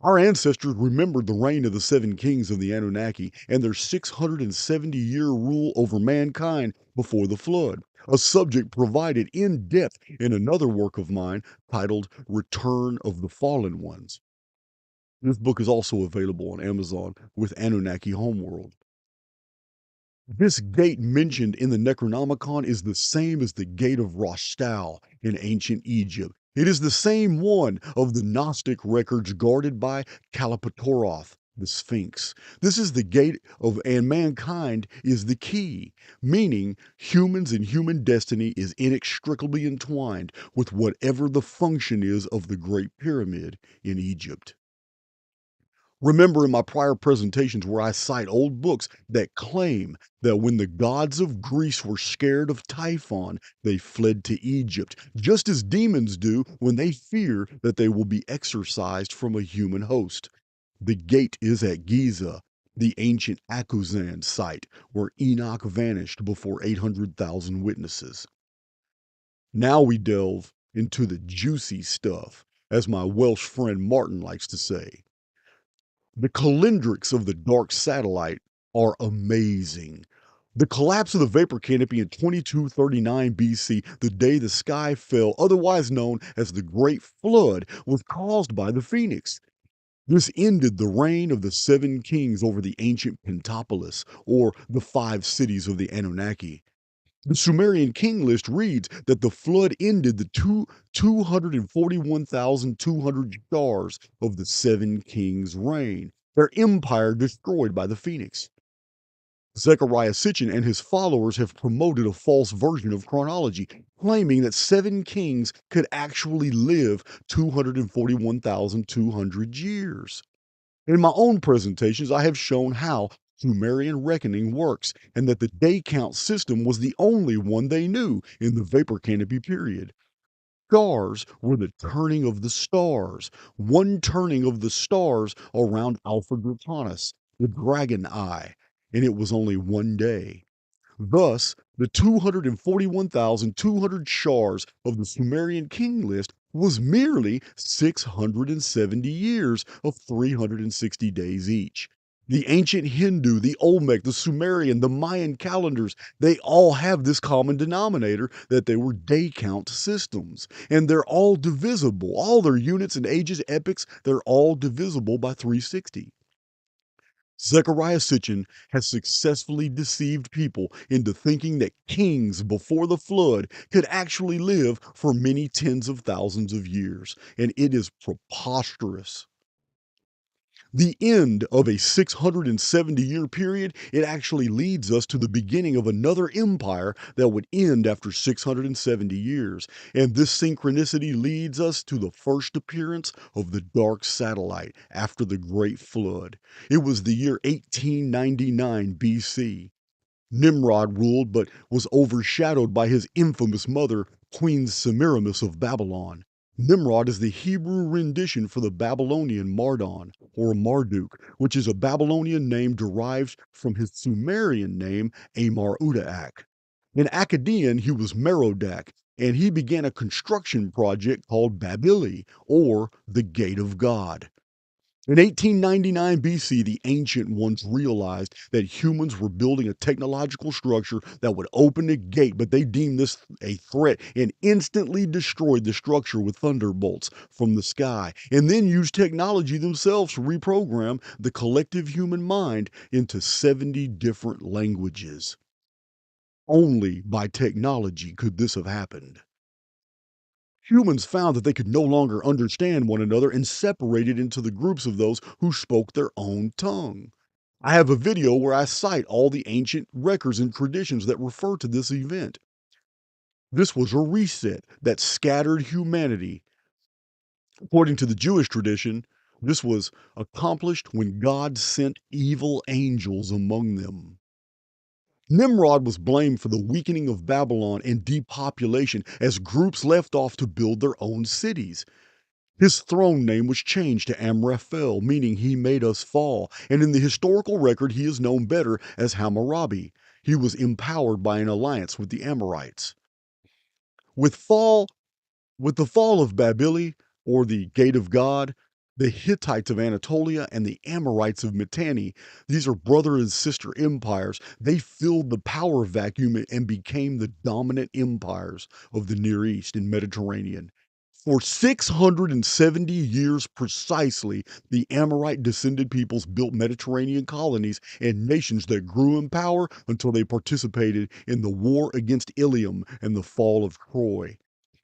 Our ancestors remembered the reign of the seven kings of the Anunnaki and their 670-year rule over mankind before the flood, a subject provided in depth in another work of mine titled Return of the Fallen Ones. This book is also available on Amazon with Anunnaki Homeworld. This gate mentioned in the Necronomicon is the same as the gate of Rostal in ancient Egypt. It is the same one of the Gnostic records guarded by Kalapatoroth, the Sphinx. This is the gate of, and mankind is the key, meaning humans and human destiny is inextricably entwined with whatever the function is of the Great Pyramid in Egypt. Remember in my prior presentations where I cite old books that claim that when the gods of Greece were scared of Typhon, they fled to Egypt, just as demons do when they fear that they will be exorcised from a human host. The gate is at Giza, the ancient Akuzan site where Enoch vanished before 800,000 witnesses. Now we delve into the juicy stuff, as my Welsh friend Martin likes to say. The calendrics of the dark satellite are amazing. The collapse of the vapor canopy in 2239 BC, the day the sky fell, otherwise known as the Great Flood, was caused by the Phoenix. This ended the reign of the seven kings over the ancient Pentapolis, or the five cities of the Anunnaki. The Sumerian king list reads that the flood ended the 241,200 stars of the seven kings' reign, their empire destroyed by the Phoenix. Zechariah Sitchin and his followers have promoted a false version of chronology, claiming that seven kings could actually live 241,200 years. In my own presentations, I have shown how Sumerian reckoning works and that the day count system was the only one they knew in the vapor canopy period. Stars were the turning of the stars, one turning of the stars around Alpha Draconis, the dragon eye, and it was only one day. Thus, the 241,200 shars of the Sumerian king list was merely 670 years of 360 days each. The ancient Hindu, the Olmec, the Sumerian, the Mayan calendars, they all have this common denominator that they were day count systems. And they're all divisible. All their units and ages, epochs, they're all divisible by 360. Zechariah Sitchin has successfully deceived people into thinking that kings before the flood could actually live for many tens of thousands of years, and it is preposterous. The end of a 670-year period, it actually leads us to the beginning of another empire that would end after 670 years. And this synchronicity leads us to the first appearance of the dark satellite after the Great Flood. It was the year 1899 BC. Nimrod ruled but was overshadowed by his infamous mother, Queen Semiramis of Babylon. Nimrod is the Hebrew rendition for the Babylonian Mardon, or Marduk, which is a Babylonian name derived from his Sumerian name, Amar-Udaak. In Akkadian, he was Merodach, and he began a construction project called Babili, or the Gate of God. In 1899 BC, the ancient ones realized that humans were building a technological structure that would open a gate, but they deemed this a threat and instantly destroyed the structure with thunderbolts from the sky, and then used technology themselves to reprogram the collective human mind into 70 different languages. Only by technology could this have happened. Humans found that they could no longer understand one another and separated into the groups of those who spoke their own tongue. I have a video where I cite all the ancient records and traditions that refer to this event. This was a reset that scattered humanity. According to the Jewish tradition, this was accomplished when God sent evil angels among them. Nimrod was blamed for the weakening of Babylon and depopulation as groups left off to build their own cities. His throne name was changed to Amraphel, meaning he made us fall, and in the historical record he is known better as Hammurabi. He was empowered by an alliance with the Amorites. With fall with the fall of Babili, or the Gate of God, the Hittites of Anatolia and the Amorites of Mitanni, these are brother and sister empires, they filled the power vacuum and became the dominant empires of the Near East and Mediterranean. For 670 years precisely, the Amorite descended peoples built Mediterranean colonies and nations that grew in power until they participated in the war against Ilium and the fall of Troy.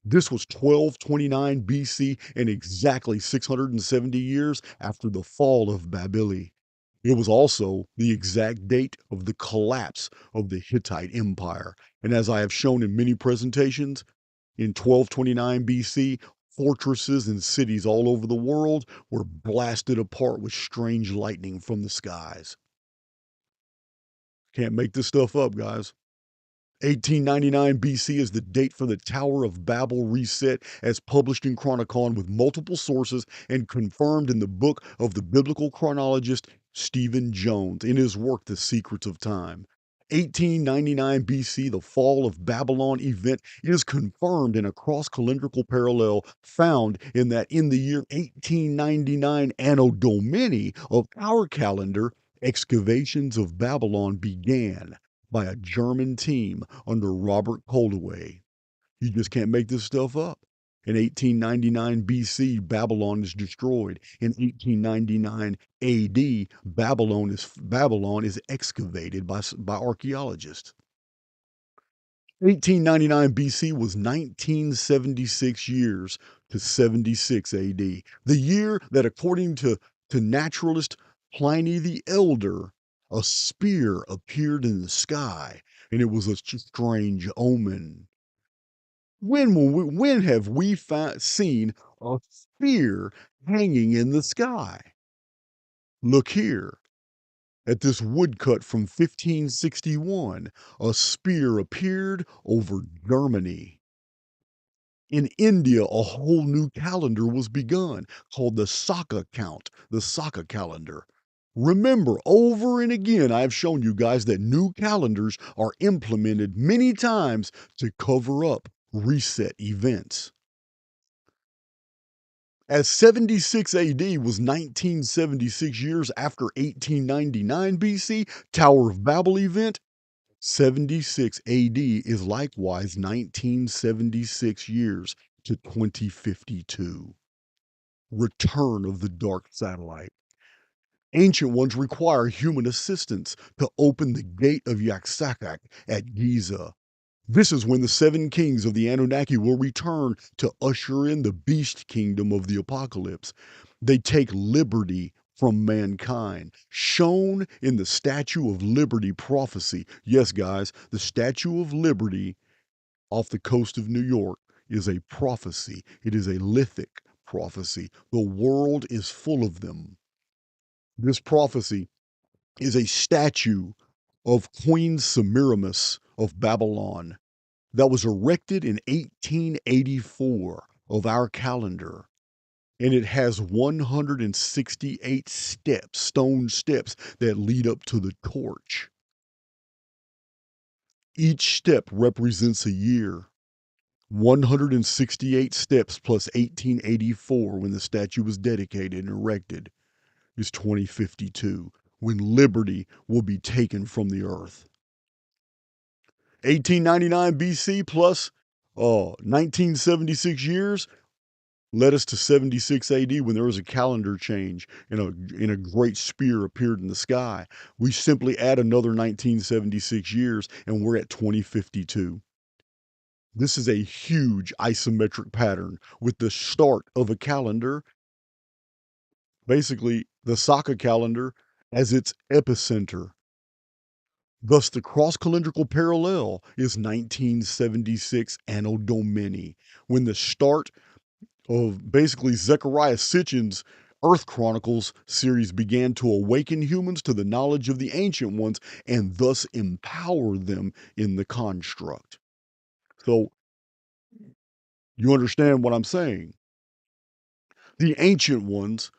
This was 1229 BC and exactly 670 years after the fall of Babili. It was also the exact date of the collapse of the Hittite Empire. And as I have shown in many presentations, in 1229 BC, Fortresses and cities all over the world were blasted apart with strange lightning from the skies. Can't make this stuff up, guys. 1899 BC is the date for the Tower of Babel reset as published in Chronicon with multiple sources and confirmed in the book of the biblical chronologist Stephen Jones in his work The Secrets of Time. 1899 BC, the fall of Babylon event is confirmed in a cross-calendrical parallel found in that in the year 1899 Anno Domini of our calendar, excavations of Babylon began by a German team under Robert Koldewey. You just can't make this stuff up. In 1899 BC, Babylon is destroyed. In 1899 AD, Babylon is excavated by archaeologists. 1899 BC was 1976 years to 76 AD, the year that, according to naturalist Pliny the Elder, a spear appeared in the sky, and it was a strange omen. When have we seen a spear hanging in the sky? Look here. At this woodcut from 1561, a spear appeared over Germany. In India, a whole new calendar was begun called the Saka count, the Saka calendar. Remember, over and again, I've shown you guys that new calendars are implemented many times to cover up reset events. As 76 AD was 1976 years after 1899 BC, Tower of Babel event, 76 AD is likewise 1976 years to 2052. Return of the dark satellite. Ancient ones require human assistance to open the gate of Yaxakak at Giza. This is when the seven kings of the Anunnaki will return to usher in the beast kingdom of the apocalypse. They take liberty from mankind, shown in the Statue of Liberty prophecy. Yes, guys, the Statue of Liberty off the coast of New York is a prophecy. It is a lithic prophecy. The world is full of them. This prophecy is a statue of Queen Semiramis of Babylon that was erected in 1884 of our calendar. And it has 168 steps, stone steps, that lead up to the torch. Each step represents a year. 168 steps plus 1884, when the statue was dedicated and erected, is 2052, when liberty will be taken from the earth. 1899 BC plus 1976 years led us to 76 AD, when there was a calendar change and a great spear appeared in the sky. We simply add another 1976 years and we're at 2052. This is a huge isometric pattern with the start of a calendar, basically the Saka calendar, as its epicenter. Thus, the cross-calendrical parallel is 1976 Anno Domini, when the start of basically Zechariah Sitchin's Earth Chronicles series began to awaken humans to the knowledge of the Ancient Ones and thus empower them in the construct. So, you understand what I'm saying? The Ancient Ones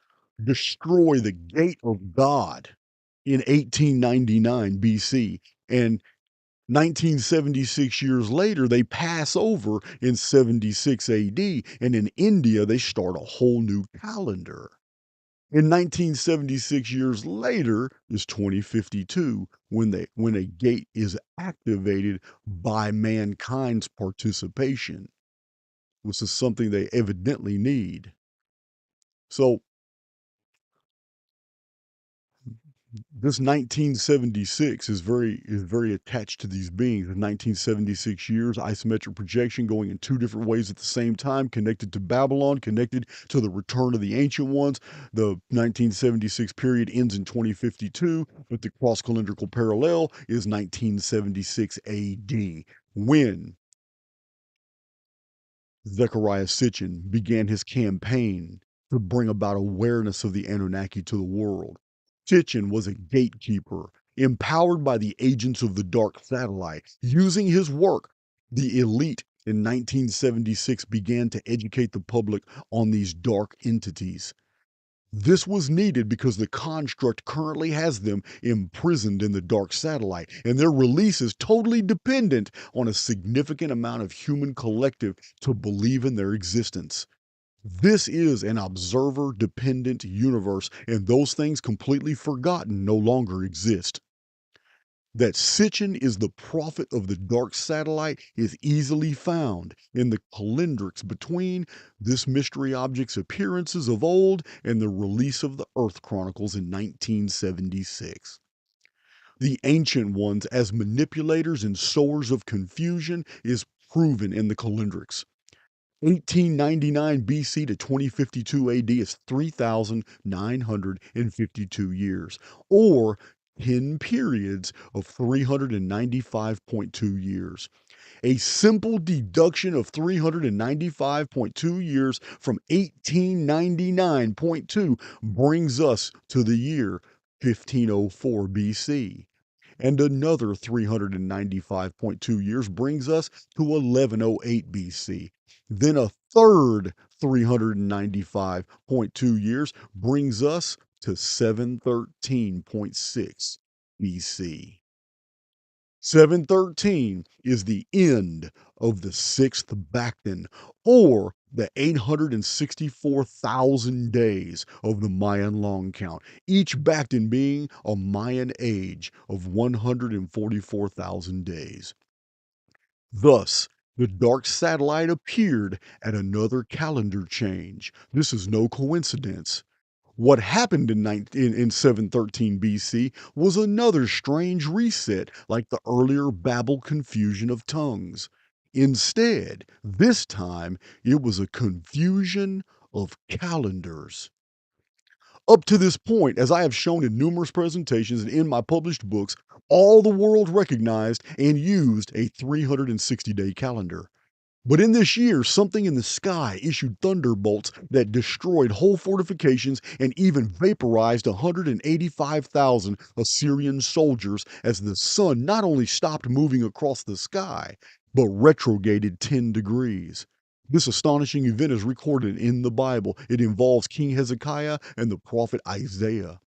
destroy the gate of God in 1899 BC, and 1976 years later, they pass over in 76 AD, and in India, they start a whole new calendar. In 1976 years later is 2052, when a gate is activated by mankind's participation, which is something they evidently need. So this 1976 is very attached to these beings. 1976 years, isometric projection going in two different ways at the same time, connected to Babylon, connected to the return of the Ancient Ones. The 1976 period ends in 2052, but the cross-calendrical parallel is 1976 AD, when Zechariah Sitchin began his campaign to bring about awareness of the Anunnaki to the world. Sitchin was a gatekeeper, empowered by the agents of the dark satellite. Using his work, the elite in 1976 began to educate the public on these dark entities. This was needed because the construct currently has them imprisoned in the dark satellite, and their release is totally dependent on a significant amount of human collective to believe in their existence. This is an observer dependent universe, and those things completely forgotten no longer exist. That Sitchin is the prophet of the dark satellite is easily found in the calendrics between this mystery object's appearances of old and the release of the Earth Chronicles in 1976. The ancient ones as manipulators and sowers of confusion is proven in the calendrics. 1899 BC to 2052 AD is 3,952 years, or 10 periods of 395.2 years. A simple deduction of 395.2 years from 1899.2 brings us to the year 1504 BC. And another 395.2 years brings us to 1108 BC. Then a third 395.2 years brings us to 713.6 BC. 713 is the end of the sixth Bacton, or the 864,000 days of the Mayan long count, each Bacton being a Mayan age of 144,000 days. Thus, the dark satellite appeared at another calendar change. This is no coincidence. What happened in 713 BC was another strange reset, like the earlier Babel confusion of tongues. Instead, this time, it was a confusion of calendars. Up to this point, as I have shown in numerous presentations and in my published books, all the world recognized and used a 360-day calendar. But in this year, something in the sky issued thunderbolts that destroyed whole fortifications and even vaporized 185,000 Assyrian soldiers as the sun not only stopped moving across the sky, but retrograded 10 degrees. This astonishing event is recorded in the Bible. It involves King Hezekiah and the prophet Isaiah.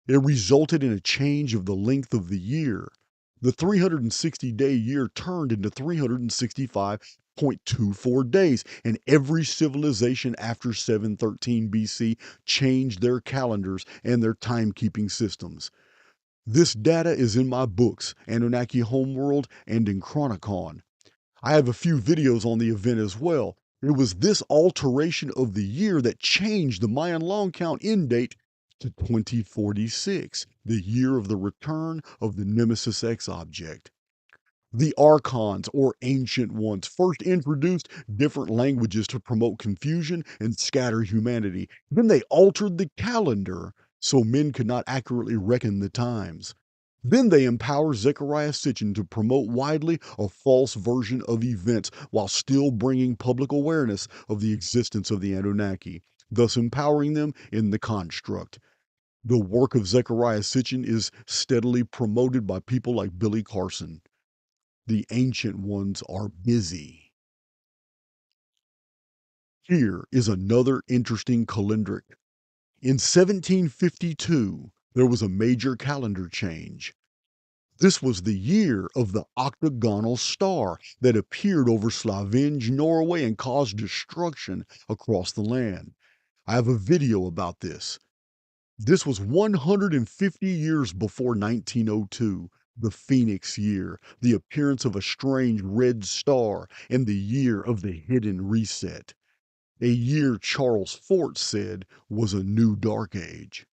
It resulted in a change of the length of the year. The 360-day year turned into 365.24 days, and every civilization after 713 BC changed their calendars and their timekeeping systems. This data is in my books, Anunnaki Homeworld and in Chronicon. I have a few videos on the event as well. It was this alteration of the year that changed the Mayan long count end date to 2046, the year of the return of the Nemesis X object. The archons, or ancient ones, first introduced different languages to promote confusion and scatter humanity. Then they altered the calendar so men could not accurately reckon the times. Then they empowered Zechariah Sitchin to promote widely a false version of events while still bringing public awareness of the existence of the Anunnaki, thus empowering them in the construct. The work of Zechariah Sitchin is steadily promoted by people like Billy Carson. The ancient ones are busy. Here is another interesting calendric. In 1752, there was a major calendar change. This was the year of the octagonal star that appeared over Slavinge, Norway, and caused destruction across the land. I have a video about this. This was 150 years before 1902, the Phoenix year, the appearance of a strange red star, and the year of the hidden reset. A year Charles Fort said was a new dark age.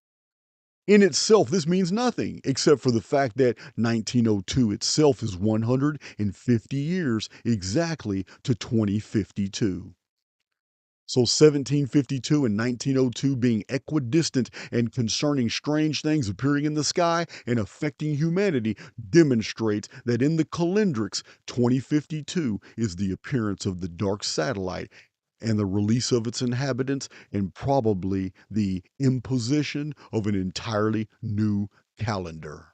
In itself, this means nothing, except for the fact that 1902 itself is 150 years exactly to 2052. So 1752 and 1902 being equidistant and concerning strange things appearing in the sky and affecting humanity demonstrates that in the calendrics, 2052 is the appearance of the dark satellite and the release of its inhabitants, and probably the imposition of an entirely new calendar.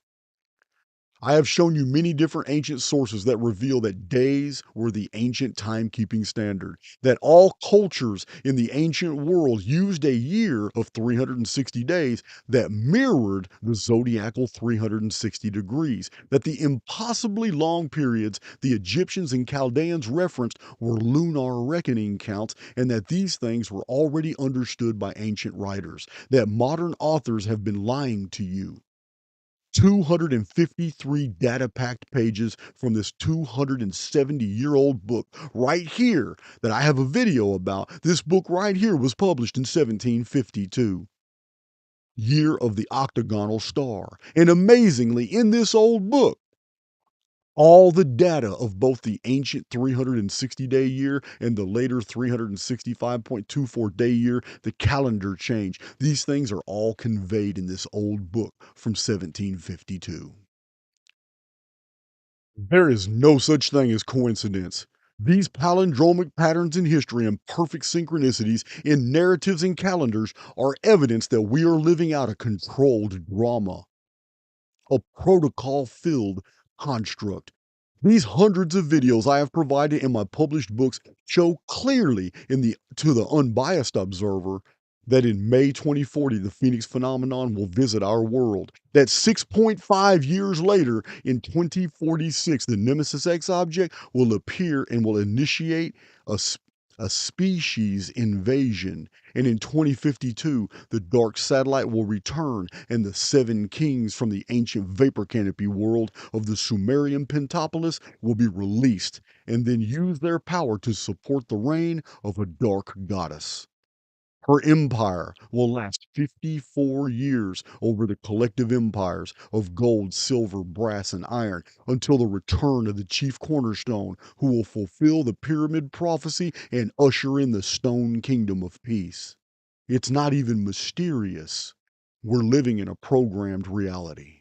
I have shown you many different ancient sources that reveal that days were the ancient timekeeping standard, that all cultures in the ancient world used a year of 360 days that mirrored the zodiacal 360 degrees, that the impossibly long periods the Egyptians and Chaldeans referenced were lunar reckoning counts, and that these things were already understood by ancient writers, that modern authors have been lying to you. 253 data packed pages from this 270-year-old book right here that I have a video about. This book right here was published in 1752. Year of the Octagonal Star. And amazingly, in this old book, all the data of both the ancient 360-day year and the later 365.24-day year, the calendar change, these things are all conveyed in this old book from 1752. There is no such thing as coincidence. These palindromic patterns in history and perfect synchronicities in narratives and calendars are evidence that we are living out a controlled drama, a protocol filled construct. These hundreds of videos I have provided in my published books show clearly to the unbiased observer that in May 2040 the Phoenix phenomenon will visit our world. That 6.5 years later in 2046 the Nemesis X object will appear and will initiate a a species invasion. And in 2052, the dark satellite will return, and the seven kings from the ancient vapor canopy world of the Sumerian Pentopolis will be released and then use their power to support the reign of a dark goddess. Her empire will last 54 years over the collective empires of gold, silver, brass, and iron until the return of the chief cornerstone who will fulfill the pyramid prophecy and usher in the stone kingdom of peace. It's not even mysterious. We're living in a programmed reality.